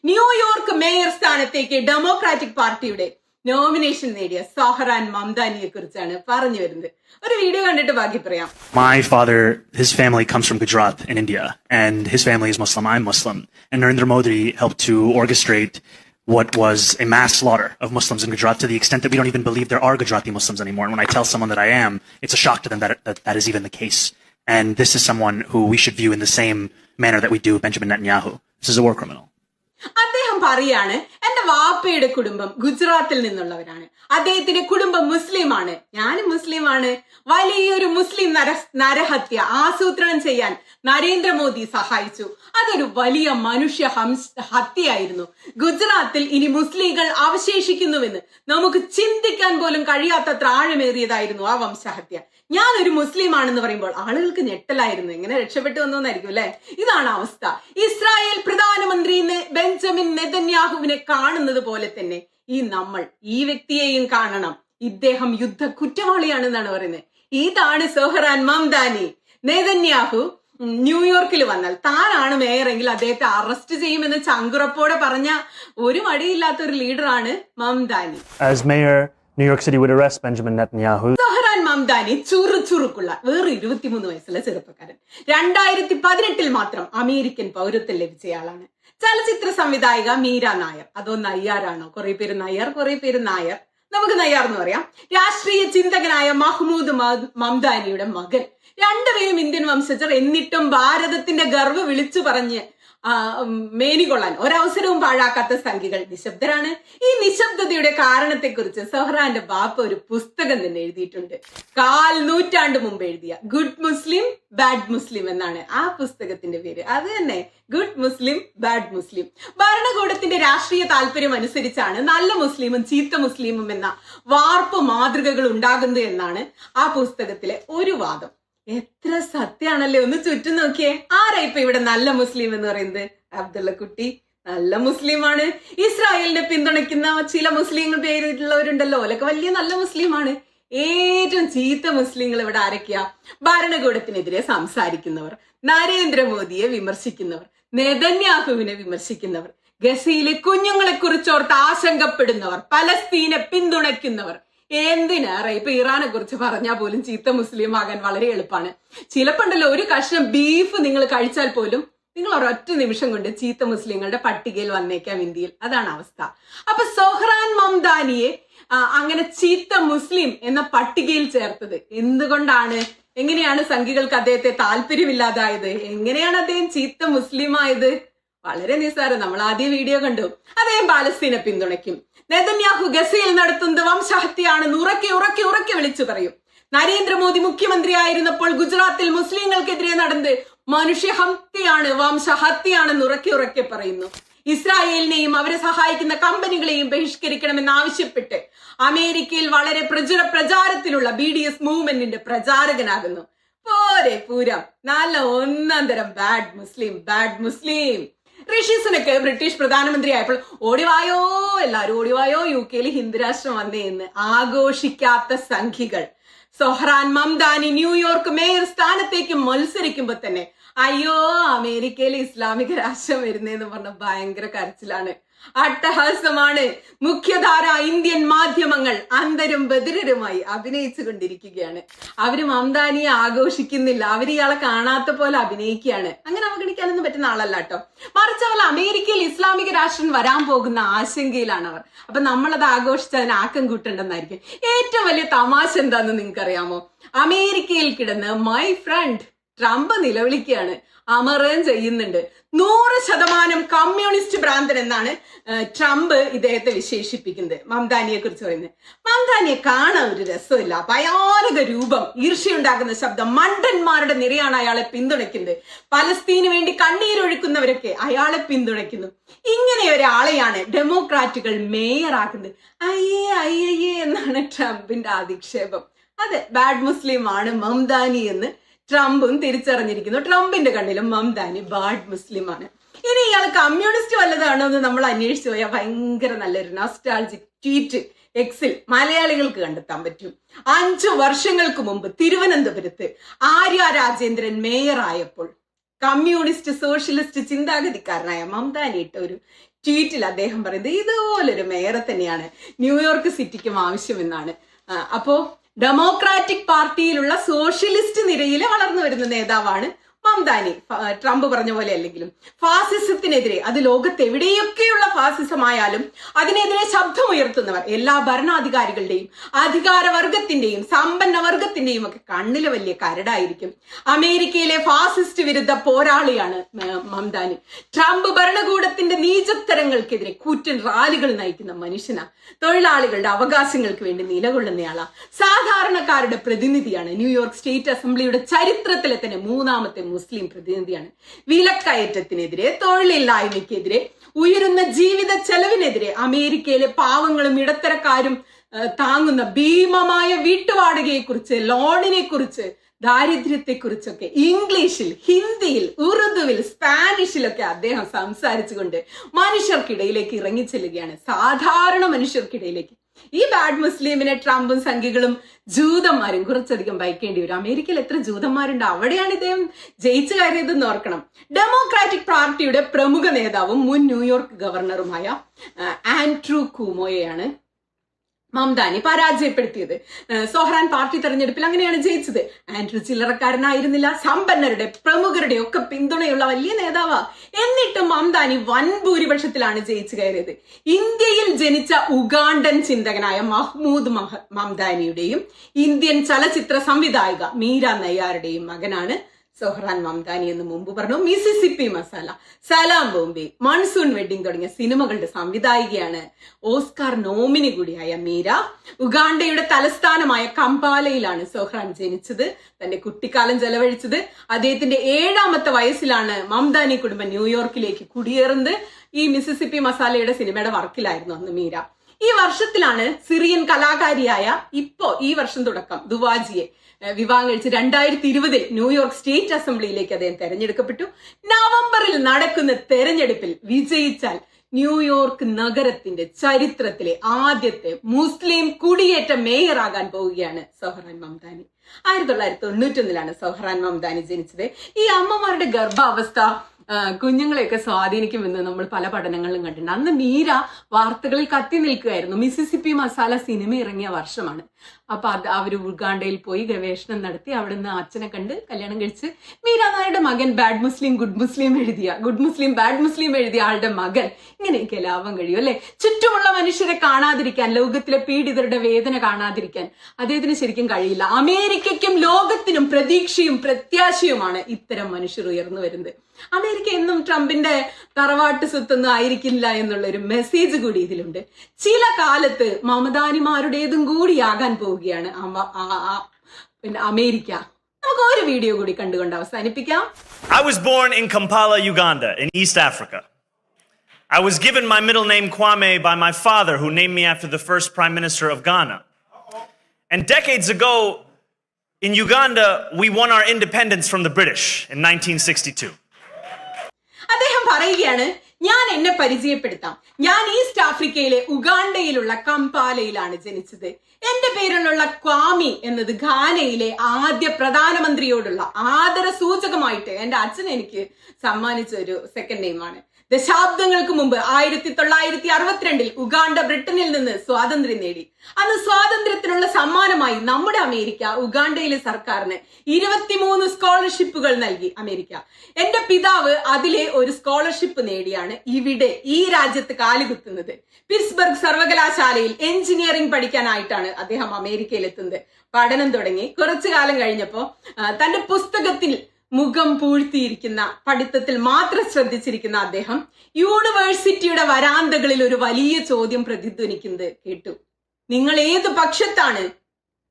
ന്യൂയോർക്ക് മേയർ സ്ഥാനത്തേക്ക് ഡെമോക്രാറ്റിക് പാർട്ടിയുടെ നോമിനേഷൻ നേടിയ സഹറാൻ മംദാനിയെ കുറിച്ചാണ് പറഞ്ഞു വരുന്നത്. ഒരു വീഡിയോ കണ്ടിട്ട് ബാക്കി പറയാം. My father, his family comes from Gujarat in India, and his family is Muslim. I'm Muslim. And Narendra Modi helped to orchestrate what was a mass slaughter of Muslims in Gujarat to the extent that we don't even believe there are Gujarati Muslims anymore. And when I tell someone that I am, it's a shock to them that is even the case. And this is someone who we should view in the same manner that we do Benjamin Netanyahu. This is a war criminal. അദ്ദേഹം പറയാണ്, എന്റെ വാപ്പയുടെ കുടുംബം ഗുജറാത്തിൽ നിന്നുള്ളവരാണ്, അദ്ദേഹത്തിന്റെ കുടുംബം മുസ്ലിമാണ്, ഞാനും മുസ്ലിമാണ്. വലിയൊരു മുസ്ലിം നരഹത്യ ആസൂത്രണം ചെയ്യാൻ നരേന്ദ്രമോദി സഹായിച്ചു. അതൊരു വലിയ മനുഷ്യ ഹത്യയായിരുന്നു. ഗുജറാത്തിൽ ഇനി മുസ്ലിങ്ങൾ അവശേഷിക്കുന്നുവെന്ന് നമുക്ക് ചിന്തിക്കാൻ പോലും കഴിയാത്തത്ര ആഴമേറിയതായിരുന്നു ആ വംശഹത്യ. ഞാൻ ഒരു മുസ്ലിം ആണെന്ന് പറയുമ്പോൾ ആളുകൾക്ക് ഞെട്ടലായിരുന്നു, എങ്ങനെ രക്ഷപ്പെട്ടു വന്നോന്നായിരിക്കും അല്ലെ? ഇതാണ് അവസ്ഥ. ഇസ്രായേൽ പ്രധാനമന്ത്രി ബെഞ്ചമിൻ നെതന്യാഹുവിനെ കാണുന്നത് പോലെ തന്നെ ഈ വ്യക്തിയെയും കാണണം. ഇദ്ദേഹം യുദ്ധ കുറ്റവാളിയാണെന്നാണ് പറയുന്നത്. ഇതാണ് സോഹറാൻ മംദാനി. നെതന്യാഹു ന്യൂയോർക്കിൽ വന്നാൽ താനാണ് മേയറെങ്കിൽ അദ്ദേഹത്തെ അറസ്റ്റ് ചെയ്യുമെന്ന് ചങ്കുറപ്പോടെ പറഞ്ഞ ഒരു മടിയില്ലാത്ത ഒരു ലീഡറാണ് Mamdani. As mayor, New York City would arrest Benjamin Netanyahu. സോഹറാൻ Mamdani ചുറുചുറുക്കുള്ള വേറെ 23 വയസ്സുള്ള ചെറുപ്പക്കാരൻ. 2018 മാത്രം അമേരിക്കൻ പൗരത്വം ലഭിച്ചയാളാണ്. ചലച്ചിത്ര സംവിധായിക മീര നായർ. അതോ നയ്യാറാണോ? കുറെ പേര് നയ്യാർ, കുറെ പേര് നായർ. നമുക്ക് നയ്യാർ എന്ന് പറയാം. രാഷ്ട്രീയ ചിന്തകനായ മഹ്മൂദ് മംദാനിയുടെ മകൻ. രണ്ടുപേരും ഇന്ത്യൻ വംശജർ. എന്നിട്ടും ഭാരതത്തിന്റെ ഗർവ് വിളിച്ചു പറഞ്ഞ് മേനികൊള്ളാൻ ഒരവസരവും പാഴാക്കാത്ത സംഖ്യകൾ നിശബ്ദരാണ്. ഈ നിശബ്ദതയുടെ കാരണത്തെക്കുറിച്ച് സൊഹ്റാന്റെ ബാപ്പ ഒരു പുസ്തകം തന്നെ എഴുതിയിട്ടുണ്ട്. 4 നൂറ്റാണ്ട് മുമ്പ് എഴുതിയ ഗുഡ് മുസ്ലിം ബാഡ് മുസ്ലിം എന്നാണ് ആ പുസ്തകത്തിന്റെ പേര്. അത് തന്നെ, ഗുഡ് മുസ്ലിം ബാഡ് മുസ്ലിം. ഭരണകൂടത്തിന്റെ രാഷ്ട്രീയ താല്പര്യം അനുസരിച്ചാണ് നല്ല മുസ്ലിമും ചീത്ത മുസ്ലിമും എന്ന വാർപ്പ് മാതൃകകൾ ഉണ്ടാകുന്നത് എന്നാണ് ആ പുസ്തകത്തിലെ ഒരു വാദം. എത്ര സത്യാണല്ലേ, ഒന്ന് ചുറ്റും നോക്കിയേ. ആരാ ഇപ്പൊ ഇവിടെ നല്ല മുസ്ലിം എന്ന് പറയുന്നത്? അബ്ദുള്ള കുട്ടി നല്ല മുസ്ലിമാണ്. ഇസ്രായേലിനെ പിന്തുണയ്ക്കുന്ന ചില മുസ്ലിങ്ങൾ പേരിലുള്ളവരുണ്ടല്ലോ, ഓലൊക്കെ വലിയ നല്ല മുസ്ലിമാണ്. ഏറ്റവും ചീത്ത മുസ്ലിങ്ങൾ ഇവിടെ ആരൊക്കെയാ? ഭരണകൂടത്തിനെതിരെ സംസാരിക്കുന്നവർ, നരേന്ദ്രമോദിയെ വിമർശിക്കുന്നവർ, നെതന്യാഹുവിനെ വിമർശിക്കുന്നവർ, ഗസയിലെ കുഞ്ഞുങ്ങളെ കുറിച്ചോർത്ത് ആശങ്കപ്പെടുന്നവർ, പലസ്തീനെ പിന്തുണയ്ക്കുന്നവർ. എന്തിനേറെ ഇപ്പൊ ഇറാനെ കുറിച്ച് പറഞ്ഞാൽ പോലും ചീത്ത മുസ്ലിം ആകാൻ വളരെ എളുപ്പമാണ്. ചിലപ്പോണ്ടല്ലോ ഒരു കഷ്ണം ബീഫ് നിങ്ങൾ കഴിച്ചാൽ പോലും നിങ്ങൾ ഒരൊറ്റ നിമിഷം കൊണ്ട് ചീത്ത മുസ്ലിങ്ങളുടെ പട്ടികയിൽ വന്നേക്കാം ഇന്ത്യയിൽ. അതാണ് അവസ്ഥ. അപ്പൊ സൊഹ്റാൻ മംദാനിയെ അങ്ങനെ ചീത്ത മുസ്ലിം എന്ന പട്ടികയിൽ ചേർത്തത് എന്തുകൊണ്ടാണ്? എങ്ങനെയാണ് സംഘികൾക്ക് അദ്ദേഹത്തെ താല്പര്യമില്ലാതായത്? എങ്ങനെയാണ് അദ്ദേഹം ചീത്ത മുസ്ലിം ആയത്? വളരെ നിസ്സാരം. നമ്മൾ ആദ്യ വീഡിയോ കണ്ടു. അദ്ദേഹം പാലസ്തീനെ പിന്തുണയ്ക്കും. നെതന്യാഹു ഗസയിൽ നടത്തുന്നത് വംശഹത്യയാണെന്ന് ഉറക്കെ വിളിച്ചു പറയും. നരേന്ദ്രമോദി മുഖ്യമന്ത്രി ആയിരുന്നപ്പോൾ ഗുജറാത്തിൽ മുസ്ലിങ്ങൾക്കെതിരെ നടന്നത് മനുഷ്യഹത്യയാണ്, വംശഹത്യയാണെന്ന് ഉറക്കെ പറയുന്നു. ഇസ്രായേലിനെയും അവരെ സഹായിക്കുന്ന കമ്പനികളെയും ബഹിഷ്കരിക്കണമെന്ന് ആവശ്യപ്പെട്ട് അമേരിക്കയിൽ വളരെ പ്രചാരത്തിലുള്ള BDS മൂവ്മെന്റിന്റെ പ്രചാരകനാകുന്നു. പോരെ പൂരം. നല്ല ഒന്നാം തരം ബാഡ് മുസ്ലിം. ഋഷി സുനക്ക് ബ്രിട്ടീഷ് പ്രധാനമന്ത്രി ആയപ്പോൾ ഓടിവായോ, എല്ലാരും ഓടിവായോ, UK ഹിന്ദുരാഷ്ട്രം വന്നേ എന്ന് ആഘോഷിക്കാത്ത സംഖികൾ. സൊഹ്റാൻ മംദാനി ന്യൂയോർക്ക് മേയർ സ്ഥാനത്തേക്ക് മത്സരിക്കുമ്പോ തന്നെ അയ്യോ അമേരിക്കയിൽ ഇസ്ലാമിക രാഷ്ട്രം വരുന്നേന്ന് പറഞ്ഞ ഭയങ്കര കരച്ചിലാണ്. അട്ടഹാസമാണ്. മുഖ്യധാര ഇന്ത്യൻ മാധ്യമങ്ങൾ അന്തരും ബദിരരുമായി അഭിനയിച്ചു കൊണ്ടിരിക്കുകയാണ്. അവര് മംദാനിയെ ആഘോഷിക്കുന്നില്ല, അവര് ഇയാളെ കാണാത്ത പോലെ അഭിനയിക്കുകയാണ്. അങ്ങനെ അവഗണിക്കാനൊന്നും പറ്റുന്ന ആളല്ല കേട്ടോ. മറിച്ച് അവർ അമേരിക്കയിൽ ഇസ്ലാമിക രാഷ്ട്രം വരാൻ പോകുന്ന ആശങ്കയിലാണ് അവർ. അപ്പൊ നമ്മളത് ആഘോഷിച്ച് അതിന് ആക്കം കൂട്ടണ്ടെന്നായിരിക്കും. ഏറ്റവും വലിയ തമാശ എന്താന്ന് നിങ്ങൾക്കറിയാമോ? അമേരിക്കയിൽ കിടന്ന് മൈ ഫ്രണ്ട് ട്രംപ് നിലവിളിക്കുകയാണ്, അമറുകയും ചെയ്യുന്നുണ്ട്. 100% കമ്മ്യൂണിസ്റ്റ് ഭ്രാന്തൻ എന്നാണ് ട്രംപ് ഇദ്ദേഹത്തെ വിശേഷിപ്പിക്കുന്നത്. മംദാനിയെ കുറിച്ച് പറയുന്നത്, മംദാനിയെ കാണാൻ ഒരു രസമില്ല. ഭയാനക രൂപം, ഈർഷ്യയുണ്ടാക്കുന്ന ശബ്ദം, മണ്ടന്മാരുടെ നിരയാണ് അയാളെ പിന്തുണയ്ക്കുന്നത്. പലസ്തീന് വേണ്ടി കണ്ണീരൊഴുക്കുന്നവരൊക്കെ അയാളെ പിന്തുണയ്ക്കുന്നു. ഇങ്ങനെ ഒരാളെയാണ് ഡെമോക്രാറ്റുകൾ മേയറാക്കുന്നത്. അയ്യേ എന്നാണ് ട്രംപിന്റെ അധിക്ഷേപം. അതെ, ബാഡ് മുസ്ലിം ആണ് മംദാനി എന്ന് ട്രംപും തിരിച്ചറിഞ്ഞിരിക്കുന്നു. ട്രംപിന്റെ കണ്ണിലും മംദാനി ബാഡ് മുസ്ലിം ആണ്. ഇനി ഇയാൾ കമ്മ്യൂണിസ്റ്റ് വല്ലതാണോ എന്ന് നമ്മൾ അന്വേഷിച്ചു പോയാൽ ഭയങ്കര നല്ലൊരു നൊസ്റ്റാൾജിക് ട്വീറ്റ് എക്സിൽ മലയാളികൾക്ക് കണ്ടെത്താൻ പറ്റും. 5 വർഷങ്ങൾക്ക് മുമ്പ് തിരുവനന്തപുരത്ത് ആര്യ രാജേന്ദ്രൻ മേയർ ആയപ്പോൾ കമ്മ്യൂണിസ്റ്റ് സോഷ്യലിസ്റ്റ് ചിന്താഗതിക്കാരനായ മംദാനി ഇട്ട ഒരു ട്വീറ്റിൽ അദ്ദേഹം പറയുന്നത് ഇതുപോലൊരു മേയറെ തന്നെയാണ് ന്യൂയോർക്ക് സിറ്റിക്കും ആവശ്യമെന്നാണ്. അപ്പോ ഡെമോക്രാറ്റിക് പാർട്ടിയിലുള്ള സോഷ്യലിസ്റ്റ് നിരയിലെ വളർന്നു വരുന്ന നേതാവാണ് മംദാനി. ട്രംപ് പറഞ്ഞ പോലെ അല്ലെങ്കിലും ഫാസിസത്തിനെതിരെ, അത് ലോകത്ത് എവിടെയൊക്കെയുള്ള ഫാസിസമായാലും അതിനെതിരെ ശബ്ദമുയർത്തുന്നവർ എല്ലാ ഭരണാധികാരികളുടെയും അധികാരവർഗത്തിന്റെയും സമ്പന്ന വർഗത്തിന്റെയും ഒക്കെ കണ്ണില് വലിയ കരടായിരിക്കും. അമേരിക്കയിലെ ഫാസിസ്റ്റ് വിരുദ്ധ പോരാളിയാണ് മംദാനി. ട്രംപ് ഭരണകൂടത്തിന്റെ നീചത്തരങ്ങൾക്കെതിരെ കൂറ്റൻ റാലികൾ നയിക്കുന്ന മനുഷ്യനാ. തൊഴിലാളികളുടെ അവകാശങ്ങൾക്ക് വേണ്ടി നിലകൊള്ളുന്നയാളാ. സാധാരണക്കാരുടെ പ്രതിനിധിയാണ്. ന്യൂയോർക്ക് സ്റ്റേറ്റ് അസംബ്ലിയുടെ ചരിത്രത്തിലെ തന്നെ 3ാമത്തെ മുസ്ലിം പ്രതിനിധിയാണ്. വിലക്കയറ്റത്തിനെതിരെ, തൊഴിലില്ലായ്മയ്ക്കെതിരെ, ഉയരുന്ന ജീവിത ചെലവിനെതിരെ, അമേരിക്കയിലെ പാവങ്ങളും ഇടത്തരക്കാരും താങ്ങുന്ന ഭീമമായ വീട്ടുവാടകയെക്കുറിച്ച്, ലോണിനെ കുറിച്ച്, ദാരിദ്ര്യത്തെക്കുറിച്ചൊക്കെ ഇംഗ്ലീഷിൽ, ഹിന്ദിയിൽ, ഉറുദുവിൽ, സ്പാനിഷിലൊക്കെ അദ്ദേഹം സംസാരിച്ചുകൊണ്ട് മനുഷ്യർക്കിടയിലേക്ക് ഇറങ്ങിച്ചെല്ലുകയാണ്. സാധാരണ മനുഷ്യർക്കിടയിലേക്ക്. ഈ ബാഡ് മുസ്ലിമിനെ ട്രംപും സംഘികളും ജൂതന്മാരും കുറച്ചധികം ഭയക്കേണ്ടി വരും. അമേരിക്കയിൽ എത്ര ജൂതന്മാരുണ്ട്, അവിടെയാണ് ഇദ്ദേഹം ജയിച്ചു കയറിയതെന്ന് ഓർക്കണം. ഡെമോക്രാറ്റിക് പാർട്ടിയുടെ പ്രമുഖ നേതാവും മുൻ ന്യൂയോർക്ക് ഗവർണറുമായ ആൻഡ്രൂ കുമോയാണ് മംദാനി പരാജയപ്പെടുത്തിയത്. സൊഹ്റാൻ പാർട്ടി തെരഞ്ഞെടുപ്പിൽ അങ്ങനെയാണ് ജയിച്ചത്. ആൻഡ്രൂ ചില്ലറക്കാരനായിരുന്നില്ല, സമ്പന്നരുടെ പ്രമുഖരുടെ ഒക്കെ പിന്തുണയുള്ള വലിയ നേതാവാ. എന്നിട്ടും മംദാനി വൻ ഭൂരിപക്ഷത്തിലാണ് ജയിച്ചു കയറിയത്. ഇന്ത്യയിൽ ജനിച്ച ഉഗാണ്ടൻ ചിന്തകനായ മഹ്മൂദ് മംദാനിയുടെയും ഇന്ത്യൻ ചലച്ചിത്ര സംവിധായിക മീര നയ്യാറുടെയും മകനാണ് സൊഹ്റാൻ മംദാനി എന്ന് മുമ്പ് പറഞ്ഞു. മിസിസിപ്പി മസാല, സലാം ബോംബെ, മൺസൂൺ വെഡിങ് തുടങ്ങിയ സിനിമകളുടെ സംവിധായികയാണ്. ഓസ്കാർ നോമിനി കൂടിയായ മീര. ഉഗാണ്ടയുടെ തലസ്ഥാനമായ കമ്പാലയിലാണ് സൊഹ്റാൻ ജനിച്ചത്. തന്റെ കുട്ടിക്കാലം ചെലവഴിച്ചത്. അദ്ദേഹത്തിന്റെ 7ാമത്തെ വയസ്സിലാണ് മംദാനി കുടുംബം ന്യൂയോർക്കിലേക്ക് കുടിയേറുന്നത്. ഈ മിസിസിപ്പി മസാലയുടെ സിനിമയുടെ വർക്കിലായിരുന്നു അന്ന് മീര. ഈ വർഷത്തിലാണ് സിറിയൻ കലാകാരിയായ ഈ വർഷം തുടക്കം ദുവാജിയെ വിവാഹം കഴിച്ച് 2020 ന്യൂയോർക്ക് സ്റ്റേറ്റ് അസംബ്ലിയിലേക്ക് അദ്ദേഹം തെരഞ്ഞെടുക്കപ്പെട്ടു. നവംബറിൽ നടക്കുന്ന തെരഞ്ഞെടുപ്പിൽ വിജയിച്ചാൽ ന്യൂയോർക്ക് നഗരത്തിന്റെ ചരിത്രത്തിലെ ആദ്യത്തെ മുസ്ലിം കുടിയേറ്റ മേയറാകാൻ പോവുകയാണ് സൊഹ്റാൻ മംദാനി. 1991 സൊഹ്റാൻ മംദാനി ജനിച്ചത്. ഈ അമ്മമാരുടെ ഗർഭാവസ്ഥ കുഞ്ഞുങ്ങളെയൊക്കെ സ്വാധീനിക്കുമെന്ന് നമ്മൾ പല പഠനങ്ങളിലും കണ്ടിട്ടുണ്ട്. അന്ന് മീര വാർത്തകളിൽ കത്തി നിൽക്കുകയായിരുന്നു. മിസിസിപ്പി മസാല സിനിമ ഇറങ്ങിയ വർഷമാണ്. അപ്പൊ അവര് ഉഗാണ്ടയിൽ പോയി ഗവേഷണം നടത്തി അവിടുന്ന് അച്ഛനെ കണ്ട് കല്യാണം കഴിച്ച് മീര നായരുടെ മകൻ ബാഡ് മുസ്ലിം ഗുഡ് മുസ്ലിം ബാഡ് മുസ്ലിം എഴുതിയ ആളുടെ മകൻ. ഇങ്ങനെയൊക്കെ ലാഭം കഴിയും അല്ലെ? ചുറ്റുമുള്ള മനുഷ്യരെ കാണാതിരിക്കാൻ, ലോകത്തിലെ പീഡിതരുടെ വേദന കാണാതിരിക്കാൻ അദ്ദേഹത്തിന് ശരിക്കും കഴിയില്ല. അമേരിക്കയ്ക്കും ലോകത്തിനും പ്രതീക്ഷയും പ്രത്യാശയുമാണ് ഇത്തരം മനുഷ്യർ ഉയർന്നു വരുന്നത്. അമേരിക്ക എന്നും ട്രംപിന്റെ തറവാട്ട് സ്വത്തൊന്നും ആയിരിക്കില്ല എന്നുള്ള ഒരു മെസ്സേജ് കൂടി ഇതിലുണ്ട്. ചില കാലത്ത് മമദാനിമാരുടേതും കൂടിയാകാൻ പോവുകയാണ് അമേരിക്ക. നമുക്ക് ഒരു വീഡിയോ കൂടി കണ്ടുകൊണ്ട് അവസാനിപ്പിക്കാം. I was born in Kampala, Uganda, in East Africa. I was given my middle name Kwame by my father, who named me after the first Prime Minister of Ghana. And decades ago, in Uganda, we won our independence from the British in 1962. അദ്ദേഹം പറയുകയാണ്, ഞാൻ എന്നെ പരിചയപ്പെടുത്താം. ഞാൻ east ആഫ്രിക്കയിലെ ഉഗാണ്ടയിലുള്ള കമ്പാലയിലാണ് ജനിച്ചത്. എന്റെ പേരിലുള്ള ക്വാമി എന്നത് ഘാനയിലെ ആദ്യ പ്രധാനമന്ത്രിയോടുള്ള ആദര സൂചകമായിട്ട് എന്റെ അച്ഛൻ എനിക്ക് സമ്മാനിച്ച ഒരു സെക്കൻഡ് നെയിമാണ്. ദശാബ്ദങ്ങൾക്ക് മുമ്പ് 1962 ഉഗാണ്ട ബ്രിട്ടനിൽ നിന്ന് സ്വാതന്ത്ര്യം നേടി. അന്ന് സ്വാതന്ത്ര്യത്തിനുള്ള സമ്മാനമായി നമ്മുടെ അമേരിക്ക ഉഗാണ്ടയിലെ സർക്കാരിന് 23 സ്കോളർഷിപ്പുകൾ നൽകി അമേരിക്ക. എന്റെ പിതാവ് അതിലെ ഒരു സ്കോളർഷിപ്പ് നേടിയാണ് ഇവിടെ ഈ രാജ്യത്ത് കാലുകുത്തുന്നത്. പിറ്റ്സ്ബർഗ് സർവകലാശാലയിൽ എഞ്ചിനീയറിംഗ് പഠിക്കാനായിട്ടാണ് അദ്ദേഹം അമേരിക്കയിലെത്തുന്നത്. പഠനം തുടങ്ങി കുറച്ചു കാലം കഴിഞ്ഞപ്പോ തന്റെ പുസ്തകത്തിൽ മുഖം പൂഴ്ത്തിയിരിക്കുന്ന, പഠിത്തത്തിൽ മാത്രം ശ്രദ്ധിച്ചിരിക്കുന്ന അദ്ദേഹം യൂണിവേഴ്സിറ്റിയുടെ വരാന്തകളിൽ ഒരു വലിയ ചോദ്യം പ്രതിധ്വനിക്കുന്നത് കേട്ടു. നിങ്ങൾ ഏത് പക്ഷത്താണ്?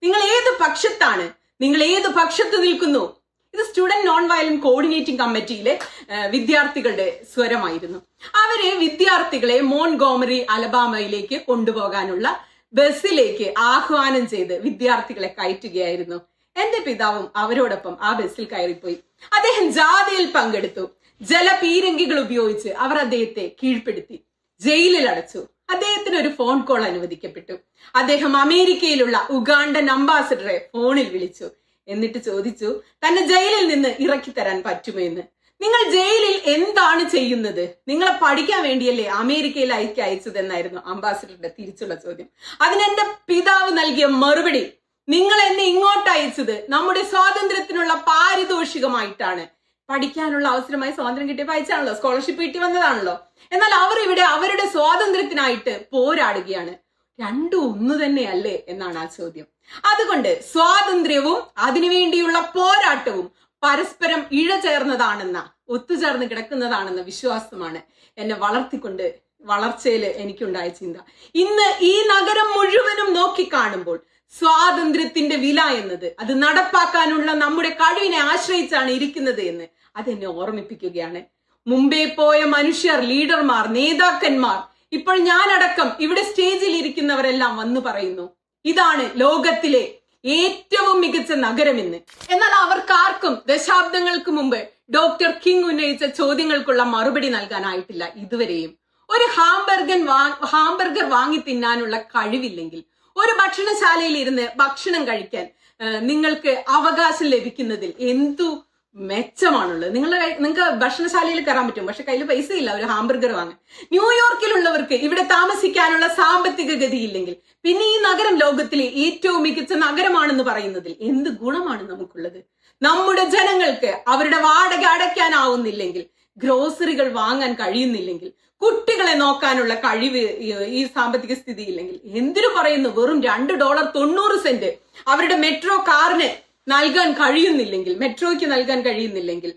നിങ്ങൾ ഏത് പക്ഷത്ത് നിൽക്കുന്നു? ഇത് സ്റ്റുഡന്റ് നോൺ വയലന്റ് കോർഡിനേറ്റിംഗ് കമ്മിറ്റിയിലെ വിദ്യാർത്ഥികളുടെ സ്വരമായിരുന്നു. അവര് വിദ്യാർത്ഥികളെ മോൺഗോമറി അലബാമയിലേക്ക് കൊണ്ടുപോകാനുള്ള ബസ്സിലേക്ക് ആഹ്വാനം ചെയ്ത് വിദ്യാർത്ഥികളെ കയറ്റുകയായിരുന്നു. എന്റെ പിതാവും അവരോടൊപ്പം ആ ബസ്സിൽ കയറിപ്പോയി. അദ്ദേഹം ജാഥയിൽ പങ്കെടുത്തു. ജലപീരങ്കികൾ ഉപയോഗിച്ച് അവർ അദ്ദേഹത്തെ കീഴ്പ്പെടുത്തി, ജയിലിൽ അടച്ചു. അദ്ദേഹത്തിന് ഒരു ഫോൺ കോൾ അനുവദിക്കപ്പെട്ടു. അദ്ദേഹം അമേരിക്കയിലുള്ള ഉഗാണ്ടൻ അംബാസഡറെ ഫോണിൽ വിളിച്ചു. എന്നിട്ട് ചോദിച്ചു, തന്നെ ജയിലിൽ നിന്ന് ഇറക്കി തരാൻ പറ്റുമോ എന്ന്. നിങ്ങൾ ജയിലിൽ എന്താണ് ചെയ്യുന്നത്? നിങ്ങളെ പഠിക്കാൻ വേണ്ടിയല്ലേ അമേരിക്കയിൽ അയച്ചതെന്നായിരുന്നു അംബാസഡറുടെ തിരിച്ചുള്ള ചോദ്യം. അതിനെന്റെ പിതാവ് നൽകിയ മറുപടി, നിങ്ങൾ എന്നെ ഇങ്ങോട്ട് അയച്ചത് നമ്മുടെ സ്വാതന്ത്ര്യത്തിനുള്ള പാരിതോഷികമായിട്ടാണ്. പഠിക്കാനുള്ള അവസരമായി സ്വാതന്ത്ര്യം കിട്ടിയപ്പോൾ അയച്ചാണല്ലോ, സ്കോളർഷിപ്പ് കിട്ടി വന്നതാണല്ലോ. എന്നാൽ അവർ ഇവിടെ അവരുടെ സ്വാതന്ത്ര്യത്തിനായിട്ട് പോരാടുകയാണ്. രണ്ടും ഒന്ന് തന്നെയല്ലേ എന്നാണ് ആ ചോദ്യം. അതുകൊണ്ട് സ്വാതന്ത്ര്യവും അതിനുവേണ്ടിയുള്ള പോരാട്ടവും പരസ്പരം ഇഴചേർന്നതാണെന്ന, ഒത്തുചേർന്ന് കിടക്കുന്നതാണെന്ന വിശ്വാസമാണ് എന്നെ വളർച്ചയിൽ എനിക്കുണ്ടായ ചിന്ത. ഇന്ന് ഈ നഗരം മുഴുവനും നോക്കിക്കാണുമ്പോൾ സ്വാതന്ത്ര്യത്തിന്റെ വില എന്നത് അത് നടപ്പാക്കാനുള്ള നമ്മുടെ കഴിവിനെ ആശ്രയിച്ചാണ് ഇരിക്കുന്നത് എന്ന് അതെന്നെ ഓർമ്മിപ്പിക്കുകയാണ്. മുമ്പേ പോയ മനുഷ്യർ, ലീഡർമാർ, നേതാക്കന്മാർ, ഇപ്പോൾ ഞാനടക്കം ഇവിടെ സ്റ്റേജിൽ ഇരിക്കുന്നവരെല്ലാം വന്നു പറയുന്നു, ഇതാണ് ലോകത്തിലെ ഏറ്റവും മികച്ച നഗരമെന്ന്. എന്നാൽ അവർക്കാർക്കും ദശാബ്ദങ്ങൾക്ക് മുമ്പ് ഡോക്ടർ കിങ് ഉന്നയിച്ച ചോദ്യങ്ങൾക്കുള്ള മറുപടി നൽകാനായിട്ടില്ല ഇതുവരെയും. ഒരു ഹാംബർഗർ വാങ്ങി തിന്നാനുള്ള കഴിവില്ലെങ്കിൽ, ഒരു ഭക്ഷണശാലയിൽ ഇരുന്ന് ഭക്ഷണം കഴിക്കാൻ നിങ്ങൾക്ക് അവകാശം ലഭിക്കുന്നതിൽ എന്തു മെച്ചമാണുള്ളത്. നിങ്ങൾക്ക് ഭക്ഷണശാലയിൽ കയറാൻ പറ്റും, പക്ഷെ കയ്യിൽ പൈസ ഇല്ല ഒരു ഹാംബർഗർ വാങ്ങാൻ. ന്യൂയോർക്കിലുള്ളവർക്ക് ഇവിടെ താമസിക്കാനുള്ള സാമ്പത്തിക ഗതിയില്ലെങ്കിൽ പിന്നെ ഈ നഗരം ലോകത്തിലെ ഏറ്റവും മികച്ച നഗരമാണെന്ന് പറയുന്നതിൽ എന്ത് ഗുണമാണ് നമുക്കുള്ളത്? നമ്മുടെ ജനങ്ങൾക്ക് അവരുടെ വാടക അടയ്ക്കാനാവുന്നില്ലെങ്കിൽ, ഗ്രോസറികൾ വാങ്ങാൻ കഴിയുന്നില്ലെങ്കിൽ, കുട്ടികളെ നോക്കാനുള്ള കഴിവ് ഈ സാമ്പത്തിക സ്ഥിതി ഇല്ലെങ്കിൽ, എന്തിനു പറയുന്നു വെറും $2.90 അവരുടെ മെട്രോ കാറിന് നൽകാൻ കഴിയുന്നില്ലെങ്കിൽ, മെട്രോയ്ക്ക് നൽകാൻ കഴിയുന്നില്ലെങ്കിൽ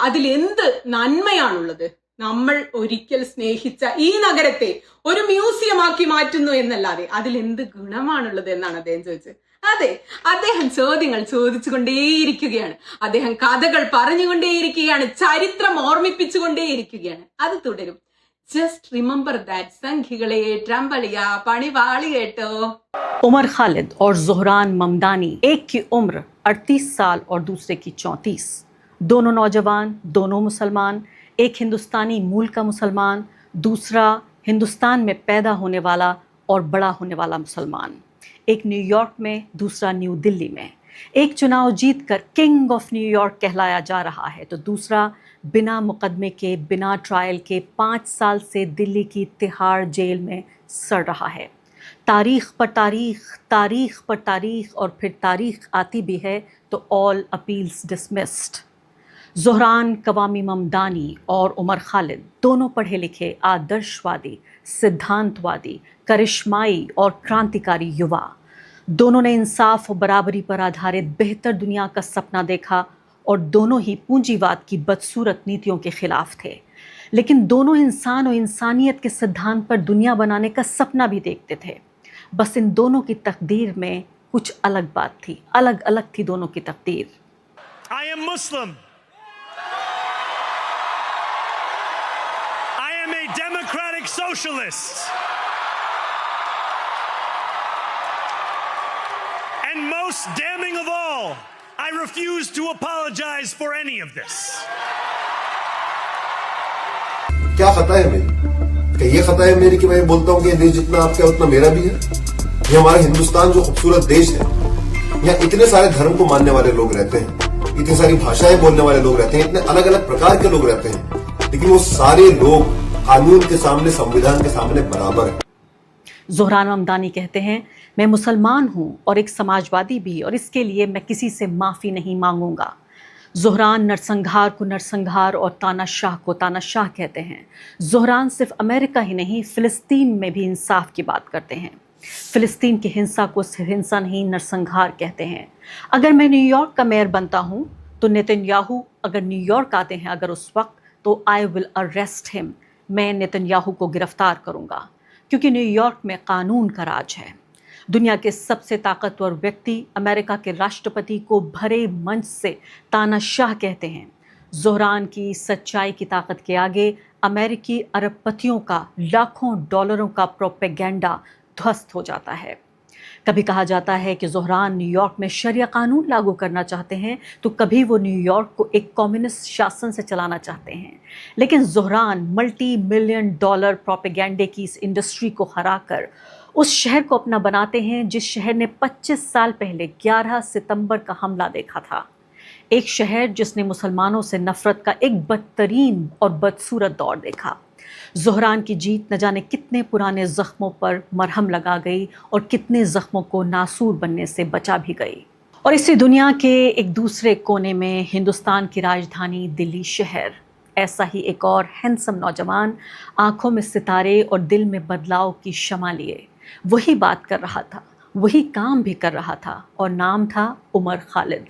അതിൽ എന്ത് നന്മയാണുള്ളത്? നമ്മൾ ഒരിക്കൽ സ്നേഹിച്ച ഈ നഗരത്തെ ഒരു മ്യൂസിയമാക്കി മാറ്റുന്നു എന്നല്ലാതെ അതിൽ എന്ത് ഗുണമാണുള്ളത് എന്നാണ് അദ്ദേഹം ചോദിച്ചത്. അതെ, അദ്ദേഹം ചോദ്യങ്ങൾ ചോദിച്ചുകൊണ്ടേയിരിക്കുകയാണ്, അദ്ദേഹം കഥകൾ പറഞ്ഞുകൊണ്ടേയിരിക്കുകയാണ്, ചരിത്രം ഓർമ്മിപ്പിച്ചുകൊണ്ടേയിരിക്കുകയാണ്. അത് തുടരും. Just remember that. സംഖ്യകളെ ട്രംബളിയ പണിവാളി കേട്ടോ. उमर खालिद और ज़ोहरान ममदानी, एक की उम्र 38 साल और दूसरे की 34। दोनों नौजवान, दोनों मुसलमान। एक हिंदुस्तानी मूल का मुसलमान, दूसरा हिंदुस्तान में पैदा होने वाला और बड़ा होने वाला मुसलमान। एक न्यूयॉर्क में, दूसरा न्यू दिल्ली में। एक चुनाव जीतकर किंग ऑफ न्यूयॉर्क कहलाया जा रहा है तो दूसरा बिना मुकदमे के, बिना ट्रायल के 5 साल से दिल्ली की तिहाड़ जेल में सड़ रहा है। तारीख पर तारीख, तारीख पर तारीख और फिर तारीख आती भी है तो all appeals dismissed. Zohran Kwame Mamdani और उमर खालिद दोनों पढ़े लिखे, आदर्शवादी, सिद्धांतवादी, करिश्माई और क्रांतिकारी युवा। दोनों ने इंसाफ और बराबरी पर आधारित बेहतर दुनिया का सपना देखा और दोनों ही पूंजीवाद की बदसूरत नीतियों के खिलाफ थे। लेकिन दोनों इंसान और इंसानियत के सिद्धांत पर दुनिया बनाने का सपना भी देखते थे। बस इन दोनों की तकदीर में कुछ अलग बात थी, अलग अलग थी दोनों की तकदीर। I am Muslim. I am a democratic socialist. And most damning of all, I refuse to apologize for any of this. क्या खता है मेरी? क्या ये खता है मेरी कि मैं बोलता हूं कि ये देश जितना आपका उतना मेरा भी है? ये हमारा हिंदुस्तान जो खूबसूरत देश है, यहाँ इतने सारे धर्म को मानने वाले लोग रहते हैं, इतनी सारी भाषाएं बोलने वाले लोग रहते हैं, इतने अलग अलग प्रकार के लोग रहते हैं, लेकिन वो सारे लोग कानून के सामने, संविधान के सामने बराबर है। ज़ोहरान ममदानी कहते हैं, मैं मुसलमान हूँ और एक समाजवादी भी, और इसके लिए मैं किसी से माफ़ी नहीं मांगूंगा। ज़ोहरान नरसंहार को नरसंहार और तानाशाह को तानाशाह कहते हैं। ज़ोहरान सिर्फ अमेरिका ही नहीं, फ़िलिस्तीन में भी इंसाफ की बात करते हैं। फ़िलिस्तीन की हिंसा को सिर्फ हिंसा नहीं, नरसंहार कहते हैं। अगर मैं न्यूयॉर्क का मेयर बनता हूँ तो नेतन्याहू अगर न्यूयॉर्क आते हैं अगर उस वक्त, तो आई विल अरेस्ट हिम। मैं नेतन्याहू को गिरफ्तार करूँगा, क्योंकि न्यूयॉर्क में कानून का राज है। दुनिया के सबसे ताकतवर व्यक्ति अमेरिका के राष्ट्रपति को भरे मंच से तानाशाह कहते हैं। ज़ोहरान की सच्चाई की ताकत के आगे अमेरिकी अरबपतियों का लाखों डॉलरों का प्रोपेगेंडा ध्वस्त हो जाता है। कभी कहा जाता है कि ज़ोहरान न्यूयॉर्क में शरिया कानून लागू करना चाहते हैं, तो कभी वो न्यूयॉर्क को एक कम्युनिस्ट शासन से चलाना चाहते हैं। लेकिन ज़ोहरान $multi-million प्रोपेगेंडे की इस इंडस्ट्री को हराकर उस शहर को अपना बनाते हैं जिस शहर ने 25 साल पहले 11 सितंबर का हमला देखा था। एक शहर जिसने मुसलमानों से नफरत का एक बदतरीन और बदसूरत दौर देखा। ज़ोहरान की जीत न जाने कितने पुराने ज़ख्मों पर मरहम लगा गई और कितने ज़ख्मों को नासूर बनने से बचा भी गई। और इसी दुनिया के एक दूसरे कोने में हिंदुस्तान की राजधानी दिल्ली शहर, ऐसा ही एक और हैंडसम नौजवान आँखों में सितारे और दिल में बदलाव की शमा लिए वही बात कर रहा था, वही काम भी कर रहा था, और नाम था उमर खालिद।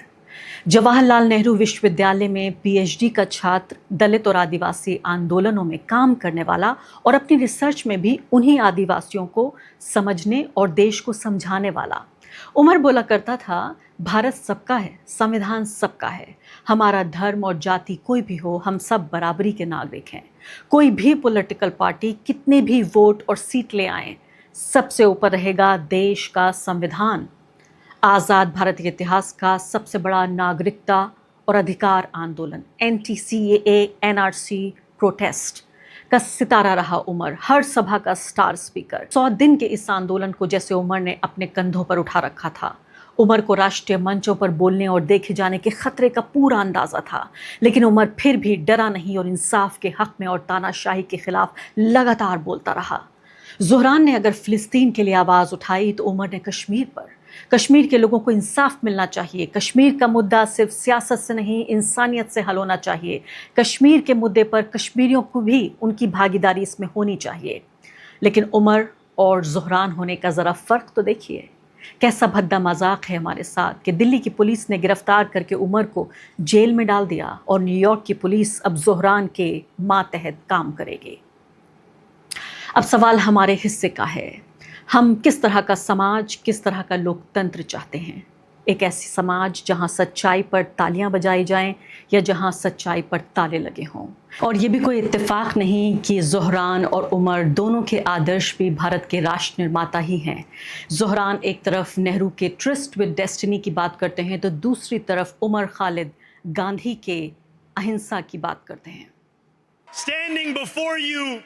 जवाहरलाल नेहरू विश्वविद्यालय में पीएचडी का छात्र, दलित और आदिवासी आंदोलनों में काम करने वाला और अपनी रिसर्च में भी उन्हीं आदिवासियों को समझने और देश को समझाने वाला। उमर बोला करता था, भारत सबका है, संविधान सबका है, हमारा धर्म और जाति कोई भी हो, हम सब बराबरी के नागरिक हैं। कोई भी पॉलिटिकल पार्टी कितने भी वोट और सीट ले आए, सबसे ऊपर रहेगा देश का संविधान। आज़ाद भारत के इतिहास का सबसे बड़ा नागरिकता और अधिकार आंदोलन NTCAA NRC प्रोटेस्ट का सितारा रहा उमर, हर सभा का स्टार स्पीकर। 100 दिन के इस आंदोलन को जैसे उमर ने अपने कंधों पर उठा रखा था। उमर को राष्ट्रीय मंचों पर बोलने और देखे जाने के खतरे का पूरा अंदाजा था, लेकिन उमर फिर भी डरा नहीं और इंसाफ के हक में और तानाशाही के खिलाफ लगातार बोलता रहा। ज़ुहरान ने अगर फ़िलिस्तीन के लिए आवाज़ उठाई तो उमर ने कश्मीर पर। कश्मीर के लोगों को इंसाफ मिलना चाहिए। कश्मीर का मुद्दा सिर्फ सियासत से नहीं, इंसानियत से हल होना चाहिए। कश्मीर के मुद्दे पर कश्मीरियों को भी उनकी भागीदारी इसमें होनी चाहिए। लेकिन उमर और ज़ुहरान होने का ज़रा फ़र्क तो देखिए। कैसा भद्दा मजाक है हमारे साथ कि दिल्ली की पुलिस ने गिरफ्तार करके उमर को जेल में डाल दिया और न्यूयॉर्क की पुलिस अब ज़ुहरान के मातहत काम करेगी। अब सवाल हमारे हिस्से का है। हम किस तरह का समाज, किस तरह का लोकतंत्र चाहते हैं? एक ऐसी समाज जहां सच्चाई पर तालियां बजाई जाएं या जहां सच्चाई पर ताले लगे हों। और ये भी कोई इत्तेफाक नहीं कि ज़ुहरान और उमर दोनों के आदर्श भी भारत के राष्ट्र निर्माता ही हैं। ज़ुहरान एक तरफ नेहरू के ट्रिस्ट विद डेस्टिनी की बात करते हैं तो दूसरी तरफ उमर खालिद गांधी के अहिंसा की बात करते हैं। Standing before you,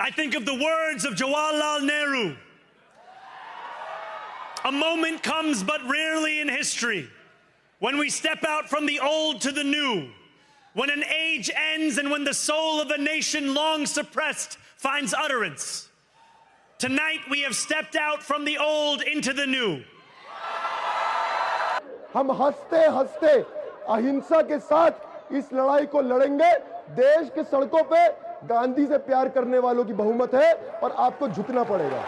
I think of the words of Jawaharlal Nehru. A moment comes but rarely in history when we step out from the old to the new, when an age ends and when the soul of a nation long suppressed finds utterance. Tonight we have stepped out from the old into the new. हम हंसते हंसते अहिंसा के साथ इस लड़ाई को लड़ेंगे। देश के सड़कों पे गांधी से प्यार करने वालों की बहुमत है और आपको झुकना पड़ेगा।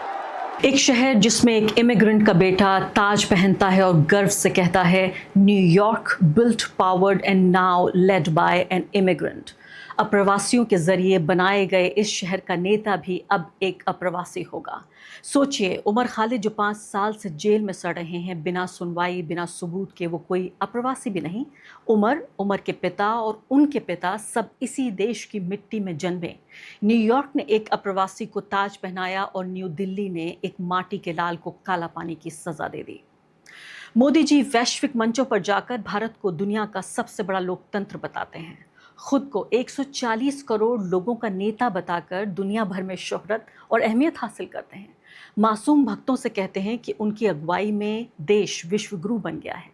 एक शहर जिसमें एक इमिग्रेंट का बेटा ताज पहनता है और गर्व से कहता है New York built, powered and now led by an immigrant. अप्रवासियों के जरिए बनाए गए इस शहर का नेता भी अब एक अप्रवासी होगा। सोचिए, उमर खालिद जो 5 साल से जेल में सड़ रहे हैं बिना सुनवाई, बिना सबूत के, वो कोई अप्रवासी भी नहीं। उमर के पिता और उनके पिता सब इसी देश की मिट्टी में जन्मे। न्यूयॉर्क ने एक अप्रवासी को ताज पहनाया और न्यू दिल्ली ने एक माटी के लाल को काला पानी की सजा दे दी। मोदी जी वैश्विक मंचों पर जाकर भारत को दुनिया का सबसे बड़ा लोकतंत्र बताते हैं। खुद को 140 करोड़ लोगों का नेता बताकर दुनिया भर में शोहरत और अहमियत हासिल करते हैं। मासूम भक्तों से कहते हैं कि उनकी अगुवाई में देश विश्वगुरु बन गया है।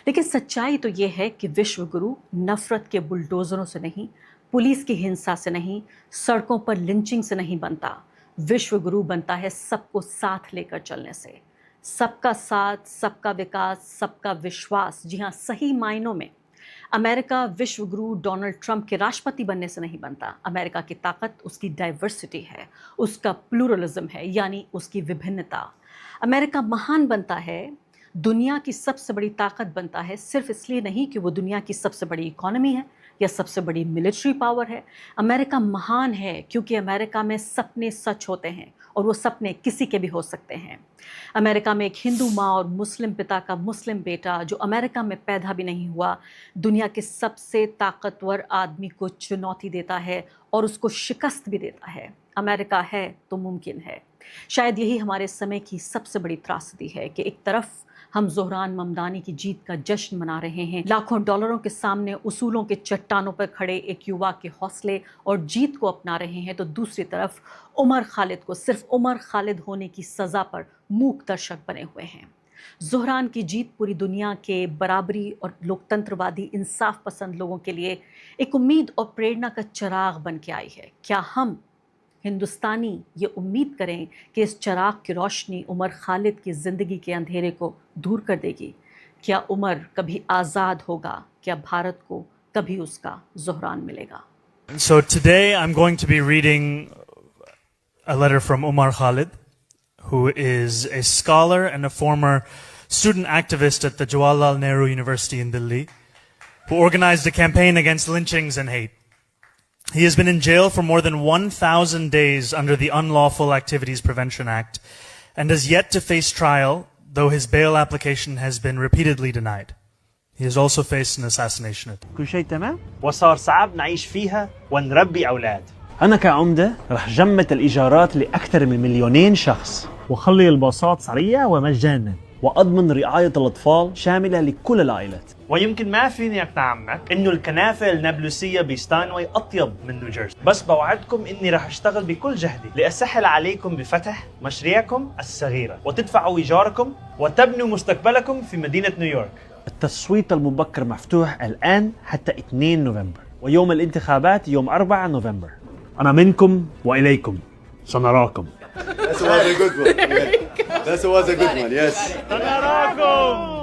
लेकिन सच्चाई तो ये है कि विश्वगुरु नफरत के बुलडोजरों से नहीं, पुलिस की हिंसा से नहीं, सड़कों पर लिंचिंग से नहीं बनता। विश्वगुरु बनता है सबको साथ लेकर चलने से। सबका साथ, सबका विकास, सबका विश्वास। जी हाँ, सही मायनों में अमेरिका विश्वगुरु डोनाल्ड ट्रंप के राष्ट्रपति बनने से नहीं बनता। अमेरिका की ताकत उसकी डाइवर्सिटी है, उसका प्लूरलिज्म है, यानी उसकी विभिन्नता। अमेरिका महान बनता है, दुनिया की सबसे बड़ी ताकत बनता है सिर्फ इसलिए नहीं कि वो दुनिया की सबसे बड़ी इकोनॉमी है या सबसे बड़ी मिलिट्री पावर है। अमेरिका महान है क्योंकि अमेरिका में सपने सच होते हैं और वो सपने किसी के भी हो सकते हैं। अमेरिका में एक हिंदू माँ और मुस्लिम पिता का मुस्लिम बेटा जो अमेरिका में पैदा भी नहीं हुआ, दुनिया के सबसे ताकतवर आदमी को चुनौती देता है और उसको शिकस्त भी देता है। अमेरिका है तो मुमकिन है। शायद यही हमारे समय की सबसे बड़ी त्रासदी है कि एक तरफ हम ज़ुहरान ममदानी की जीत का जश्न मना रहे हैं, लाखों डॉलरों के सामने उसूलों के चट्टानों पर खड़े एक युवा के हौसले और जीत को अपना रहे हैं, तो दूसरी तरफ उमर खालिद को सिर्फ उमर खालिद होने की सज़ा पर मूक दर्शक बने हुए हैं। ज़ुहरान की जीत पूरी दुनिया के बराबरी और लोकतंत्रवादी इंसाफ पसंद लोगों के लिए एक उम्मीद और प्रेरणा का चिराग बन के आई है। क्या हम हिंदुस्तानी ये उम्मीद करें कि इस चिराग की रोशनी उमर खालिद की ज़िंदगी के अंधेरे को दूर कर देगी? क्या उमर कभी आज़ाद होगा? क्या भारत को कभी उसका ज़ुहरान मिलेगा? So today I'm going to be reading a letter from Umar Khalid, who is a scholar and a former student activist at the Jawaharlal Nehru University in Delhi, who organized a campaign against lynchings and hate. He has been in jail for more than 1,000 days under the Unlawful Activities Prevention Act and has yet to face trial, though his bail application has been repeatedly denied. He has also faced an assassination attempt. كل شيء تمام وصار صعب نعيش فيها ونربي أولاد. أنا كعمدة رح جمد الإيجارات لأكثر من 2,000,000 شخص وخلي الباصات سريع ومجانا. وأضمن رعاية الأطفال شاملة لكل العائلات. ويمكن ما فيني أقنعك إنه الكنافة النابلسية بستاينوي أطيب من نيوجيرسي، بس بوعدكم إني راح أشتغل بكل جهدي لأسهل عليكم بفتح مشاريعكم الصغيرة وتدفعوا إيجاركم وتبنوا مستقبلكم في مدينة نيويورك. التصويت المبكر مفتوح الآن حتى 2 نوفمبر، ويوم الانتخابات يوم 4 نوفمبر. أنا منكم وإليكم، سنراكم. That was a good one. That was a good one. Yes. سنراكم.